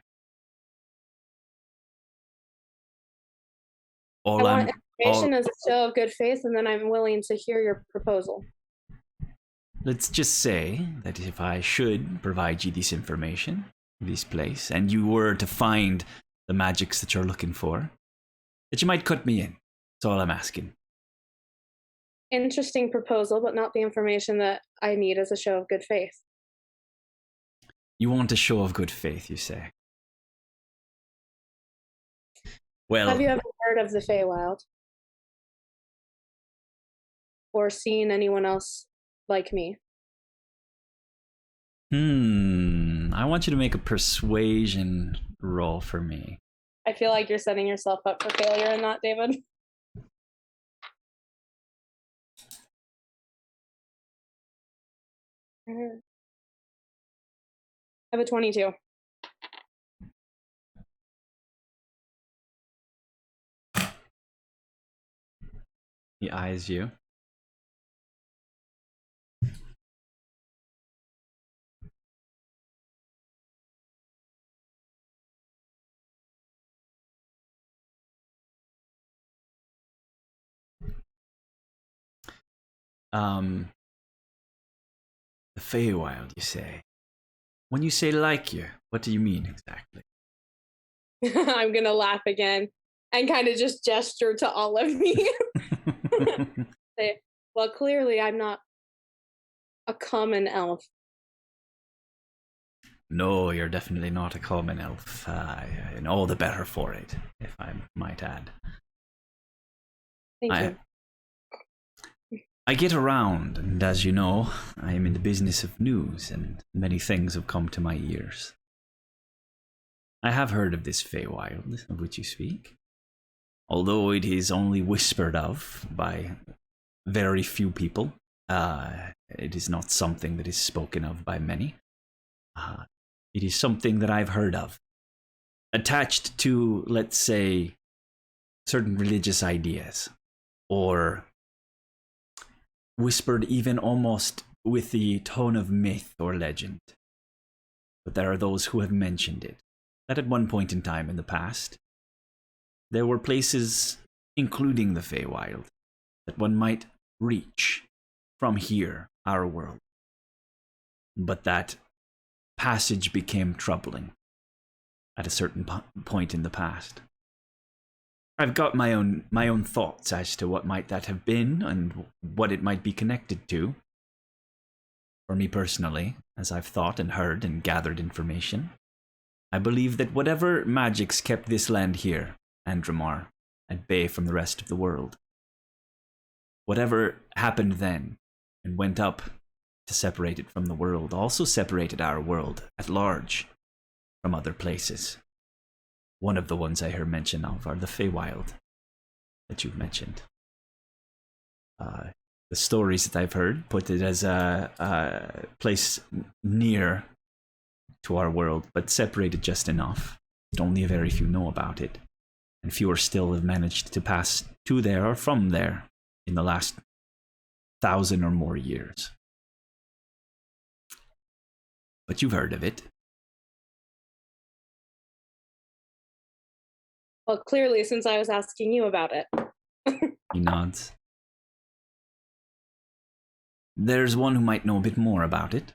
I want information as a show of good faith, and then I'm willing to hear your proposal. Let's just say that if I should provide you this information, this place, and you were to find the magics that you're looking for, that you might cut me in. That's all I'm asking. Interesting proposal, but not the information that I need as a show of good faith. You want a show of good faith, you say? Well, have you ever heard of the Feywild? Or seen anyone else like me? I want you to make a persuasion roll for me. I feel like you're setting yourself up for failure in that, David. I have a 22. He eyes you. The Feywild, you say? When you say like you, what do you mean exactly? I'm gonna laugh again and kind of just gesture to all of me. Say, well, clearly I'm not a common elf. No, you're definitely not a common elf, and all the better for it, if I might add. Thank you. I get around, and as you know, I am in the business of news, and many things have come to my ears. I have heard of this Feywild of which you speak, although it is only whispered of by very few people. It is not something that is spoken of by many. It is something that I've heard of, attached to, let's say, certain religious ideas, or whispered even almost with the tone of myth or legend. but there are those who have mentioned it, that at one point in time in the past, there were places, including the Feywild, that one might reach from here, our world. But that passage became troubling at a certain point in the past. I've got my own thoughts as to what might that have been and what it might be connected to. For me personally, as I've thought and heard and gathered information, I believe that whatever magics kept this land here, Andromar, at bay from the rest of the world, whatever happened then and went up to separate it from the world also separated our world at large from other places. One of the ones I heard mention of are the Feywild that you've mentioned. The stories that I've heard put it as a place near to our world, but separated just enough that only a very few know about it, and fewer still have managed to pass to there or from there in the last 1,000 or more years. But you've heard of it. Well, clearly, since I was asking you about it. He nods. There's one who might know a bit more about it.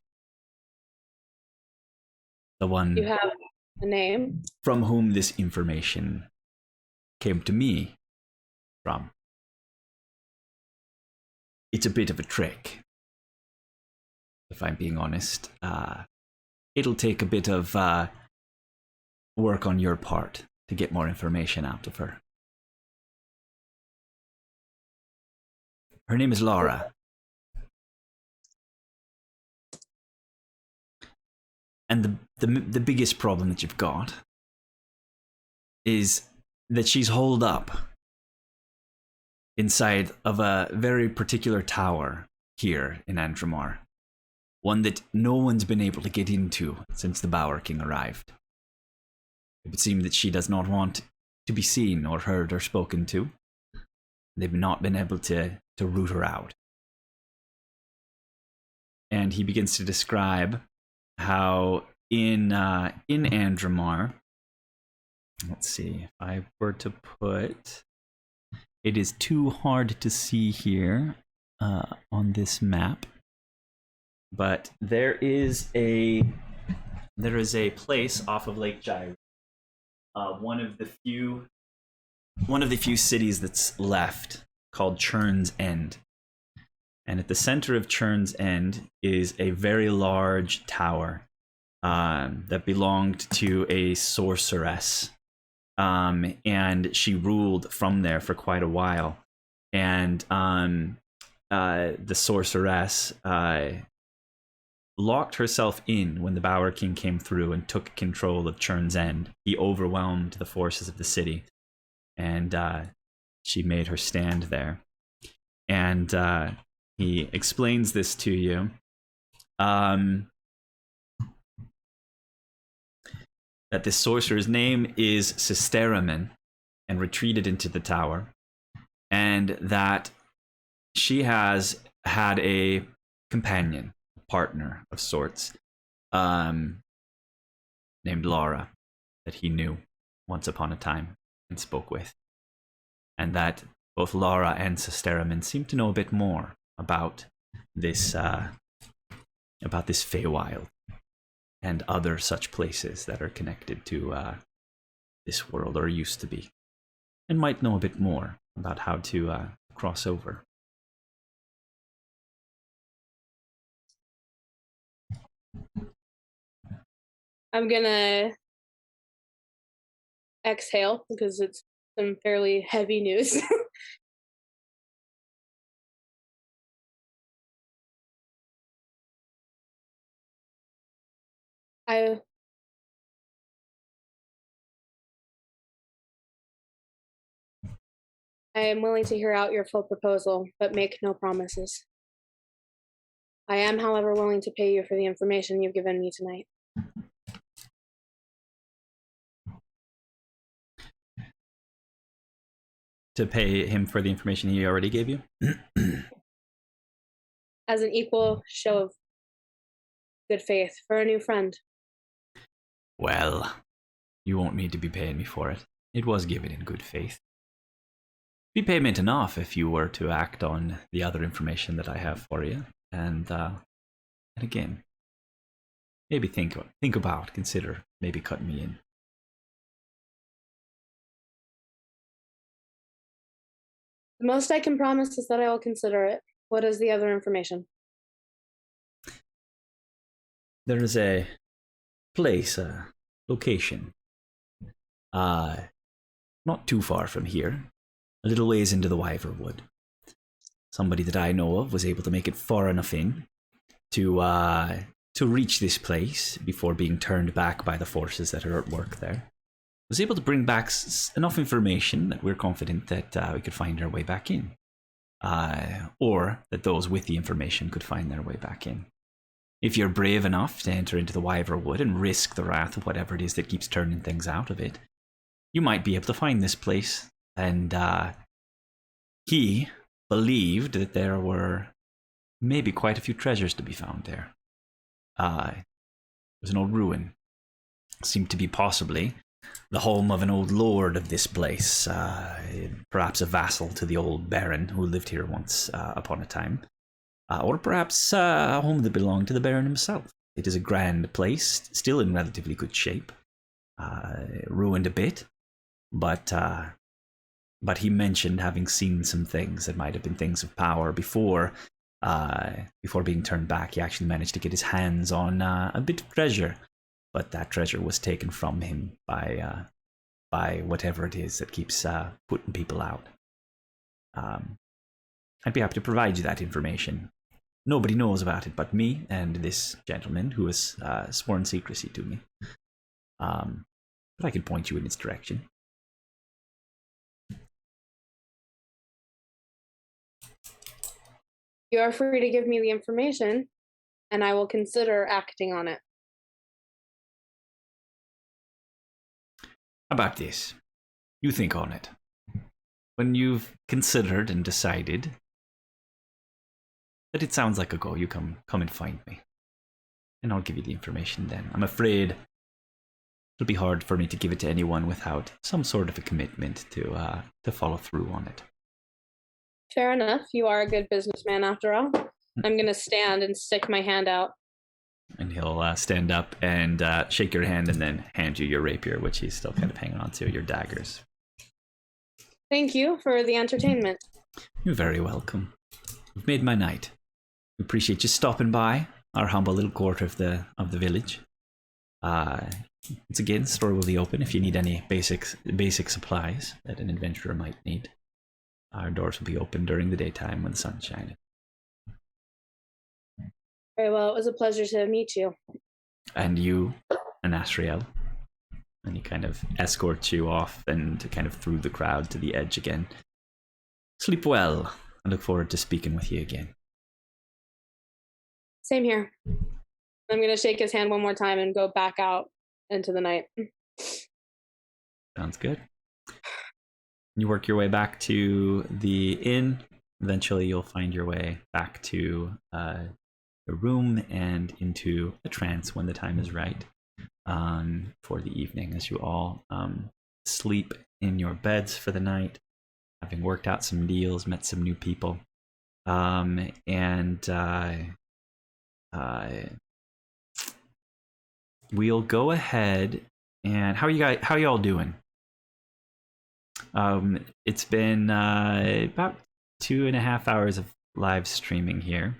The one... You have a name? From whom this information came to me from. It's a bit of a trick, if I'm being honest. It'll take a bit of work on your part to get more information out of her. Her name is Laura. And the biggest problem that you've got is that she's holed up inside of a very particular tower here in Andromar. One that no one's been able to get into since the Bower King arrived. It would seem that she does not want to be seen or heard or spoken to. They've not been able to root her out. And he begins to describe how in Andromar, let's see, if I were to put, it is too hard to see here on this map, but there is a place off of Lake Gyre, one of the few cities that's left, called Churn's End. And at the center of Churn's End is a very large tower that belonged to a sorceress. And she ruled from there for quite a while. And the sorceress locked herself in when the Bower King came through and took control of Churn's End. He overwhelmed the forces of the city. And she made her stand there. And he explains this to you. That this sorcerer's name is Sisteraman and retreated into the tower. And that she has had a companion, a partner of sorts, named Laura, that he knew once upon a time and spoke with. And that both Laura and Sisteraman seem to know a bit more about this Feywild and other such places that are connected to this world, or used to be, and might know a bit more about how to cross over. I'm gonna exhale because it's some fairly heavy news. I am willing to hear out your full proposal, but make no promises. I am, however, willing to pay you for the information you've given me tonight. To pay him for the information he already gave you? As an equal show of good faith for a new friend. Well, you won't need to be paying me for it. It was given in good faith. Be payment enough if you were to act on the other information that I have for you. And again, maybe consider maybe cutting me in. The most I can promise is that I will consider it. What is the other information? There is a place, a location, not too far from here, a little ways into the Wyverwood. Somebody that I know of was able to make it far enough in to reach this place before being turned back by the forces that are at work there. Was able to bring back enough information that we're confident that we could find our way back in, or that those with the information could find their way back in. If you're brave enough to enter into the Wyverwood and risk the wrath of whatever it is that keeps turning things out of it, you might be able to find this place. And he believed that there were maybe quite a few treasures to be found there. There's an old ruin. Seemed to be possibly the home of an old lord of this place, perhaps a vassal to the old baron who lived here once upon a time. Or perhaps a home that belonged to the Baron himself. It is a grand place, still in relatively good shape. Ruined a bit, but he mentioned having seen some things that might have been things of power before being turned back. He actually managed to get his hands on a bit of treasure, but that treasure was taken from him by whatever it is that keeps putting people out. I'd be happy to provide you that information. Nobody knows about it but me and this gentleman who has sworn secrecy to me. But I can point you in its direction. You are free to give me the information, and I will consider acting on it. How about this? You think on it. When you've considered and decided that it sounds like a go, you come and find me. And I'll give you the information then. I'm afraid it'll be hard for me to give it to anyone without some sort of a commitment to follow through on it. Fair enough. You are a good businessman after all. I'm going to stand and stick my hand out. And he'll stand up and shake your hand and then hand you your rapier, which he's still kind of hanging on to, your daggers. Thank you for the entertainment. You're very welcome. You've made my night. We appreciate you stopping by our humble little quarter of the village. Once again, the store will be open if you need any basic supplies that an adventurer might need. Our doors will be open during the daytime when the sun's shining. Very well. It was a pleasure to meet you. And you, and Asriel. And he kind of escorts you off and kind of through the crowd to the edge again. Sleep well. I look forward to speaking with you again. Same here. I'm going to shake his hand one more time and go back out into the night. Sounds good. You work your way back to the inn. Eventually, you'll find your way back to your room and into a trance when the time is right for the evening, as you all sleep in your beds for the night, having worked out some deals, met some new people, we'll go ahead and how are you all doing? It's been about 2.5 hours of live streaming here.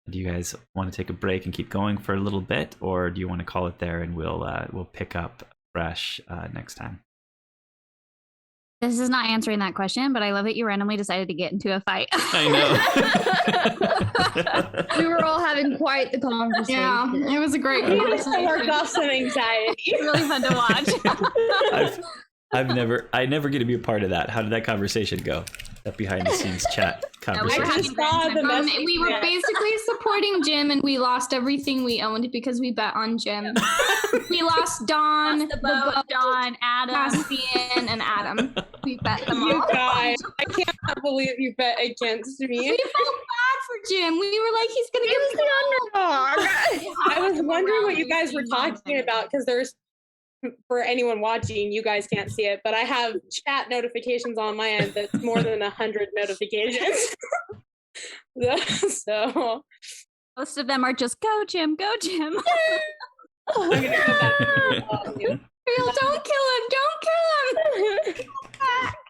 Do you guys want to take a break and keep going for a little bit, or do you want to call it there and we'll pick up fresh next time? This is not answering that question, but I love that you randomly decided to get into a fight. I know. We were all having quite the conversation. Yeah, it was a great conversation. To work off some anxiety. It's really fun to watch. I never get to be a part of that. How did that conversation go? That behind the scenes chat conversation. We were basically supporting Jim, and we lost everything we owned because we bet on Jim. We lost Dawn, the boat, Dawn, Adam, Caspian, and Adam. We bet them all. You guys, I can't believe you bet against me. We felt bad for Jim. We were like, he's gonna give us the underdog. I was wondering what you guys were talking about because there's for anyone watching, you guys can't see it, but I have chat notifications on my end that's more than 100 notifications. So Most of them are just go, Jim, go, Jim. I'm gonna go back to all of you. Real, don't kill him! Don't kill him!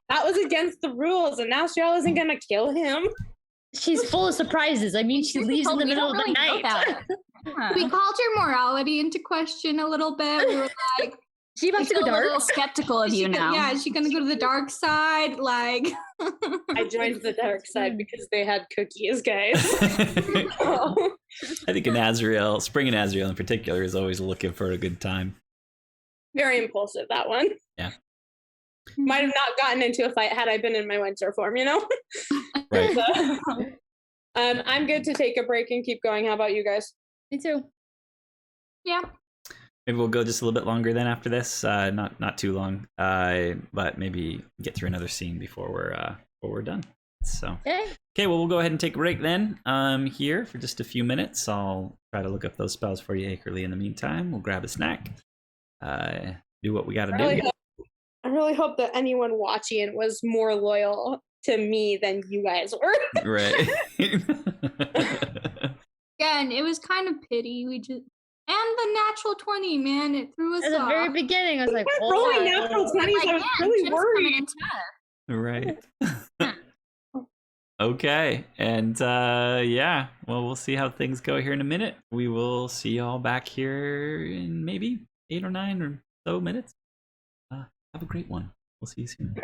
That was against the rules, and now Cheryl isn't gonna kill him. She's full of surprises. I mean, she leaves in the middle of the night. We called your morality into question a little bit. We were like, She about to go A dark. little skeptical of you now. yeah, is she gonna go to the dark side? Like, I joined the dark side because they had cookies, guys. Oh. I think an Azrael, Spring and Azrael in particular, is always looking for a good time. Very impulsive, that one. Yeah. Might have not gotten into a fight had I been in my winter form, you know? Right. So, I'm good to take a break and keep going. How about you guys? Me too. yeah. Maybe we'll go just a little bit longer then after this. Not too long. But maybe get through another scene before we're done. So okay, well we'll go ahead and take a break then. Here for just a few minutes. I'll try to look up those spells for you, Akerly. In the meantime, we'll grab a snack. Do what we gotta do. I really hope that anyone watching was more loyal to me than you guys were. Right. Again, it was kind of pity. We just and the natural 20, man, it threw us At the off. very beginning, I was like, I kept rolling natural 20s. I was really worried. Right. Okay. And yeah, well, we'll see how things go here in a minute. We will see y'all back here in maybe 8 or 9 or so minutes. Have a great one. We'll see you soon.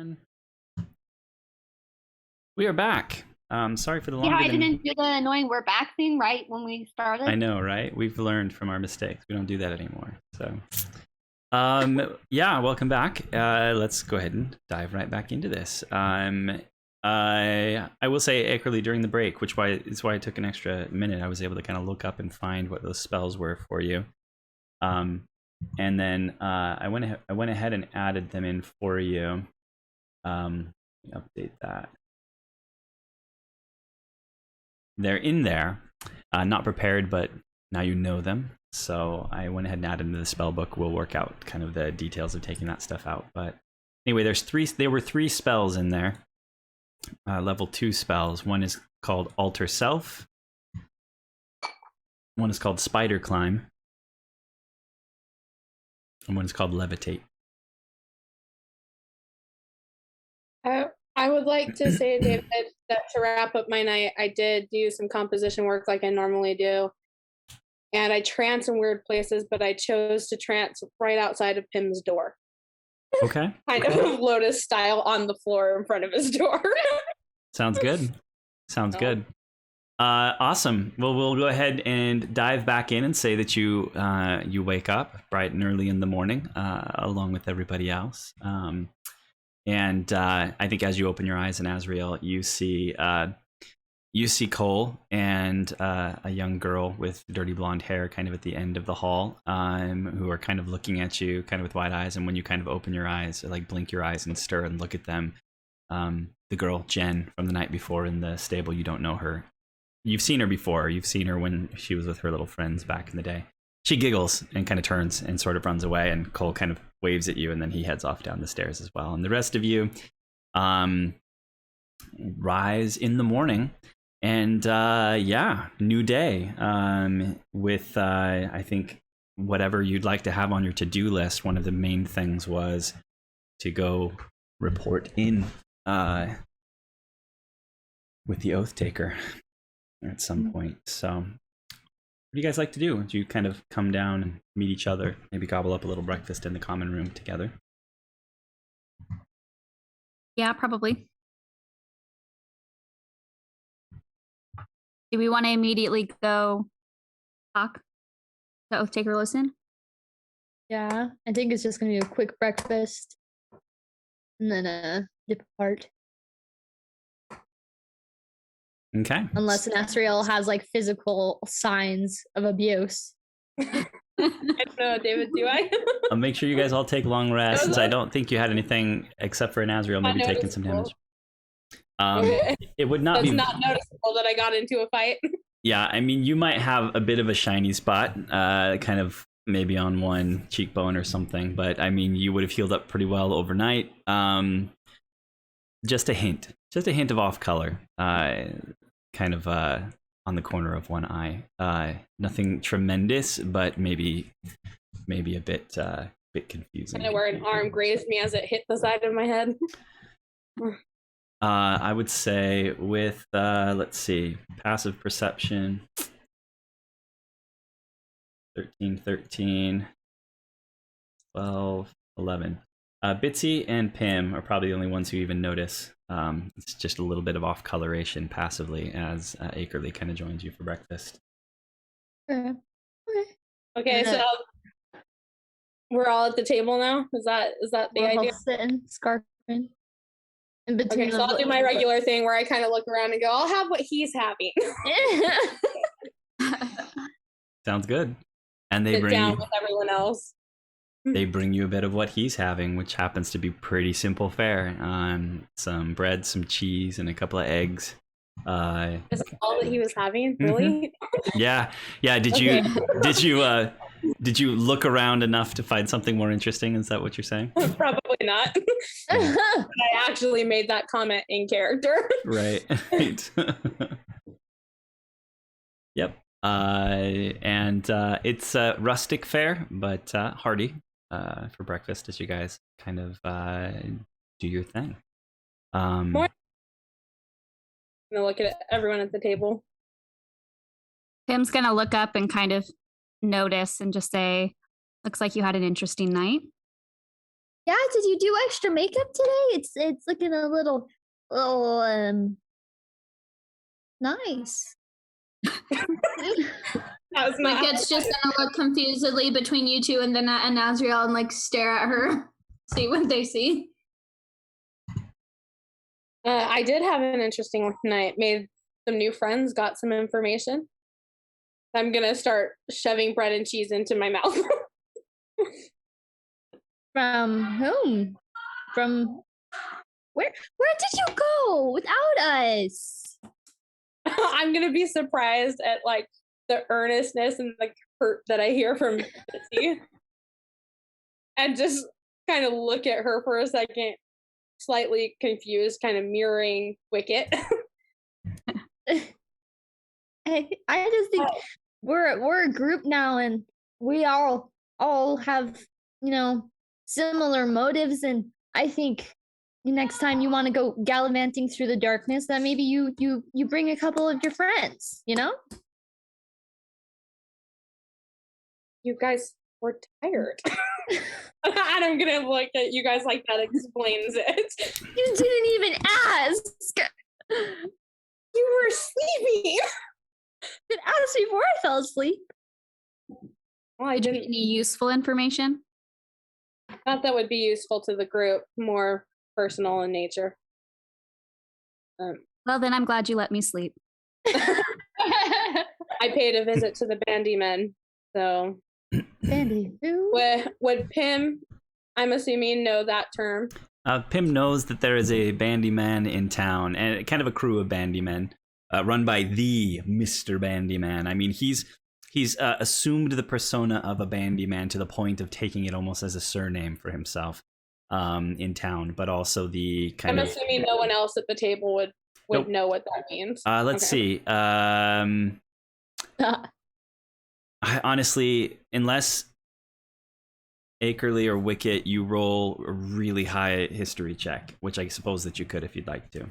everyone. We are back. Sorry for the Yeah, longer I than... didn't do the annoying "we're back" thing right when we started. I know, right? We've learned from our mistakes. We don't do that anymore. So, yeah, welcome back. Let's go ahead and dive right back into this. I will say, Ackerly, during the break, is why it took an extra minute, I was able to kind of look up and find what those spells were for you. And then I went ahead and added them in for you. Update that. They're in there, not prepared, but now you know them. So I went ahead and added into the spell book. We'll work out kind of the details of taking that stuff out. But anyway, there were three spells in there, level 2 spells. One is called Alter Self. One is called Spider Climb. And one is called Levitate. I would like to say, David, that to wrap up my night, I did do some composition work like I normally do. And I trance in weird places, but I chose to trance right outside of Pim's door. Okay. Kind of Lotus style on the floor in front of his door. Sounds good. Sounds good. Awesome. Well, we'll go ahead and dive back in and say that you wake up bright and early in the morning, along with everybody else. And I think as you open your eyes in Azrael, you see Cole and a young girl with dirty blonde hair kind of at the end of the hall, who are kind of looking at you kind of with wide eyes. And when you kind of open your eyes, or like blink your eyes and stir and look at them, the girl, Jen, from the night before in the stable, you don't know her. You've seen her before. You've seen her when she was with her little friends back in the day. She giggles and kind of turns and sort of runs away, and Cole kind of waves at you, and then he heads off down the stairs as well. And the rest of you rise in the morning, and new day with I think whatever you'd like to have on your to-do list. One of the main things was to go report in with the Oath Taker at some point. So what do you guys like to do? Do you kind of come down and meet each other, maybe gobble up a little breakfast in the common room together? Yeah, probably. Do we want to immediately go talk to Oath Taker listen? Yeah, I think it's just gonna be a quick breakfast and then depart. Okay. Unless Nasriel has like physical signs of abuse. I don't know, David, do I? I'll make sure you guys all take long rests. I don't think you had anything except for an Azrael maybe taking some damage. Okay. It would not That's be not noticeable that I got into a fight. Yeah, I mean, you might have a bit of a shiny spot, kind of maybe on one cheekbone or something, but I mean, you would have healed up pretty well overnight. Just a hint of off color, kind of on the corner of one eye. Nothing tremendous, but maybe a bit confusing. And where an arm grazed me as it hit the side of my head. I would say with, let's see, passive perception, 13, 12, 11. Bitsy and Pim are probably the only ones who even notice. It's just a little bit of off coloration passively as Ackerly kind of joins you for breakfast. Okay, so we're all at the table now? Is that the We're all idea? sitting, scarfing. In between Okay, so I'll do my regular thing where I kind of look around and go, I'll have what he's having. Sounds good. And they Sit bring down you, with everyone else. they bring you a bit of what he's having, which happens to be pretty simple fare. Some bread, some cheese, and a couple of eggs. Is that all that he was having? Really? Yeah. Did you look around enough to find something more interesting? Is that what you're saying? Probably not. I actually made that comment in character. Right. Yep. And it's rustic fare, but hearty for breakfast as you guys kind of do your thing. More. I'm gonna look at everyone at the table. Pim's gonna look up and kind of notice and just say, looks like you had an interesting night. Yeah, did you do extra makeup today? It's looking a little nice. That was not Wicket's just gonna look confusedly between you two and then at Nazriel and like stare at her, see what they see. I did have an interesting night. Made some new friends, got some information. I'm gonna start shoving bread and cheese into my mouth. From whom? From where did you go without us? I'm gonna be surprised at like the earnestness and the hurt that I hear from Bitsy. And just kind of look at her for a second, slightly confused, kind of mirroring Wicket. I just think we're a group now, and we all have, you know, similar motives, and I think next time you want to go gallivanting through the darkness, that maybe you bring a couple of your friends, you know? You guys were tired. And I'm gonna look at you guys like that explains it. You didn't even ask. You were sleeping. Did ask before I fell asleep. Well, I Did you get didn't. any useful information? Not that would be useful to the group. More personal in nature. Well, then I'm glad you let me sleep. I paid a visit to the Bandyman, so. Bandy, who? Would Pim, I'm assuming, know that term? Pim knows that there is a Bandyman in town, and kind of a crew of Bandymen, run by the Mr. Bandyman. I mean, he's assumed the persona of a Bandyman to the point of taking it almost as a surname for himself in town, but also the kind I'm of... assuming no one else at the table would Nope. know what that means. Let's see. I honestly, unless Akerly or Wicket, you roll a really high history check, which I suppose that you could if you'd like to.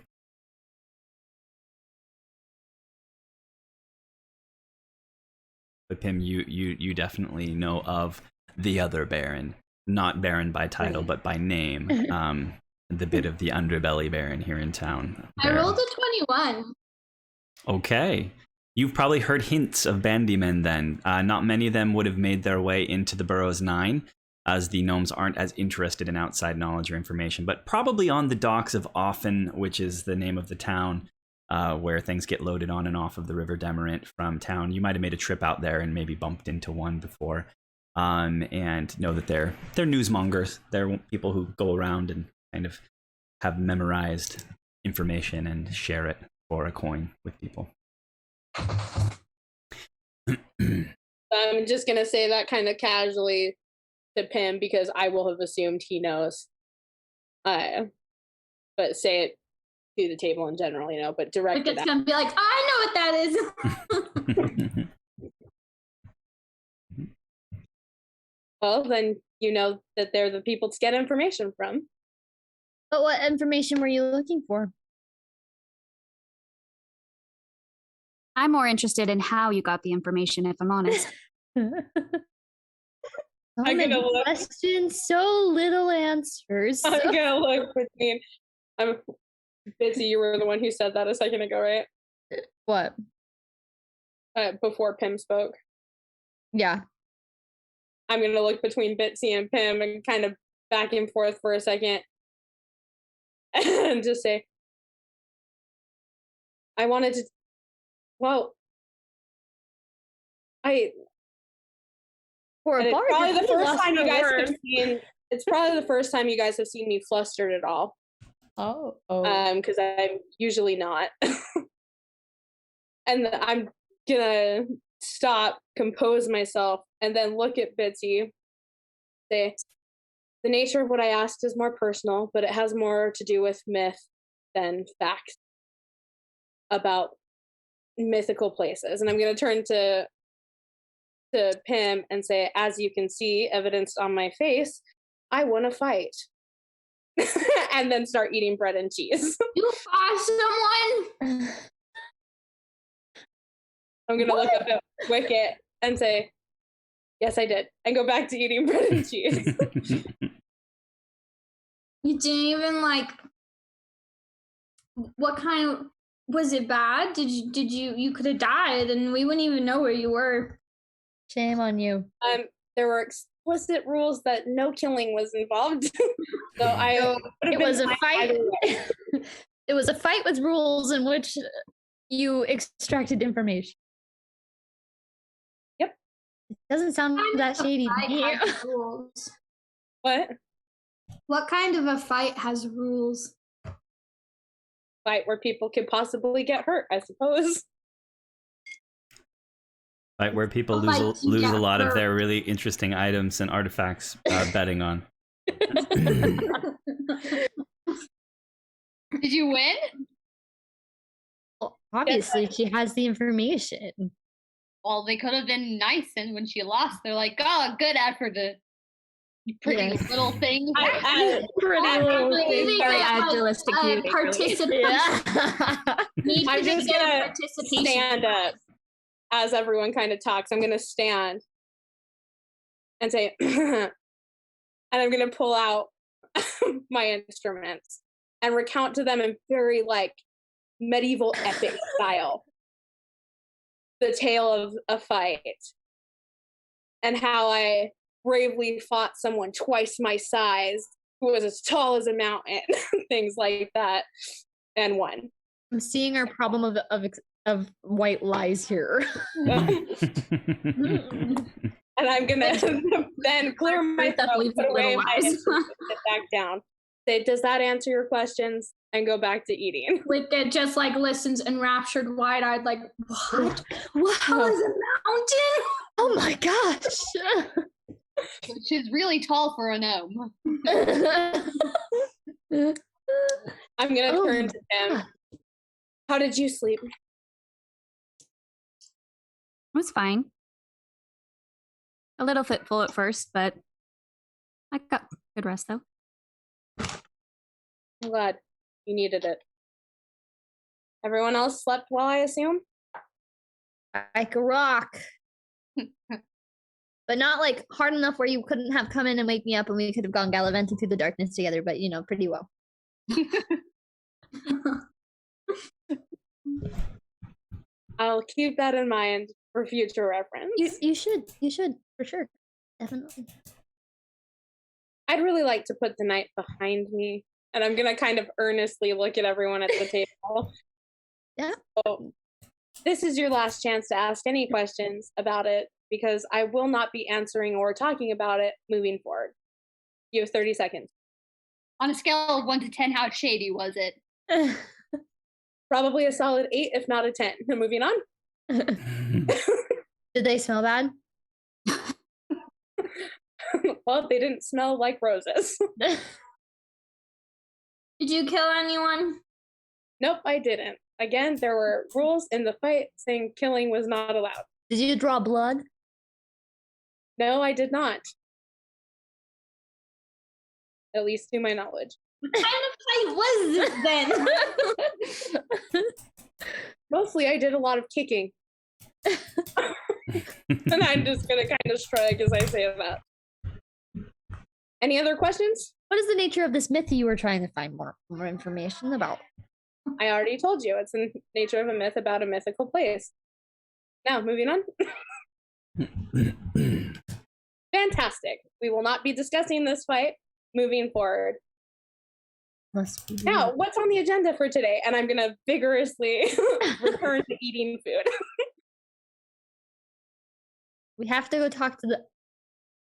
But Pim, you definitely know of the other Baron, not Baron by title, but by name. The bit of the underbelly Baron here in town. I rolled a 21. Okay. You've probably heard hints of Bandymen then. Not many of them would have made their way into the Burrows 9, as the gnomes aren't as interested in outside knowledge or information, but probably on the docks of Offen, which is the name of the town where things get loaded on and off of the River Demerant from town. You might have made a trip out there and maybe bumped into one before, and know that they're newsmongers. They're people who go around and kind of have memorized information and share it for a coin with people. I'm just gonna say that kind of casually to Pim because I will have assumed he knows. But say it to the table in general, you know, but direct it Wicket's out. gonna be like, I know what that is. Well, then you know that they're the people to get information from. But what information were you looking for? I'm more interested in how you got the information, if I'm honest. So I'm many gonna look. questions, so little answers. I'm gonna look between. I'm busy. You were the one who said that a second ago, right? What? Before Pim spoke. Yeah. I'm gonna look between Bitsy and Pim and kind of back and forth for a second, and just say, "I wanted to." Well, For a it's bard, probably you're the pretty first lost time for you guys have words. seen. It's probably the first time you guys have seen me flustered at all. Oh. Because I'm usually not. And I'm gonna stop, compose myself, and then look at Bitsy. Say, the nature of what I asked is more personal, but it has more to do with myth than facts about mythical places. And I'm gonna turn to Pim and say, as you can see, evidenced on my face, I want to fight. And then start eating bread and cheese. You fought someone? I'm gonna look up at Wicket and say, yes, I did. And go back to eating bread and cheese. You didn't even like. What kind of was it bad? Did you could have died and we wouldn't even know where you were. Shame on you. There were explicit rules that no killing was involved. So it was a fight. It was a fight with rules in which you extracted information. Yep. It doesn't sound that shady to me. Rules. What kind of a fight has rules? Fight where people could possibly get hurt, I suppose. Fight where people lose a lot of their really interesting items and artifacts betting on. Did you win? Well, obviously, she has the information. Well, they could have been nice, and when she lost, they're like, "Oh, good effort, you pretty little thing." Pretty little thing. Very idealistic. Participant. Yeah. I'm just gonna stand up as everyone kind of talks. I'm gonna stand and say, and I'm gonna pull out my instruments and recount to them in very like medieval epic style the tale of a fight and how I bravely fought someone twice my size who was as tall as a mountain, things like that, and won. I'm seeing our problem of white lies here. And I'm gonna then clear my throat, put away my instruments, sit back down. Say, does that answer your questions? And go back to eating. Wicked just like listens enraptured, wide-eyed, like, what? Wow. Is a mountain? Oh my gosh. She's really tall for a gnome. I'm gonna turn to him. How did you sleep? It was fine. A little fitful at first, but I got good rest though. I'm glad you needed it. Everyone else slept well, I assume? Like a rock. But not like hard enough where you couldn't have come in and wake me up and we could have gone gallivanting through the darkness together, but you know, pretty well. I'll keep that in mind for future reference. You should, for sure. Definitely. I'd really like to put the night behind me, and I'm gonna kind of earnestly look at everyone at the table. Yeah. So, this is your last chance to ask any questions about it, because I will not be answering or talking about it moving forward. You have 30 seconds. On a scale of 1 to 10, how shady was it? Probably a solid 8, if not a 10. Moving on. Did they smell bad? Well, they didn't smell like roses. Did you kill anyone? Nope, I didn't. Again, there were rules in the fight saying killing was not allowed. Did you draw blood? No, I did not. At least to my knowledge. What kind of fight was this then? Mostly I did a lot of kicking. And I'm just gonna kind of shrug as I say that. Any other questions? What is the nature of this myth you were trying to find more information about? I already told you. It's the nature of a myth about a mythical place. Now, moving on. Fantastic. We will not be discussing this fight moving forward. Must be. Now, what's on the agenda for today? And I'm going to vigorously return to eating food. We have to go talk to the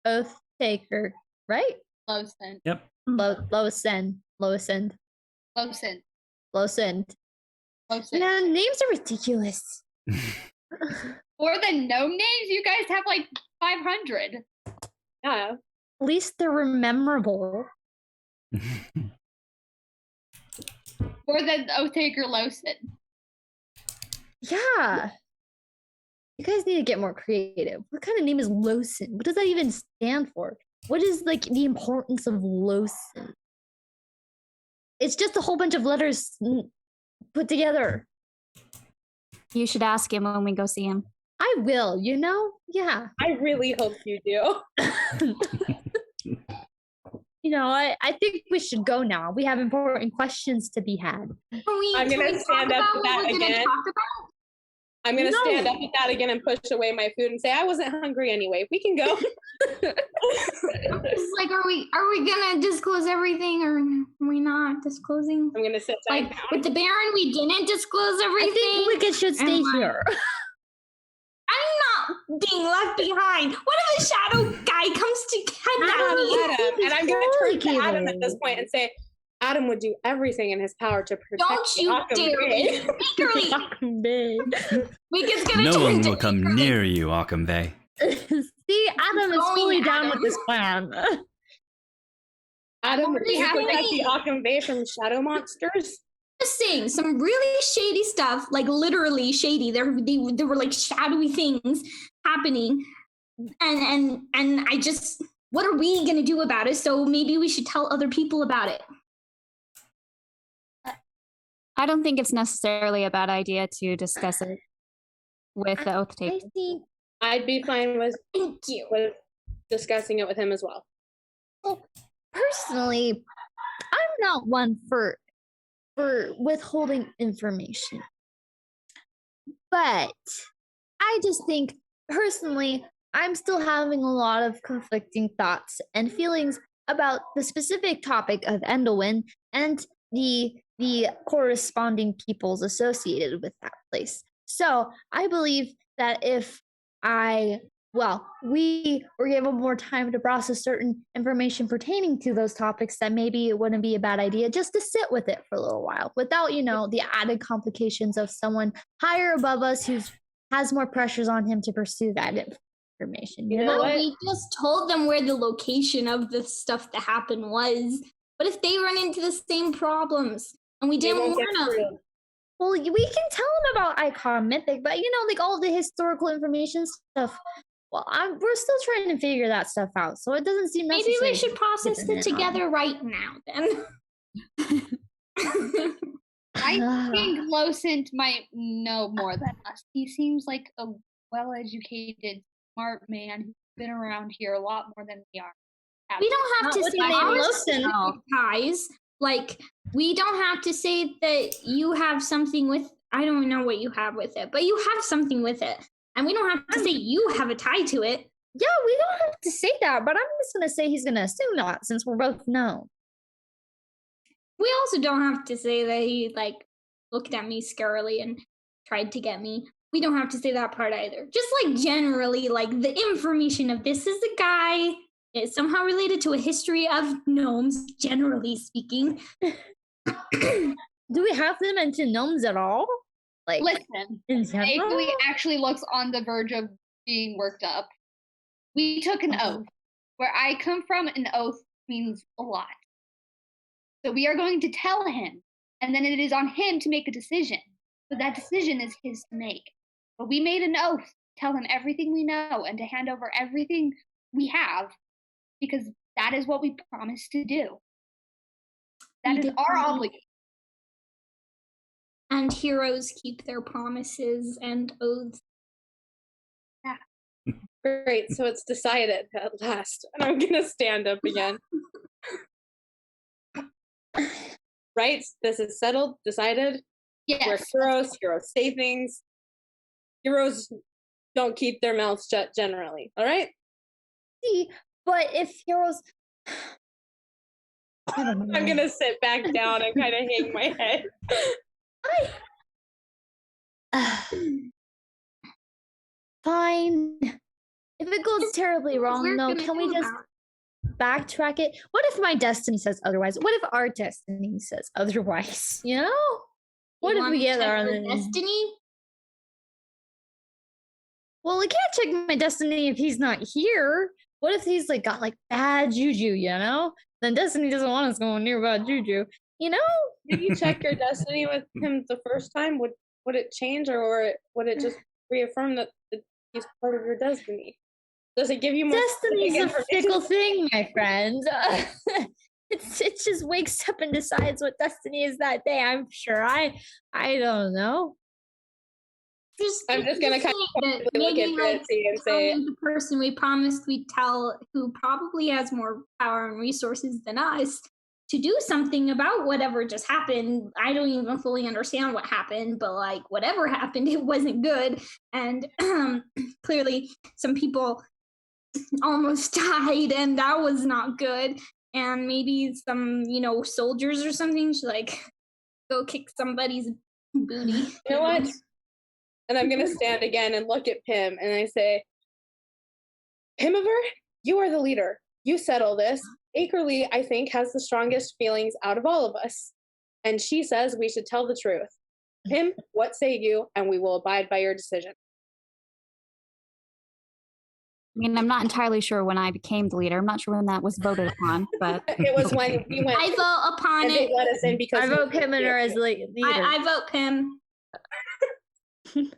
Oath Taker, right? Lowsend. Yep. Lowsend. Lowsend. Lowsend. No, names are ridiculous. For the gnome names, you guys have like 500. Yeah. At least they're memorable. For the Oathtaker Lowsend. Yeah. You guys need to get more creative. What kind of name is Lowsend? What does that even stand for? What is like the importance of Lowsend? It's just a whole bunch of letters put together. You should ask him when we go see him. I will, you know? Yeah. I really hope you do. I think we should go now. We have important questions to be had. I'm going to stand up with that again. I'm going to stand up with that again and push away my food and say, I wasn't hungry anyway. We can go. It's like, are we gonna disclose everything, or are we not disclosing? I'm gonna sit like down. With the Baron, we didn't disclose everything. I think Wicked should stay here. I'm not being left behind. What if a shadow guy comes to kidnap me? Adam, and I'm gonna turn to Adam at this point and say, Adam would do everything in his power to protect. Don't you dare me! Wicked's gonna no turn one to will come near you, Akambe. See, Adam is fully down with this plan. Adam, would you protect the Akambe from shadow monsters? Just saying, some really shady stuff, like literally shady. There were like shadowy things happening, and I just, what are we gonna do about it? So maybe we should tell other people about it. I don't think it's necessarily a bad idea to discuss it with the oath taker. I'd be fine with discussing it with him as well. Well, personally, I'm not one for withholding information. But I just think, personally, I'm still having a lot of conflicting thoughts and feelings about the specific topic of Endelwyn and the corresponding peoples associated with that place. So I believe that if we were given more time to process certain information pertaining to those topics, that maybe it wouldn't be a bad idea just to sit with it for a little while without, the added complications of someone higher above us who has more pressures on him to pursue that information. You know what? We just told them where the location of the stuff that happened was. But if they run into the same problems and we didn't warn them? Well, we can tell them about Icon Mythic, but like all the historical information stuff. Well, we're still trying to figure that stuff out, so it doesn't seem necessary. Maybe we should process it together right now, then. I think Losant might know more than us. He seems like a well-educated, smart man who's been around here a lot more than we are. We don't have to say ties. Like, we don't have to say that you have something with, I don't know what you have with it, but you have something with it. And we don't have to say you have a tie to it. Yeah, we don't have to say that, but I'm just going to say he's going to assume that since we're both known. We also don't have to say that he, looked at me scarily and tried to get me. We don't have to say that part either. Just, generally, the information of this is the guy. It's somehow related to a history of gnomes, generally speaking. Do we have them into gnomes at all? Listen, Bailey actually looks on the verge of being worked up. We took an oath. Where I come from, an oath means a lot. So we are going to tell him, and then it is on him to make a decision. But that decision is his to make. But we made an oath to tell him everything we know and to hand over everything we have, because that is what we promised to do. That is our obligation. And heroes keep their promises and oaths. Yeah. Great, so it's decided at last. And I'm going to stand up again. Right? This is settled, decided? Yes. We're heroes say things. Heroes don't keep their mouths shut generally, all right? See, but if heroes... I'm going to sit back down and kind of hang my head. Fine. If it goes terribly wrong, though, can we just backtrack it? What if my destiny says otherwise? What if our destiny says otherwise? What if we get there? Destiny? Well, I can't check my destiny if he's not here. What if he's got bad juju? Then destiny doesn't want us going near bad juju. Did you check your destiny with him the first time? Would it change, or would it just reaffirm that he's part of your destiny? Does it give you more? Destiny's a fickle thing, my friend. It just wakes up and decides what destiny is that day. I'm sure. I don't know. I'm just gonna kind of look at Betsy and say, the person we promised we'd tell, who probably has more power and resources than us, to do something about whatever just happened. I don't even fully understand what happened, but like whatever happened, it wasn't good. And clearly some people almost died, and that was not good. And maybe some, soldiers or something should like go kick somebody's booty. You know what? And I'm going to stand again and look at Pim, and I say, Pimiver, you are the leader. You settle this. Akerly, I think, has the strongest feelings out of all of us. And she says we should tell the truth. Pim, what say you? And we will abide by your decision. I mean, I'm not entirely sure when I became the leader. I'm not sure when that was voted upon, but it was when we went. I vote upon and it. They let us in because I vote Pimiver as leader. I vote Pim. You've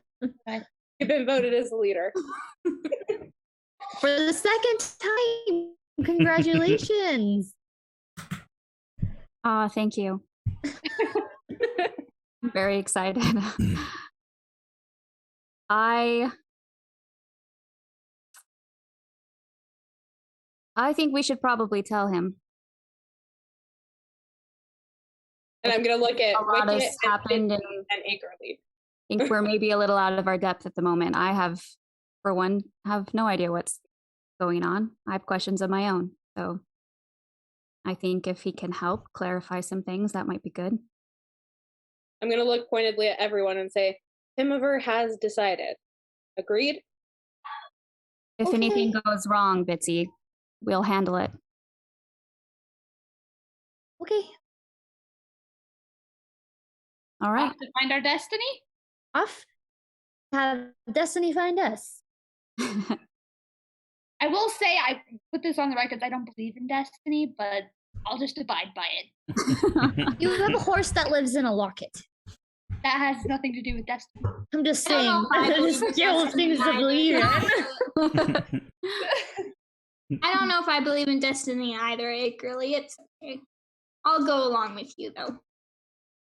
been voted as the leader. For the second time. Congratulations. Thank you. I'm very excited. I think we should probably tell him. And I'm going to look at a lot has Wicket happened and Akerly. I think we're maybe a little out of our depth at the moment. I have, for one, have no idea what's going on. I have questions of my own. So I think if he can help clarify some things, that might be good. I'm going to look pointedly at everyone and say, Pimiver has decided. Agreed? If anything goes wrong, Bitsy, we'll handle it. Okay. All right. Off to find our destiny? Off. Have destiny find us. I will say, I put this on the record, I don't believe in destiny, but I'll just abide by it. You have a horse that lives in a locket. That has nothing to do with destiny. I'm just saying. This still seems to believe it. I don't know if I believe in destiny either, Akerly. It's okay. I'll go along with you, though.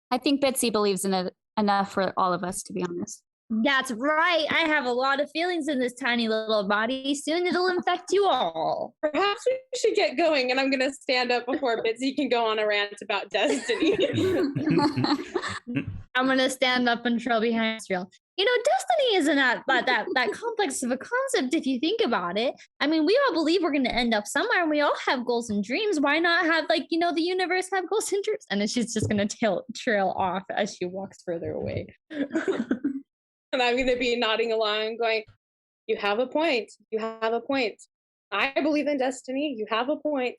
I think Bitsy believes in it enough for all of us, to be honest. That's right. I have a lot of feelings in this tiny little body. Soon it'll infect you all. Perhaps we should get going, and I'm going to stand up before Bitsy can go on a rant about destiny. I'm going to stand up and trail behind Israel. Destiny isn't that complex of a concept if you think about it. I mean, we all believe we're going to end up somewhere, and we all have goals and dreams. Why not have, the universe have goals and dreams? And then she's just going to trail off as she walks further away. And I'm going to be nodding along, going, you have a point. You have a point. I believe in destiny. You have a point.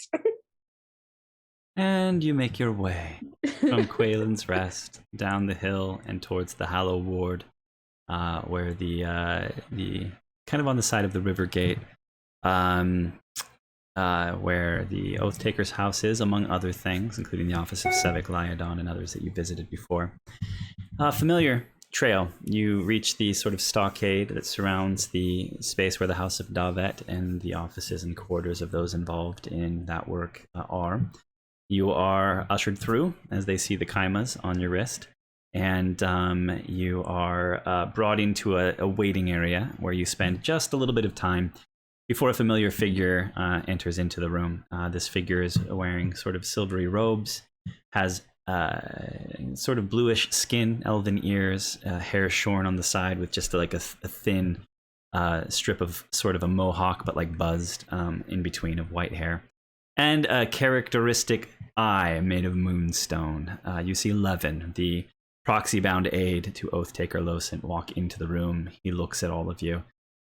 And you make your way from Quaylen's Rest down the hill and towards the Hallow Ward, where the kind of on the side of the river gate, where the Oath Taker's house is, among other things, including the office of Sevik Lyodon and others that you visited before. Familiar trail. You reach the sort of stockade that surrounds the space where the House of Davet and the offices and quarters of those involved in that work are. You are ushered through as they see the kaimas on your wrist, and you are brought into a waiting area where you spend just a little bit of time before a familiar figure enters into the room. This figure is wearing sort of silvery robes, has sort of bluish skin, elven ears, hair shorn on the side with just like a thin strip of sort of a mohawk, but like buzzed in between of white hair. And a characteristic eye made of moonstone. You see Levin, the proxy-bound aide to Oath-Taker Losant, walk into the room. He looks at all of you,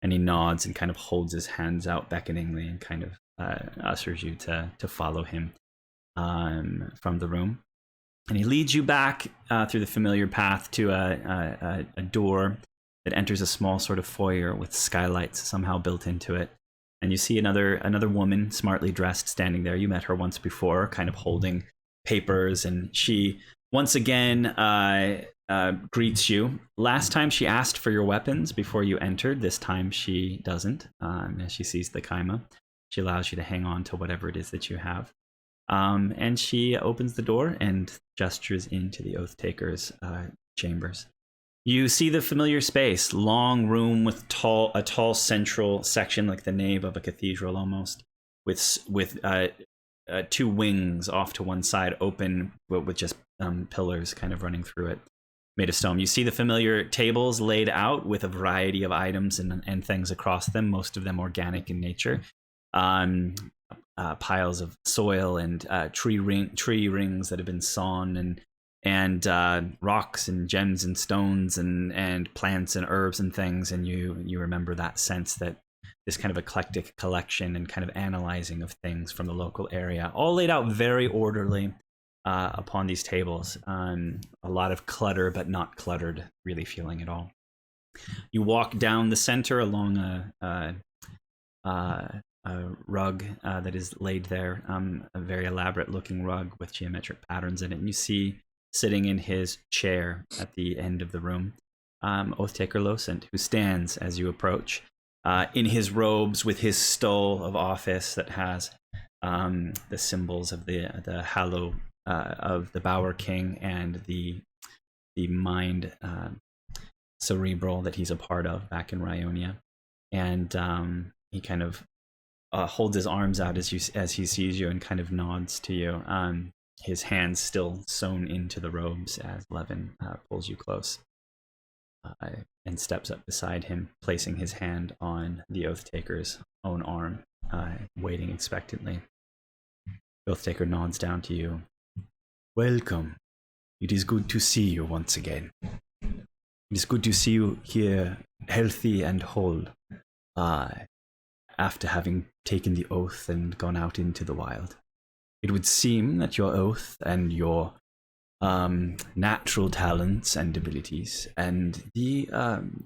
and he nods and kind of holds his hands out beckoningly and kind of ushers you to follow him from the room. And he leads you back through the familiar path to a door that enters a small sort of foyer with skylights somehow built into it. And you see another woman, smartly dressed, standing there. You met her once before, kind of holding papers, and she once again greets you. Last time she asked for your weapons before you entered. This time she doesn't. As she sees the kaima, she allows you to hang on to whatever it is that you have. And she opens the door and gestures into the Oath Taker's chambers. You see the familiar space, long room with a tall central section like the nave of a cathedral almost, with two wings off to one side open, but with just pillars kind of running through it, made of stone. You see the familiar tables laid out with a variety of items and things across them, most of them organic in nature. Piles of soil and tree rings that have been sawn, and rocks and gems and stones and plants and herbs and things. And you remember that sense that this kind of eclectic collection and kind of analyzing of things from the local area, all laid out very orderly upon these tables. A lot of clutter, but not cluttered really feeling at all. You walk down the center along a rug that is laid there, a very elaborate looking rug with geometric patterns in it. And you see sitting in his chair at the end of the room, Oathtaker Losent, who stands as you approach, in his robes with his stole of office that has the symbols of the hallow of the Bower King and the mind cerebral that he's a part of back in Rionia. And he kind of holds his arms out as he sees you and kind of nods to you. His hands still sewn into the robes as Levin pulls you close and steps up beside him, placing his hand on the Oathtaker's own arm, waiting expectantly. The Oathtaker nods down to you. Welcome. It is good to see you once again. It is good to see you here, healthy and whole, after having taken the oath and gone out into the wild. It would seem that your oath and your natural talents and abilities and the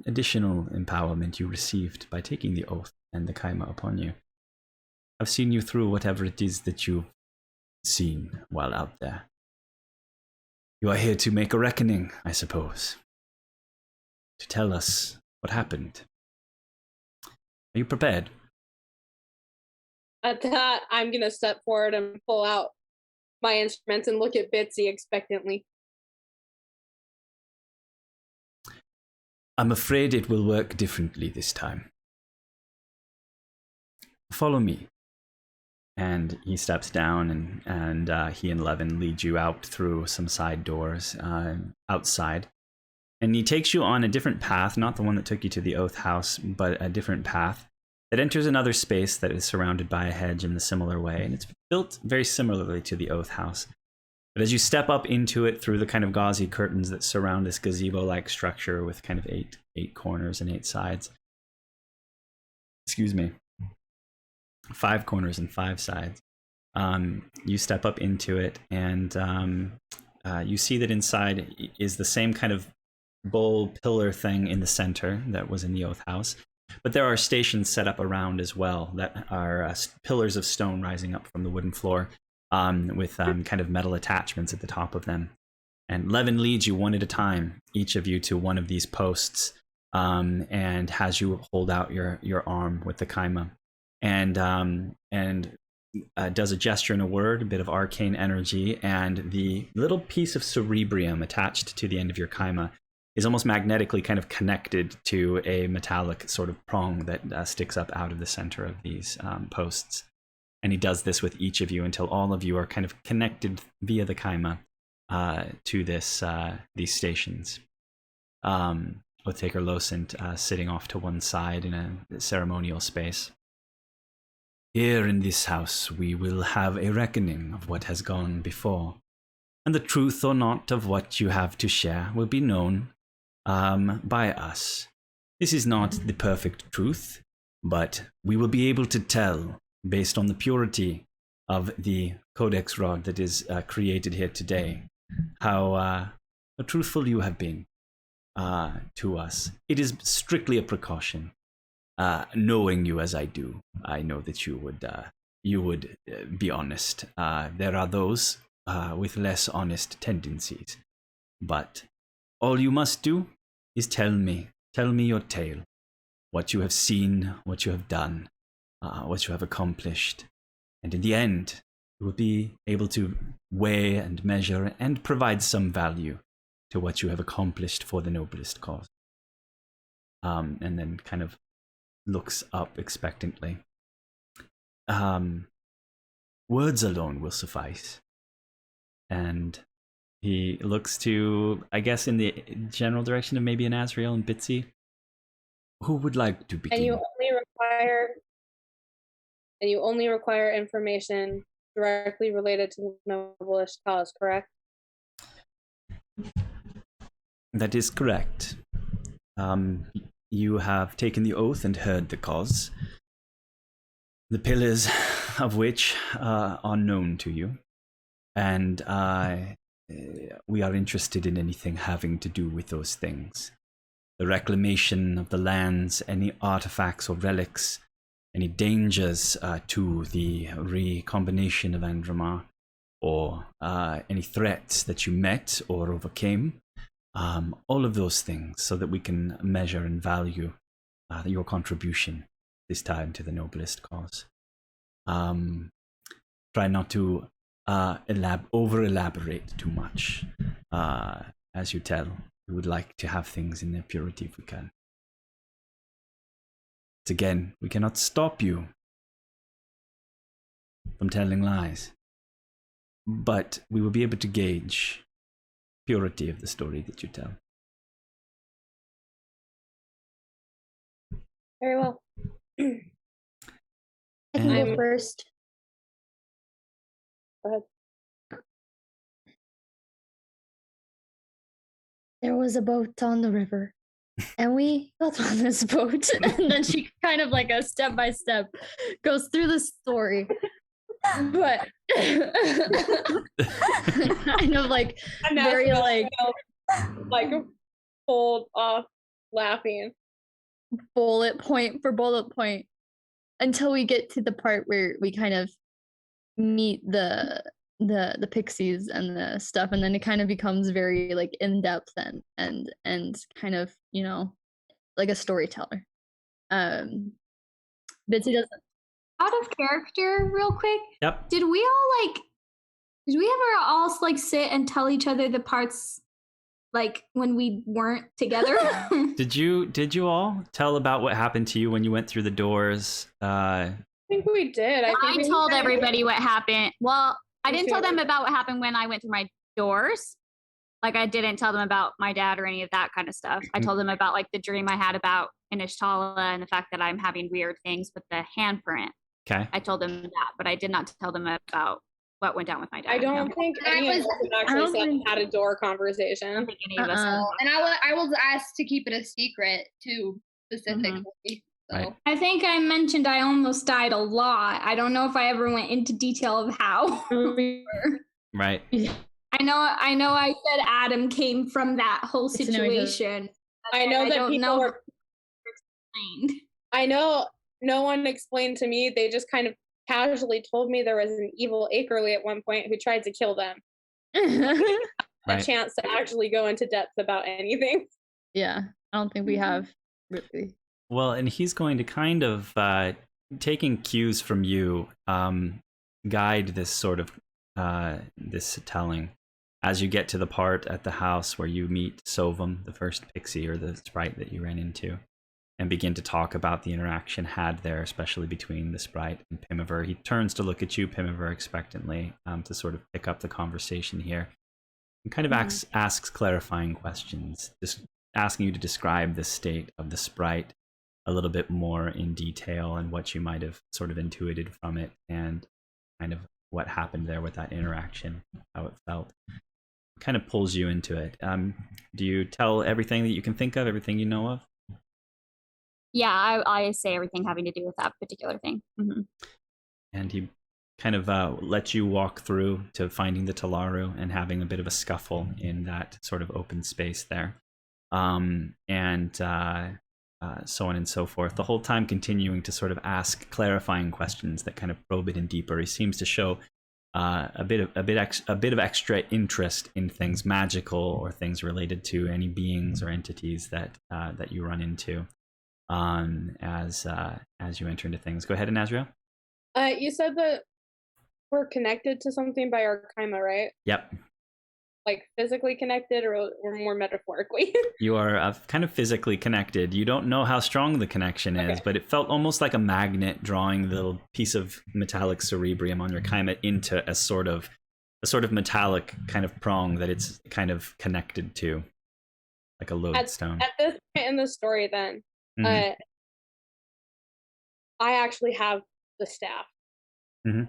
additional empowerment you received by taking the oath and the Kaima upon you, I've seen you through whatever it is that you've seen while out there. You are here to make a reckoning, I suppose. To tell us what happened. Are you prepared? At that, I'm going to step forward and pull out my instruments and look at Bitsy expectantly. I'm afraid it will work differently this time. Follow me. And he steps down, and he and Levin lead you out through some side doors outside. And he takes you on a different path, not the one that took you to the Oath House, but a different path. It enters another space that is surrounded by a hedge in a similar way, and it's built very similarly to the Oath House. But as you step up into it through the kind of gauzy curtains that surround this gazebo-like structure with kind of eight corners and 8 sides. 5 corners and 5 sides. You step up into it, and you see that inside is the same kind of bowl pillar thing in the center that was in the Oath House. But there are stations set up around as well that are pillars of stone rising up from the wooden floor with kind of metal attachments at the top of them. And Levin leads you one at a time, each of you to one of these posts, and has you hold out your arm with the Kaima. And does a gesture and a word, a bit of arcane energy, and the little piece of cerebrium attached to the end of your Kaima is almost magnetically kind of connected to a metallic sort of prong that sticks up out of the center of these posts. And he does this with each of you until all of you are kind of connected via the Kaima to these stations. Oathtaker Losent sitting off to one side in a ceremonial space. Here in this house we will have a reckoning of what has gone before, and the truth or not of what you have to share will be known by us. This is not the perfect truth, but we will be able to tell, based on the purity of the codex rod that is created here today, how truthful you have been to us. It is strictly a precaution. Knowing you as I do, I know that you would be honest. There are those with less honest tendencies, but all you must do is tell me your tale, what you have seen, what you have done, what you have accomplished, and in the end, you will be able to weigh and measure and provide some value to what you have accomplished for the noblest cause. And then kind of looks up expectantly. Words alone will suffice. And he looks to, I guess, in the general direction of maybe an Azrael and Bitsy. Who would like to begin? And you only require information directly related to the noblest cause, correct? That is correct. You have taken the oath and heard the cause, the pillars of which are known to you, and we are interested in anything having to do with those things. The reclamation of the lands, any artifacts or relics, any dangers to the recombination of Andromar, or any threats that you met or overcame. All of those things, so that we can measure and value your contribution this time to the noblest cause. Try not to over-elaborate too much. As you tell, we would like to have things in their purity if we can. But again, we cannot stop you from telling lies, but we will be able to gauge purity of the story that you tell. Very well. I can go first. Go ahead. There was a boat on the river, and we got on this boat. And then she kind of like a step by step goes through the story. But kind of like very like pulled off laughing. Bullet point for bullet point until we get to the part where we kind of meet the pixies and the stuff, and then it kind of becomes very like in depth and kind of, you know, like a storyteller. Bitsy doesn't. Out of character, real quick. Yep. Did we ever all like sit and tell each other the parts like when we weren't together? Did you all tell about what happened to you when you went through the doors? I think we did. I told everybody what happened. Well, I didn't tell them about what happened when I went through my doors. Like, I didn't tell them about my dad or any of that kind of stuff. I told them about like the dream I had about Inishtala and the fact that I'm having weird things with the handprint. Okay. I told them that, but I did not tell them about what went down with my dad. I don't think any of us actually had a door conversation. I don't think any of us. And I was asked to keep it a secret too, specifically. So. Right. I think I mentioned I almost died a lot. I don't know if I ever went into detail of how. Right. I know I said Adam came from that whole situation. I know that people were explained. I know no one explained to me. They just kind of casually told me there was an evil Akerly at one point who tried to kill them. A chance to actually go into depth about anything. Yeah, I don't think we have really. Well, and he's going to kind of, taking cues from you, guide this sort of, this telling. As you get to the part at the house where you meet Sovum, the first pixie or the sprite that you ran into, and begin to talk about the interaction had there, especially between the sprite and Pimiver. He turns to look at you, Pimiver, expectantly, to sort of pick up the conversation here. And kind of asks clarifying questions, just asking you to describe the state of the sprite a little bit more in detail and what you might have sort of intuited from it and kind of what happened there with that interaction, how it felt. Kind of pulls you into it. Do you tell everything that you can think of, everything you know of? Yeah, I say everything having to do with that particular thing. Mm-hmm. And he kind of lets you walk through to finding the Talaru and having a bit of a scuffle in that sort of open space there. And so on and so forth. The whole time continuing to sort of ask clarifying questions that kind of probe it in deeper. He seems to show a bit of extra interest in things magical or things related to any beings or entities that you run into as you enter into things. Go ahead, Azrael. You said that we're connected to something by Archima, right? Yep. like physically connected or more metaphorically? You are kind of physically connected. You don't know how strong the connection is, but it felt almost like a magnet drawing the little piece of metallic cerebrium on your Kaima into a sort of metallic kind of prong that it's kind of connected to, like a lodestone. At this point in the story, then, I actually have the staff. Mm-hmm.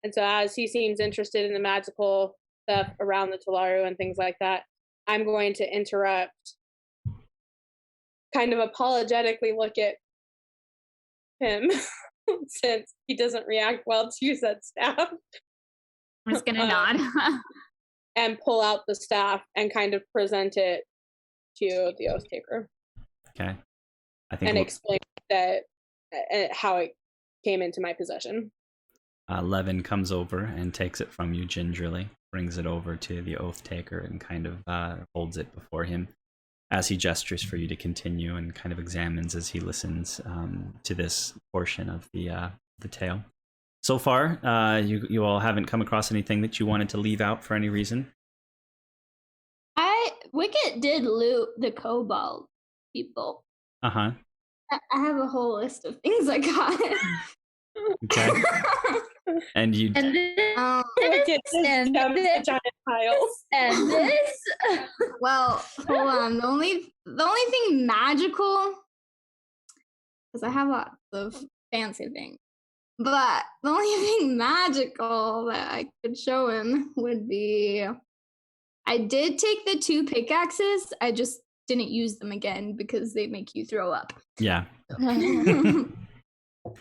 And so as he seems interested in the magical stuff around the Talaru and things like that, I'm going to interrupt, kind of apologetically look at him since he doesn't react well to said staff. I'm just gonna nod. And pull out the staff and kind of present it to the Oath Taker. Okay. I think and explain that how it came into my possession. Levin comes over and takes it from you gingerly, brings it over to the Oath Taker and kind of holds it before him as he gestures for you to continue and kind of examines as he listens to this portion of the tale. So far, you all haven't come across anything that you wanted to leave out for any reason? Wicket did loot the kobold people. Uh-huh. I have a whole list of things I got. Okay. And you... And this, Wicket and this, giant piles. and this. Well, hold on. The only thing magical, because I have lots of fancy things, but the only thing magical that I could show him would be, I did take the 2 pickaxes. I just didn't use them again because they make you throw up. Yeah.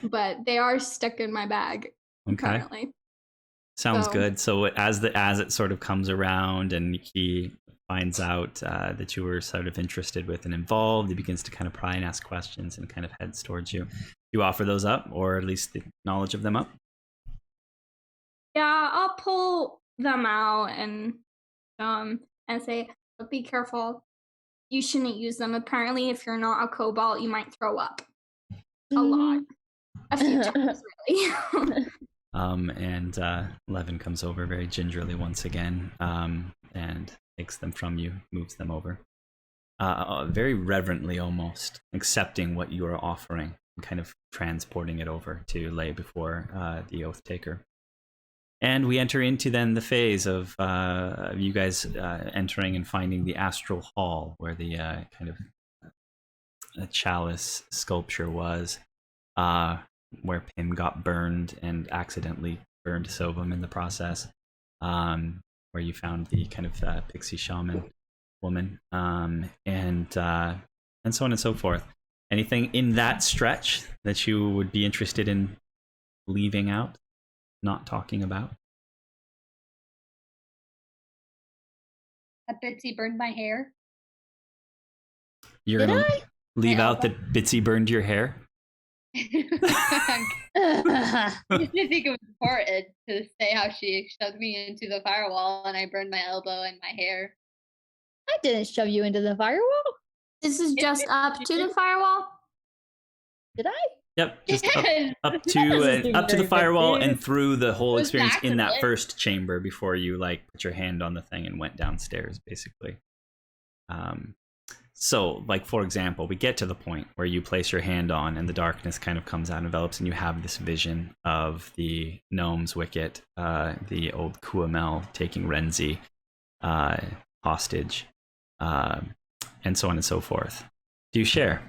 But they are stuck in my bag. Okay. Currently. Sounds good. So as it sort of comes around and he finds out that you were sort of interested with and involved, he begins to kind of pry and ask questions and kind of heads towards you. You offer those up, or at least the knowledge of them up? Yeah, I'll pull them out and say, but be careful. You shouldn't use them. Apparently, if you're not a kobold, you might throw up. A lot. A few times, really. And Levin comes over very gingerly once again and takes them from you, moves them over. Very reverently almost, accepting what you are offering and kind of transporting it over to lay before the Oath Taker. And we enter into then the phase of you guys entering and finding the Astral Hall, where the kind of chalice sculpture was, where Pim got burned and accidentally burned Sovum in the process, where you found the kind of pixie shaman woman, and so on and so forth. Anything in that stretch that you would be interested in leaving out? Not talking about? That Bitsy burned my hair. You're gonna leave out that Bitsy burned your hair? I just didn't think it was important to say how she shoved me into the firewall and I burned my elbow and my hair. I didn't shove you into the firewall. This is just up to the firewall? Did I? Yep, just up to the firewall and through the whole experience in that accident. first chamber before you like put your hand on the thing and went downstairs, basically. So, like, for example, we get to the point where you place your hand on and the darkness kind of comes out and envelops, and you have this vision of the gnome's wicket, the old Kuamel taking Renzi hostage, and so on and so forth. Do you share?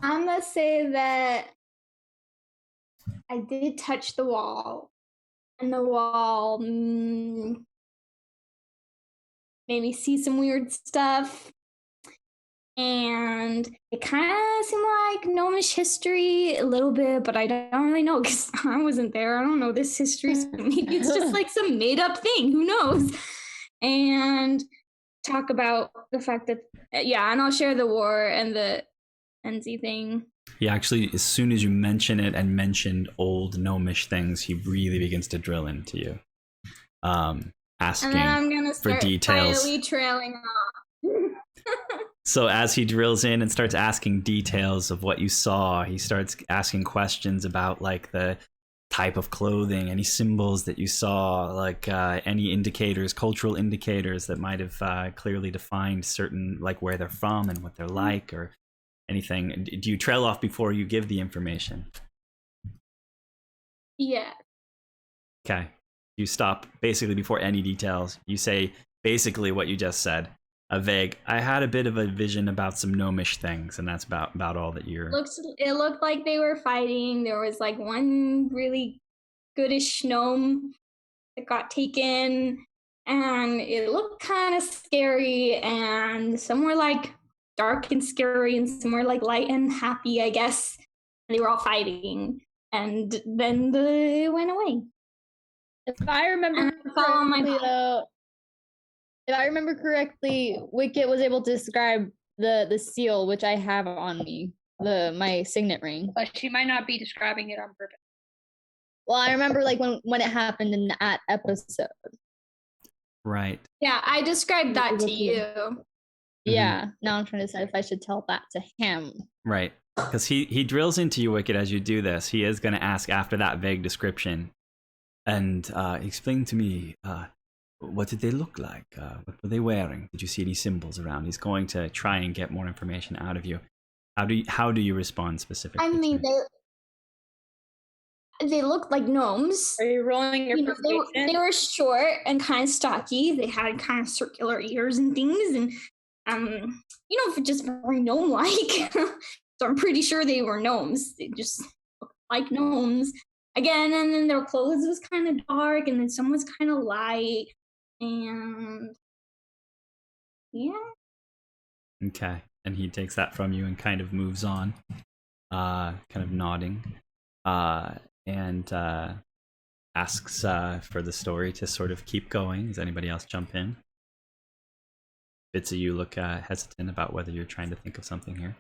I'm gonna say that I did touch the wall, and the wall made me see some weird stuff, and it kind of seemed like gnomish history a little bit, but I don't really know because I wasn't there. I don't know this history, so maybe it's just like some made-up thing. Who knows? And talk about the fact that, yeah, and I'll share the war and the NZ thing. He actually, as soon as you mention it and mentioned old gnomish things, he really begins to drill into you, asking and then I'm gonna for start details. quietly trailing off. So as he drills in and starts asking details of what you saw, he starts asking questions about like the type of clothing, any symbols that you saw, like any indicators, cultural indicators that might have clearly defined certain, like where they're from and what they're like, or anything. Do you trail off before you give the information? Yeah. Okay. You stop basically before any details. You say basically what you just said. A vague, I had a bit of a vision about some gnomish things, and that's about all that you're... It looked like they were fighting. There was like one really goodish gnome that got taken, and it looked kind of scary, and some were like dark and scary, and some were like light and happy, I guess. And they were all fighting, and then they went away. If I remember correctly, if I remember correctly, Wicket was able to describe the seal, which I have on me, my signet ring. But she might not be describing it on purpose. Well, I remember like when it happened in that episode. Right. Yeah, I described that to you. Yeah. Now I'm trying to decide if I should tell that to him. Right. Because he drills into you, Wicket, as you do this. He is going to ask after that vague description. And explain to me, what did they look like? What were they wearing? Did you see any symbols around? He's going to try and get more information out of you. How do you respond specifically? I mean, they looked like gnomes. Are you rolling your persuasion? They were short and kind of stocky. They had kind of circular ears and things, and just very gnome-like. So I'm pretty sure they were gnomes. They just looked like gnomes. Again, and then their clothes was kind of dark, and then some was kind of light, and yeah. Okay, and he takes that from you and kind of moves on, kind of nodding, and asks for the story to sort of keep going. Does anybody else jump in? Bitsy, you look hesitant about whether you're trying to think of something here.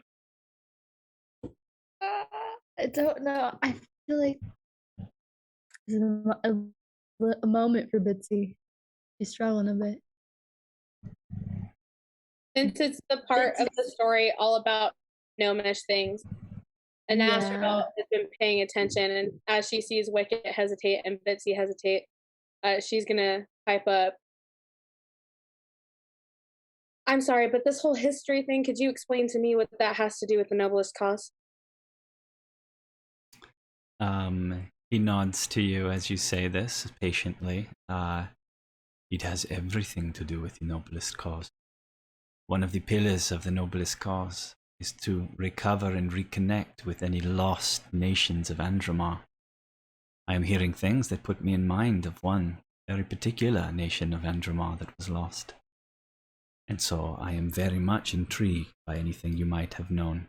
I don't know. I feel like it's a moment for Bitsy. She's struggling a bit. Since it's the part of the story all about gnomish things, and Astrovel has been paying attention, and as she sees Wicket hesitate and Bitsy hesitate, she's gonna pipe up. I'm sorry, but this whole history thing, could you explain to me what that has to do with the noblest cause? He nods to you as you say this patiently. It has everything to do with the noblest cause. One of the pillars of the noblest cause is to recover and reconnect with any lost nations of Andromar. I am hearing things that put me in mind of one very particular nation of Andromar that was lost. And so I am very much intrigued by anything you might have known.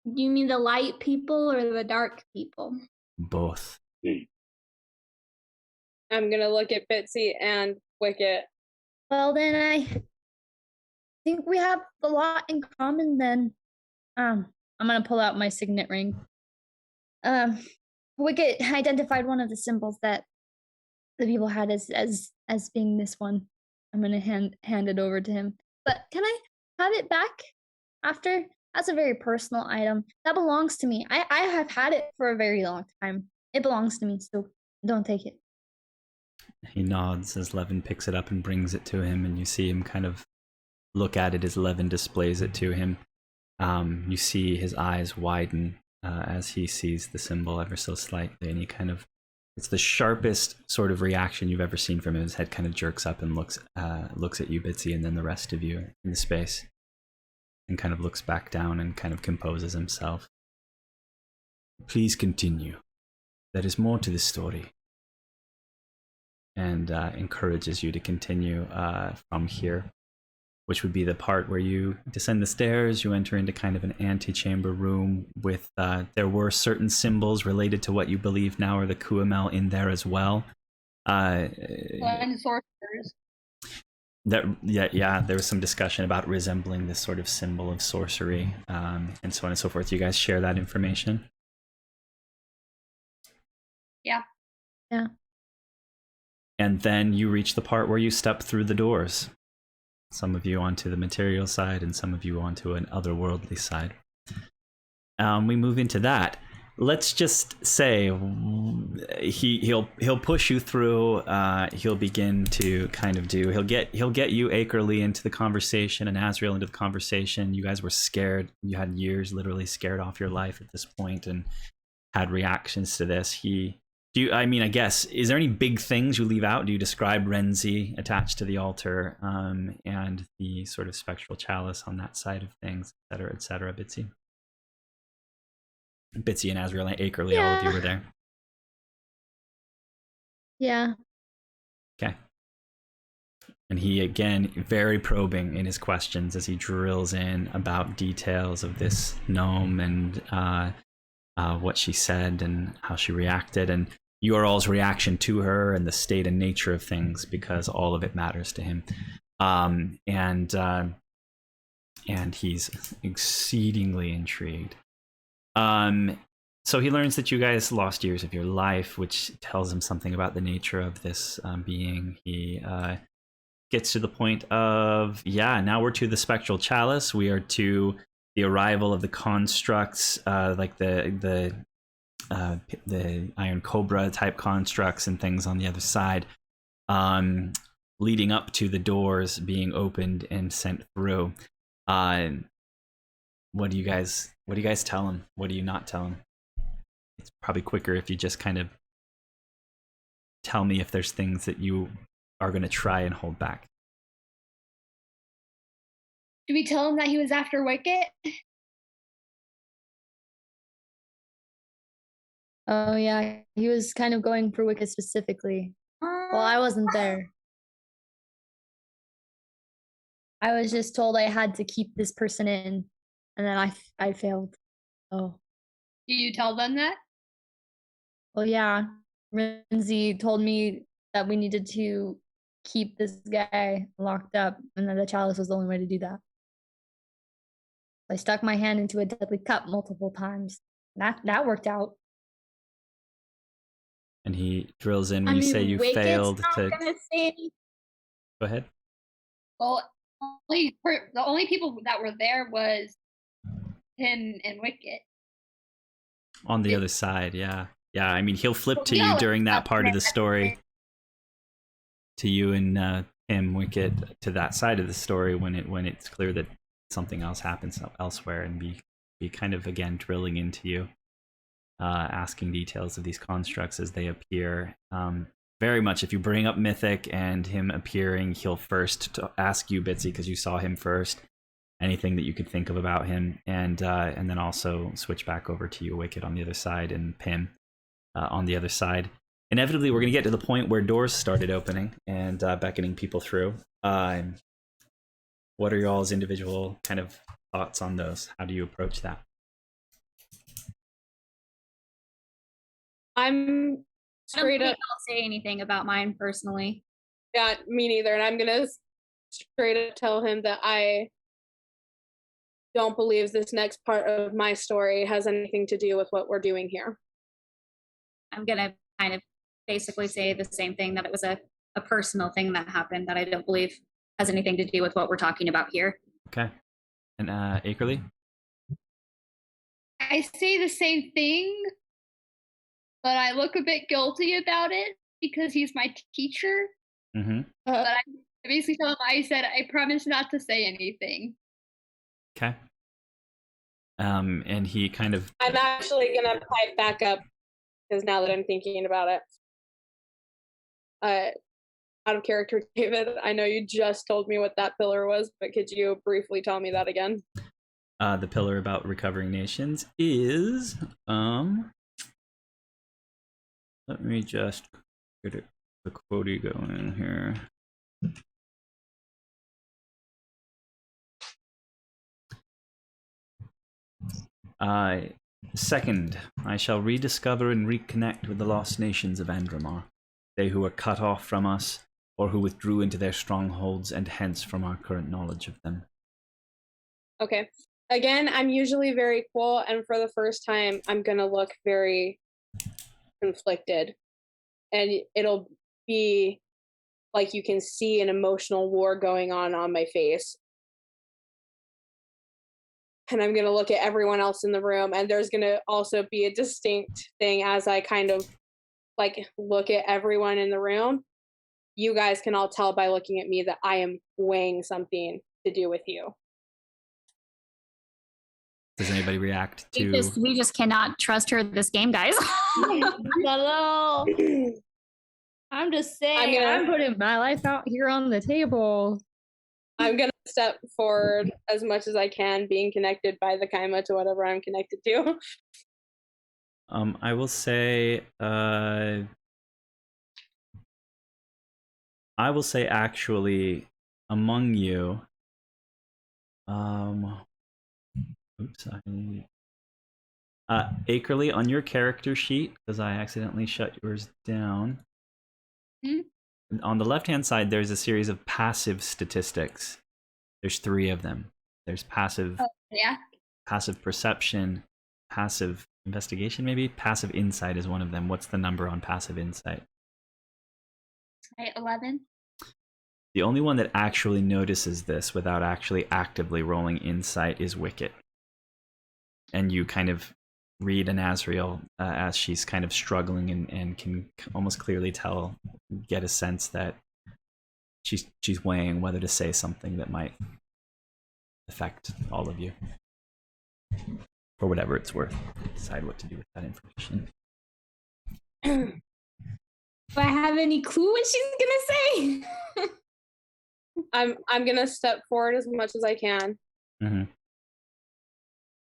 Do you mean the light people or the dark people? Both. I'm gonna look at Bitsy and Wicket. Well, then I think we have a lot in common then. I'm gonna pull out my signet ring. Wicket identified one of the symbols that the people had as being this one. I'm gonna hand it over to him. But can I have it back after? That's a very personal item. That belongs to me. I have had it for a very long time. It belongs to me, so don't take it. He nods as Levin picks it up and brings it to him, and you see him kind of look at it as Levin displays it to him. You see his eyes widen as he sees the symbol ever so slightly, and he kind of, it's the sharpest sort of reaction you've ever seen from him. His head kind of jerks up and looks at you, Bitsy, and then the rest of you in the space, and kind of looks back down and kind of composes himself. Please continue. There is more to this story. And encourages you to continue from here, which would be the part where you descend the stairs. You enter into kind of an antechamber room with, there were certain symbols related to what you believe now are the Kuamel in there as well. And sorcerers. There was some discussion about resembling this sort of symbol of sorcery, and so on and so forth. You guys share that information? Yeah. Yeah. And then you reach the part where you step through the doors. Some of you onto the material side and some of you onto an otherworldly side. We move into that. let's just say he'll push you through. He'll begin to kind of do. He'll get you Akerly into the conversation and Azrael into the conversation. You guys were scared. You had years literally scared off your life at this point and had reactions to this. I guess, is there any big things you leave out? Do you describe Renzi attached to the altar and the sort of spectral chalice on that side of things, et cetera, Bitsy? Bitsy and Azrael and Akerly, all of you were there. Yeah. Okay. And he, again, very probing in his questions as he drills in about details of this gnome and what she said and how she reacted, and your all's reaction to her and the state and nature of things, because all of it matters to him. And he's exceedingly intrigued. So he learns that you guys lost years of your life, which tells him something about the nature of this being. He gets to the point of, now we're to the spectral chalice. We are to the arrival of the constructs, like the Iron Cobra type constructs and things on the other side, leading up to the doors being opened and sent through. What do you guys tell him? What do you not tell him? It's probably quicker if you just kind of tell me if there's things that you are going to try and hold back. Do we tell him that he was after Wicket? Oh yeah, he was kind of going for Wicket specifically. Well, I wasn't there. I was just told I had to keep this person in, and then I failed. Oh. Do you tell them that? Well, yeah. Renzi told me that we needed to keep this guy locked up, and that the chalice was the only way to do that. I stuck my hand into a deadly cup multiple times. That worked out. And he drills in when you say you failed to. Go ahead. Well, the only people that were there was him and Wicket. On the other side, yeah. I mean, he'll flip to you during that part of the story. To you and him, Wicket, to that side of the story when it's clear that something else happens elsewhere, and be kind of again drilling into you. Asking details of these constructs as they appear. Very much, if you bring up Mythic and him appearing, he'll first ask you, Bitsy, because you saw him first, anything that you could think of about him, and then also switch back over to you, Wicket, on the other side, and Pim on the other side. Inevitably, we're going to get to the point where doors started opening and beckoning people through. What are y'all's individual kind of thoughts on those? How do you approach that? I'm straight up. I don't say anything about mine personally. Yeah, me neither. And I'm gonna straight up tell him that I don't believe this next part of my story has anything to do with what we're doing here. I'm gonna kind of basically say the same thing, that it was a personal thing that happened that I don't believe has anything to do with what we're talking about here. Okay. And Akerly? I say the same thing, but I look a bit guilty about it because he's my teacher. Mm-hmm. But I basically tell him, I said, I promise not to say anything. Okay. And he kind of... I'm actually going to pipe back up, because now that I'm thinking about it. Out of character, David, I know you just told me what that pillar was, but could you briefly tell me that again? The pillar about recovering nations is... Let me just get the quotey going here. Second, I shall rediscover and reconnect with the lost nations of Andromar, they who were cut off from us, or who withdrew into their strongholds, and hence from our current knowledge of them. Okay. Again, I'm usually very cool, and for the first time, I'm going to look very conflicted. And it'll be like you can see an emotional war going on my face. And I'm going to look at everyone else in the room, and there's going to also be a distinct thing as I kind of like look at everyone in the room. You guys can all tell by looking at me that I am weighing something to do with you. Does anybody react to? We just cannot trust her this game, guys. Hello. I'm just saying, I'm putting my life out here on the table. I'm going to step forward as much as I can, being connected by the Kaima to whatever I'm connected to. I will say, actually, among you, oops, Akerly, on your character sheet, because I accidentally shut yours down. On the left-hand side, there's a series of passive statistics. There's 3 of them. There's passive, passive perception, passive investigation, maybe. Passive insight is one of them. What's the number on passive insight? 11. The only one that actually notices this without actually actively rolling insight is Wicket. And you kind of read an Azrael as she's kind of struggling and can almost clearly get a sense that she's weighing whether to say something that might affect all of you. For whatever it's worth, decide what to do with that information. Do I have any clue what she's gonna say? I'm gonna step forward as much as I can.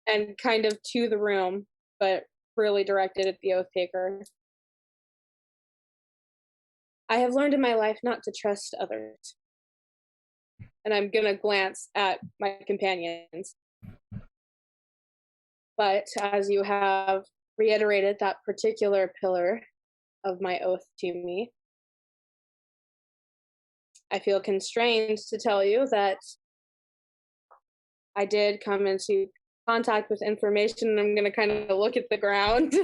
And kind of to the room, but really directed at the Oath Taker. I have learned in my life not to trust others. And I'm gonna glance at my companions. But as you have reiterated that particular pillar of my oath to me, I feel constrained to tell you that I did come into contact with information, and I'm going to kind of look at the ground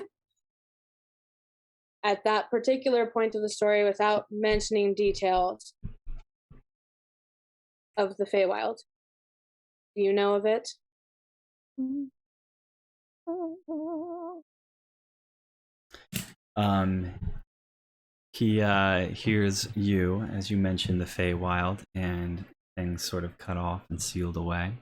at that particular point of the story without mentioning details of the Feywild. Do you know of it? He hears you as you mention the Feywild, and things sort of cut off and sealed away.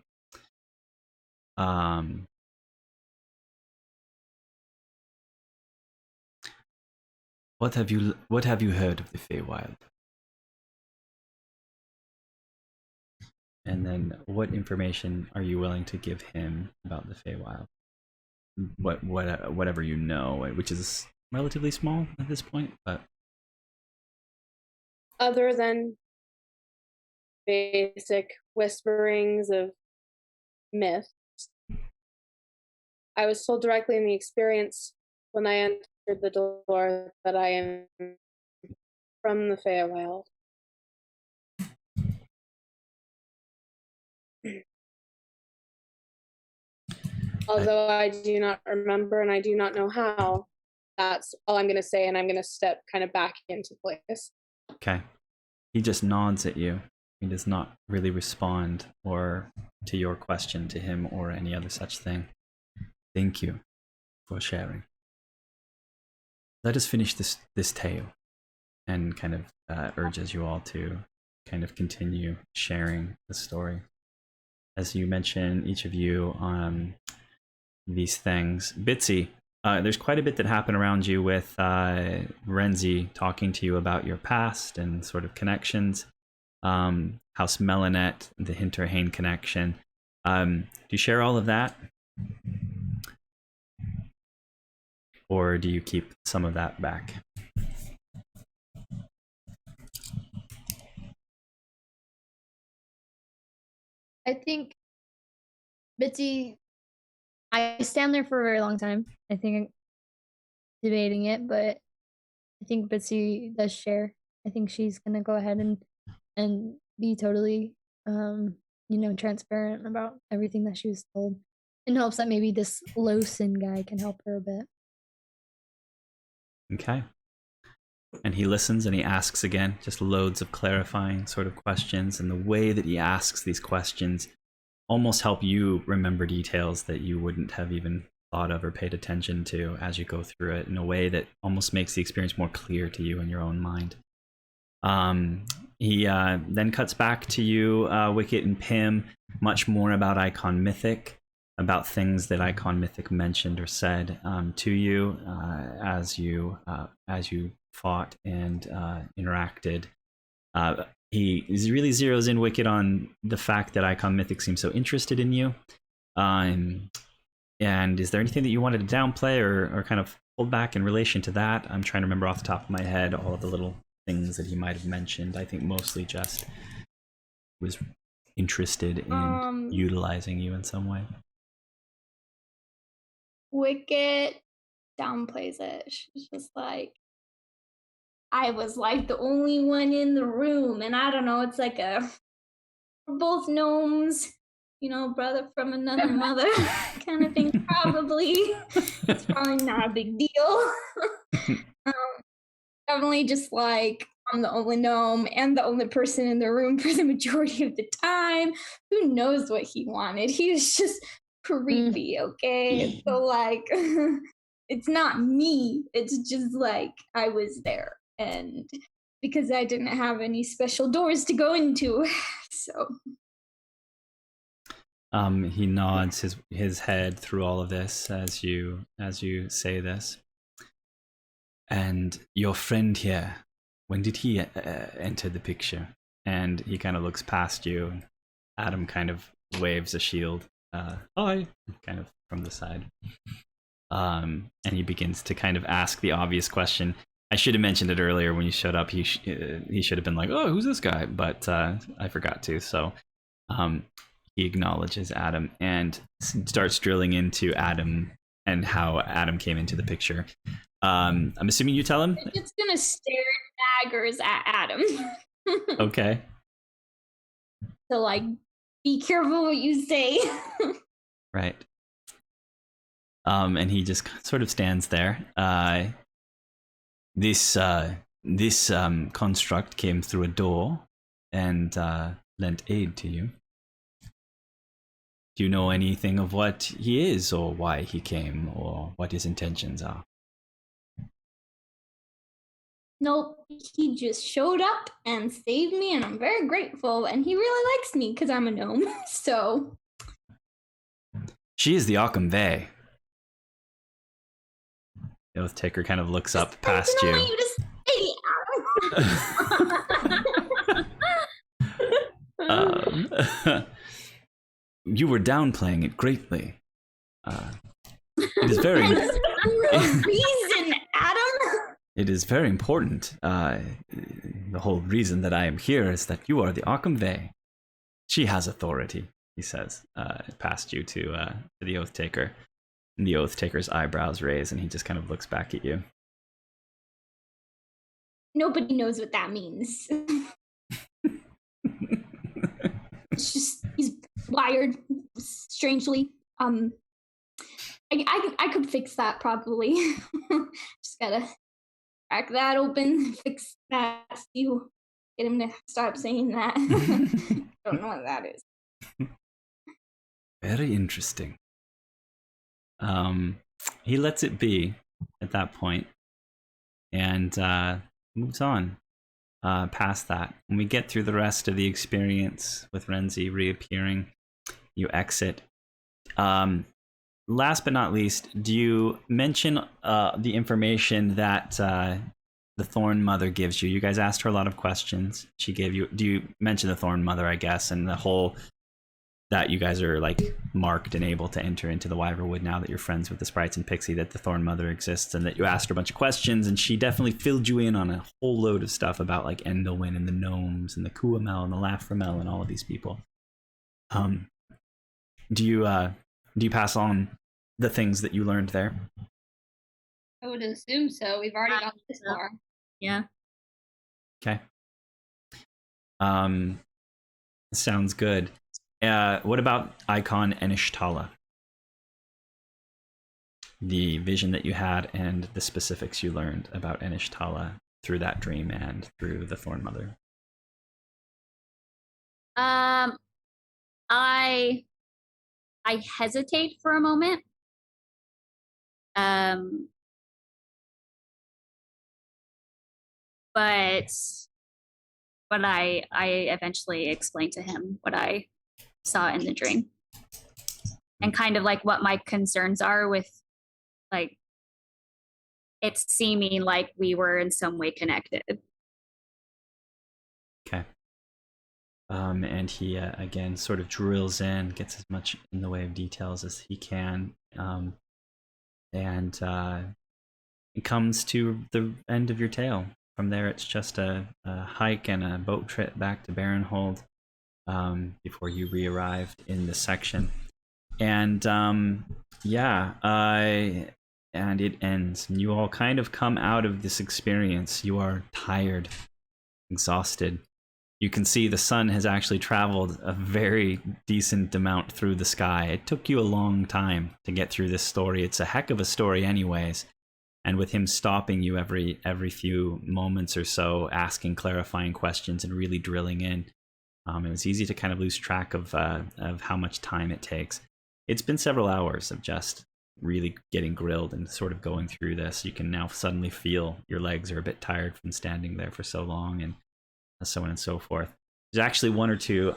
What have you heard of the Feywild? And then what information are you willing to give him about the Feywild? Whatever you know, which is relatively small at this point, but other than basic whisperings of myth, I was told directly in the experience when I entered the door that I am from the Feywild. Although I do not remember and I do not know how, that's all I'm going to say, and I'm going to step kind of back into place. Okay. He just nods at you. He does not really respond or to your question to him or any other such thing. Thank you for sharing. Let us finish this tale, and kind of urges you all to kind of continue sharing the story. As you mention, each of you these things. Bitsy, there's quite a bit that happened around you with Renzi talking to you about your past and sort of connections. House Melanet, the Hinterhain connection. Do you share all of that? Or do you keep some of that back? I think Bitsy, I stand there for a very long time. I think I'm debating it, but I think Bitsy does share. I think she's gonna go ahead and be totally transparent about everything that she was told, in hopes that maybe this Lowson guy can help her a bit. Okay. And he listens and he asks again, just loads of clarifying sort of questions. And the way that he asks these questions almost help you remember details that you wouldn't have even thought of or paid attention to as you go through it in a way that almost makes the experience more clear to you in your own mind. He then cuts back to you, Wicket and Pim, much more about Icon Mythic, about things that Icon Mythic mentioned or said to you as you fought and interacted. He really zeroes in, Wicket, on the fact that Icon Mythic seems so interested in you. And is there anything that you wanted to downplay or kind of hold back in relation to that? I'm trying to remember off the top of my head all of the little things that he might have mentioned. I think mostly just was interested in utilizing you in some way. Wicket downplays it. She's just like, I was like the only one in the room, and I don't know, it's like we're both gnomes, you know, brother from another mother kind of thing, probably. It's probably not a big deal. Definitely just like, I'm the only gnome and the only person in the room for the majority of the time. Who knows what he wanted? He was just creepy, okay? So like, it's not me. It's just like, I was there. And because I didn't have any special doors to go into, so. He nods his head through all of this as you say this. And your friend here, when did he enter the picture? And he kind of looks past you. Adam kind of waves a shield. Hi, kind of from the side. And he begins to kind of ask the obvious question. I should have mentioned it earlier when you showed up. He should have been like, "Oh, who's this guy?" But I forgot to. So he acknowledges Adam and starts drilling into Adam and how Adam came into the picture. I'm assuming you tell him? It's gonna stare daggers at Adam. Okay. So, like, be careful what you say. Right. And he just sort of stands there. This construct came through a door and lent aid to you. Do you know anything of what he is, or why he came, or what his intentions are? Nope, he just showed up and saved me, and I'm very grateful, and he really likes me because I'm a gnome, so. She is the Arkham Vey. The Oath Taker kind of looks up past you. You to say, You were downplaying it greatly. It is very. reason, Adam. It is very important. The whole reason that I am here is that you are the Arkham Vey. She has authority, he says, past you to the Oath Taker. And the Oath Taker's eyebrows raise, and he just kind of looks back at you. Nobody knows what that means. It's just, he's wired strangely. I could fix that probably. Just gotta crack that open, fix that, get him to stop saying that. Don't know what that is. Very interesting. He lets it be at that point and moves on past that. When we get through the rest of the experience with Renzi reappearing, you exit. Last but not least, do you mention the information that the Thorn Mother gives you? You guys asked her a lot of questions. She gave you. Do you mention the Thorn Mother, I guess, and the whole that you guys are like marked and able to enter into the Wyverwood now that you're friends with the sprites and Pixie, that the Thorn Mother exists, and that you asked her a bunch of questions, and she definitely filled you in on a whole load of stuff about like Endelwyn and the gnomes and the Kuamel and the Laframel and all of these people. Do you pass on the things that you learned there? I would assume so. We've already gotten this far. Yeah. Okay. Sounds good. What about Icon Enishtala? The vision that you had and the specifics you learned about Enishtala through that dream and through the Thorn Mother. I I hesitate for a moment. But I eventually explained to him what I saw in the dream and kind of like what my concerns are with like it's seeming like we were in some way connected. Okay. And he again sort of drills in, gets as much in the way of details as he can, and it comes to the end of your tale. From there, it's just a hike and a boat trip back to Baronhold before you re-arrived in the section. And and it ends. And you all kind of come out of this experience. You are tired, exhausted. You can see the sun has actually traveled a very decent amount through the sky. It took you a long time to get through this story. It's a heck of a story anyways. And with him stopping you every few moments or so, asking clarifying questions and really drilling in, it was easy to kind of lose track of how much time it takes. It's been several hours of just really getting grilled and sort of going through this. You can now suddenly feel your legs are a bit tired from standing there for so long, and so on and so forth. There's actually one or two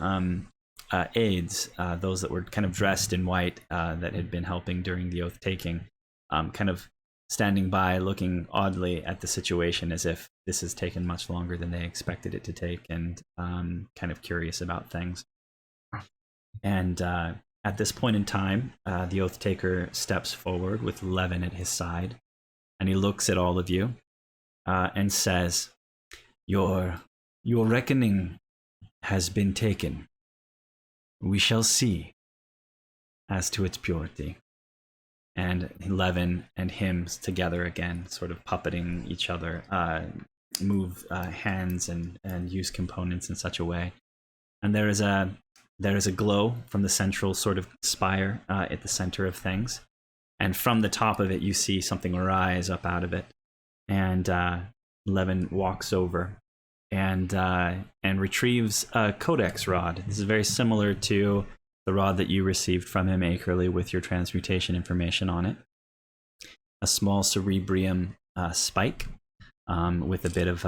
aides, those that were kind of dressed in white that had been helping during the oath taking, kind of standing by looking oddly at the situation as if this has taken much longer than they expected it to take, and kind of curious about things. And at this point in time, the oath taker steps forward with Levin at his side, and he looks at all of you and says, Your reckoning has been taken. We shall see as to its purity. And Levin and him together again, sort of puppeting each other, move hands and use components in such a way. And there is a glow from the central sort of spire at the center of things. And from the top of it, you see something rise up out of it. And Levin walks over and retrieves a codex rod. This is very similar to the rod that you received from him, Akerly, with your transmutation information on it. A small cerebrium spike with a bit of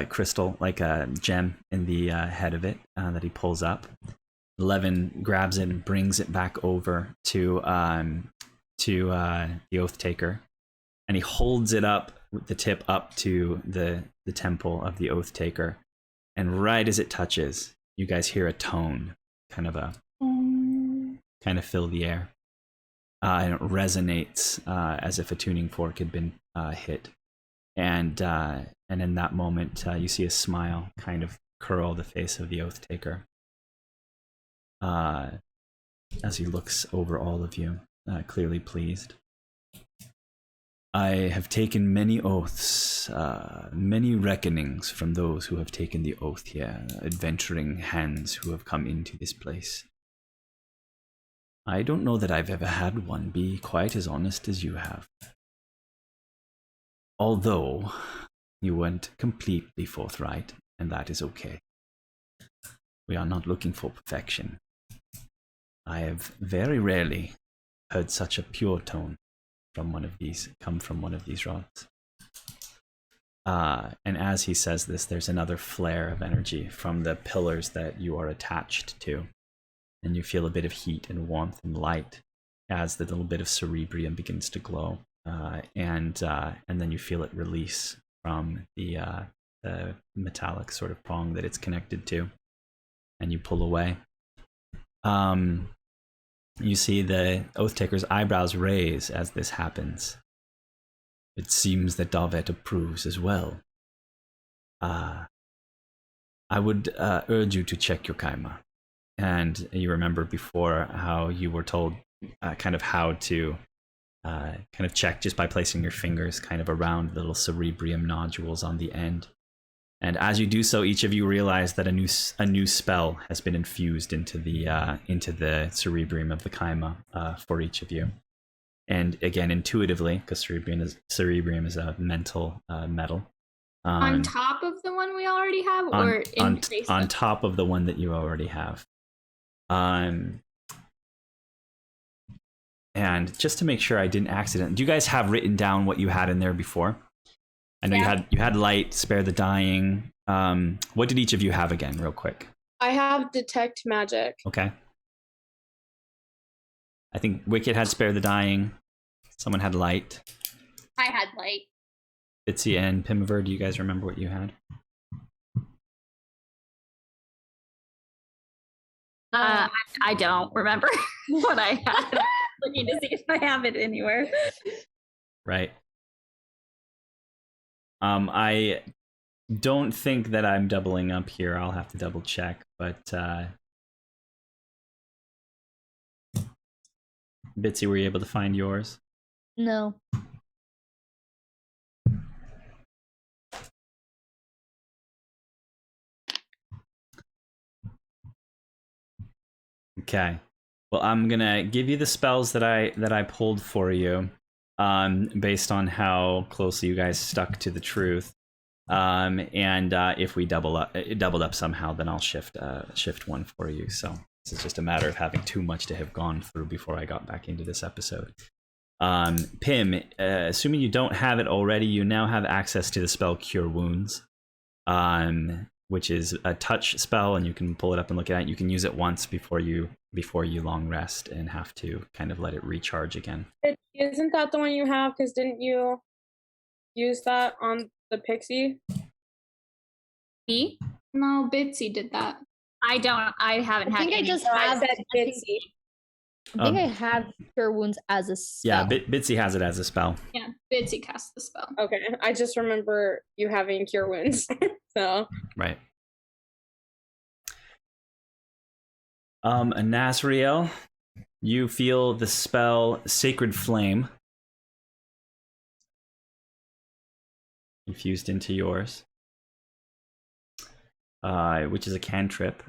crystal, like a gem, in the head of it that he pulls up. Levin grabs it and brings it back over to the oath taker, and he holds it up with the tip up to the temple of the oath taker. And right as it touches, you guys hear a tone, kind of fill the air, and it resonates as if a tuning fork had been hit. And in that moment, you see a smile kind of curl the face of the oath taker as he looks over all of you, clearly pleased. I have taken many oaths, many reckonings from those who have taken the oath here, adventuring hands who have come into this place. I don't know that I've ever had one be quite as honest as you have. Although you weren't completely forthright, and that is okay. We are not looking for perfection. I have very rarely heard such a pure tone come from one of these rods. And as he says this, there's another flare of energy from the pillars that you are attached to, and you feel a bit of heat and warmth and light as the little bit of cerebrium begins to glow, and then you feel it release from the metallic sort of prong that it's connected to, and you pull away. You see the oath taker's eyebrows raise as this happens. It seems that Davet approves as well. I would urge you to check your kaima. And you remember before how you were told kind of how to kind of check just by placing your fingers kind of around little cerebrium nodules on the end. And as you do so, each of you realize that a new spell has been infused into the cerebrium of the kaima for each of you. And again, intuitively, because cerebrium is a mental metal, On top of the one we already have, or in place on of? top of the one that you already have. And just to make sure I didn't accident, do you guys have written down what you had in there before? I know you had light, spare the dying. What did each of you have again, real quick? I have detect magic. Okay. I think Wicked had spare the dying. Someone had light. I had light. Bitsy and Pimiver, do you guys remember what you had? I don't remember what I had. Looking to see if I have it anywhere. Right. I don't think that I'm doubling up here. I'll have to double check, but Bitsy, were you able to find yours? No. Okay. Well, I'm gonna give you the spells that I pulled for you, based on how closely you guys stuck to the truth. And if we doubled up somehow, then I'll shift one for you. So this is just a matter of having too much to have gone through before I got back into this episode. Pim, assuming you don't have it already, you now have access to the spell Cure Wounds, which is a touch spell, and you can pull it up and look at it. You can use it once before you long rest and have to kind of let it recharge again. Isn't that the one you have? Because didn't you use that on the pixie? Me? No, Bitsy did that. I haven't had think I any. just No, I have. said I think, Bitsy. I think I have Cure Wounds as a spell. Yeah, Bitsy has it as a spell. Yeah, Bitsy cast the spell. Okay, I just remember you having cure wounds. So Right. Nazriel, you feel the spell Sacred Flame infused into yours, which is a cantrip.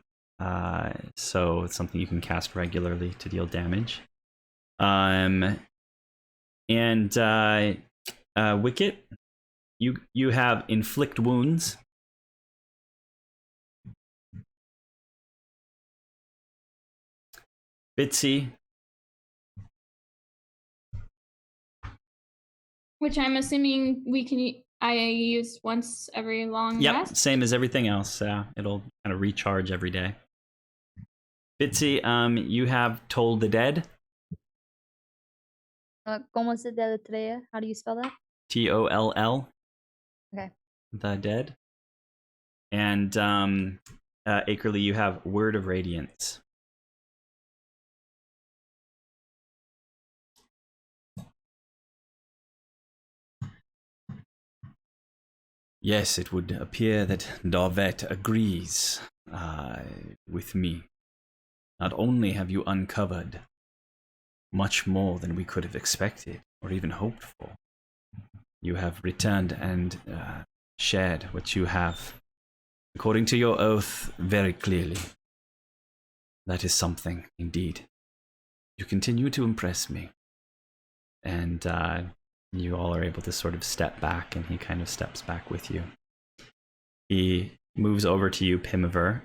So it's something you can cast regularly to deal damage. And Wicket, you have Inflict Wounds. Bitsy, Which I'm assuming I use once every long rest. Same as everything else. It'll kind of recharge every day. Bitsy, you have Toll the Dead. ¿Cómo se deletrea? How do you spell that? Toll. Okay. The Dead. And Akerly, you have Word of Radiance. Yes, it would appear that Darvet agrees with me. Not only have you uncovered much more than we could have expected or even hoped for, you have returned and shared what you have, according to your oath, very clearly. That is something, indeed. You continue to impress me. And you all are able to sort of step back, and he kind of steps back with you. He moves over to you, Pimiver,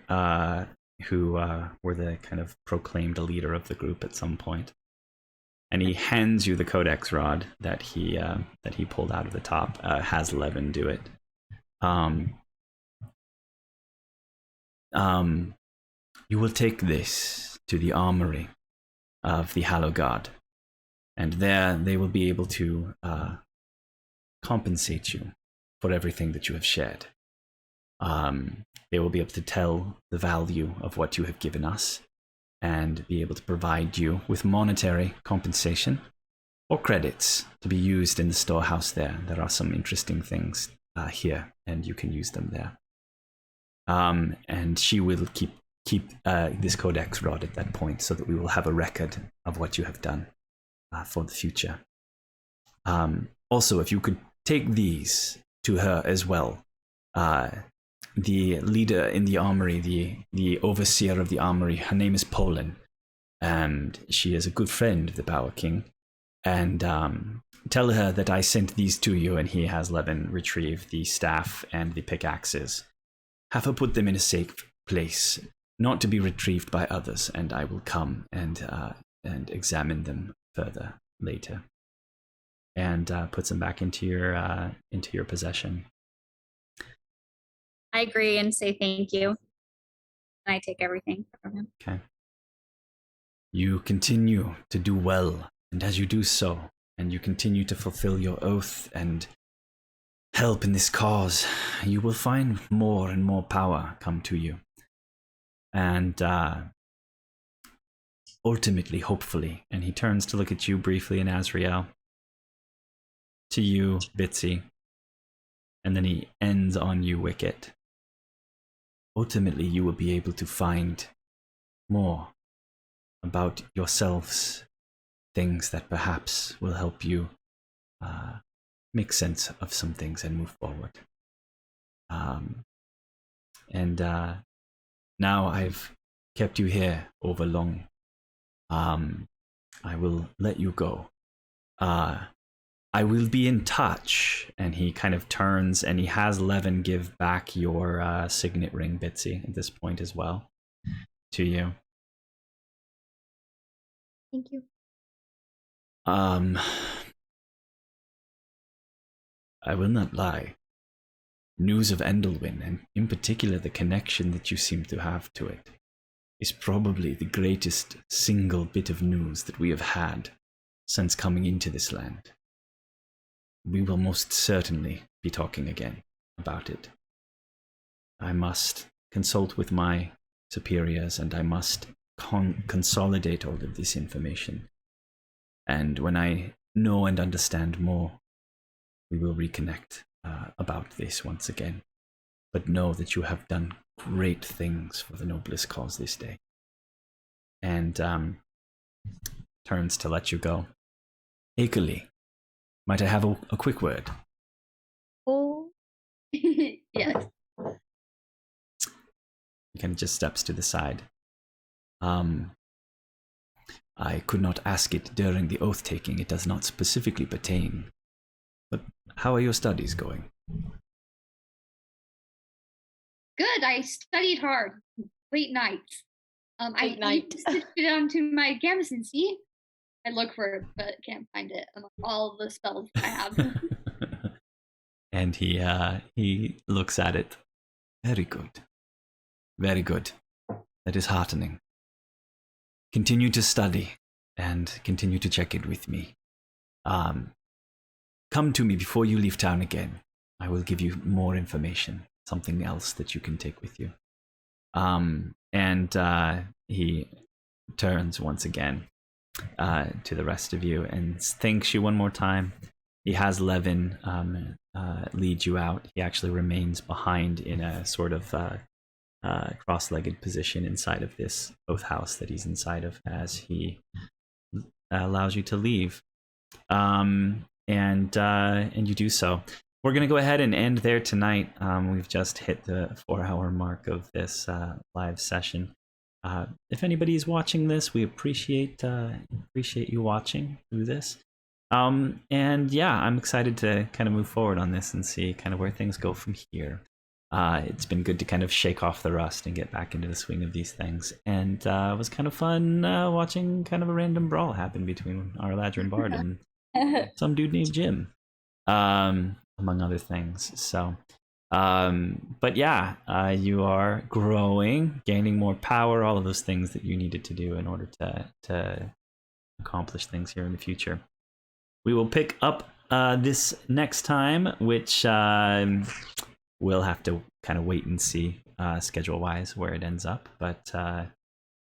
who were the kind of proclaimed leader of the group at some point. And he hands you the Codex Rod that he pulled out of the top. Has Levin do it. You will take this to the armory of the Hallow God, and there they will be able to compensate you for everything that you have shared. They will be able to tell the value of what you have given us and be able to provide you with monetary compensation or credits to be used in the storehouse there. There are some interesting things here, and you can use them there. And she will keep this Codex Rod at that point, so that we will have a record of what you have done for the future. Also, if you could take these to her as well. The leader in the armory, the overseer of the armory, her name is Polan, and she is a good friend of the Bower King, and tell her that I sent these to you, and he has Levin retrieve the staff and the pickaxes. Have her put them in a safe place, not to be retrieved by others, and I will come and examine them further later. And puts them back into your possession. I agree and say thank you. And I take everything from him. Okay. You continue to do well, and as you do so, and you continue to fulfill your oath and help in this cause, you will find more and more power come to you. And ultimately, hopefully, and he turns to look at you briefly and Azrael, to you, Bitsy, and then he ends on you, Wicket. Ultimately, you will be able to find more about yourselves, things that perhaps will help you make sense of some things and move forward. Now I've kept you here over long. I will let you go. I will be in touch. And he kind of turns and he has Levin give back your signet ring, Bitsy, at this point as well, to you. Thank you. I will not lie. News of Endelwyn, and in particular the connection that you seem to have to it, is probably the greatest single bit of news that we have had since coming into this land. We will most certainly be talking again about it. I must consult with my superiors, and I must consolidate all of this information. And when I know and understand more, we will reconnect about this once again. But know that you have done great things for the noblest cause this day. And turns to let you go. Akerly, might I have a quick word? Oh, yes. He kind of just steps to the side. I could not ask it during the oath-taking. It does not specifically pertain. But how are your studies going? Good. I studied hard. Late nights. I night. need to sit it onto my gamison, see? I look for it, but can't find it among all the spells I have. And he looks at it. Very good. Very good. That is heartening. Continue to study and continue to check in with me. Come to me before you leave town again. I will give you more information, something else that you can take with you. And he turns once again to the rest of you and thanks you one more time. He has Levin lead you out. He actually remains behind in a sort of cross-legged position inside of this oath house that he's inside of as he allows you to leave. And you do so. We're going to go ahead and end there tonight. We've just hit the 4-hour mark of this live session. If anybody is watching this, we appreciate you watching through this. And yeah, I'm excited to kind of move forward on this and see kind of where things go from here. It's been good to kind of shake off the rust and get back into the swing of these things. And it was kind of fun watching kind of a random brawl happen between our Ladrin Bard and some dude named Jim, among other things. So, but yeah, you are growing, gaining more power, all of those things that you needed to do in order to accomplish things here in the future. We will pick up this next time, which we'll have to kind of wait and see schedule-wise where it ends up, but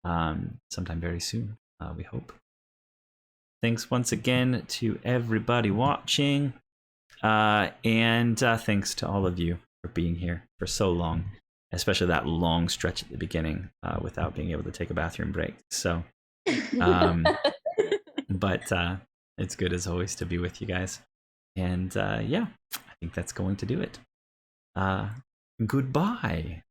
sometime very soon, we hope. Thanks once again to everybody watching, and thanks to all of you for being here for so long, especially that long stretch at the beginning without being able to take a bathroom break. So, but it's good as always to be with you guys. And yeah, I think that's going to do it. Goodbye.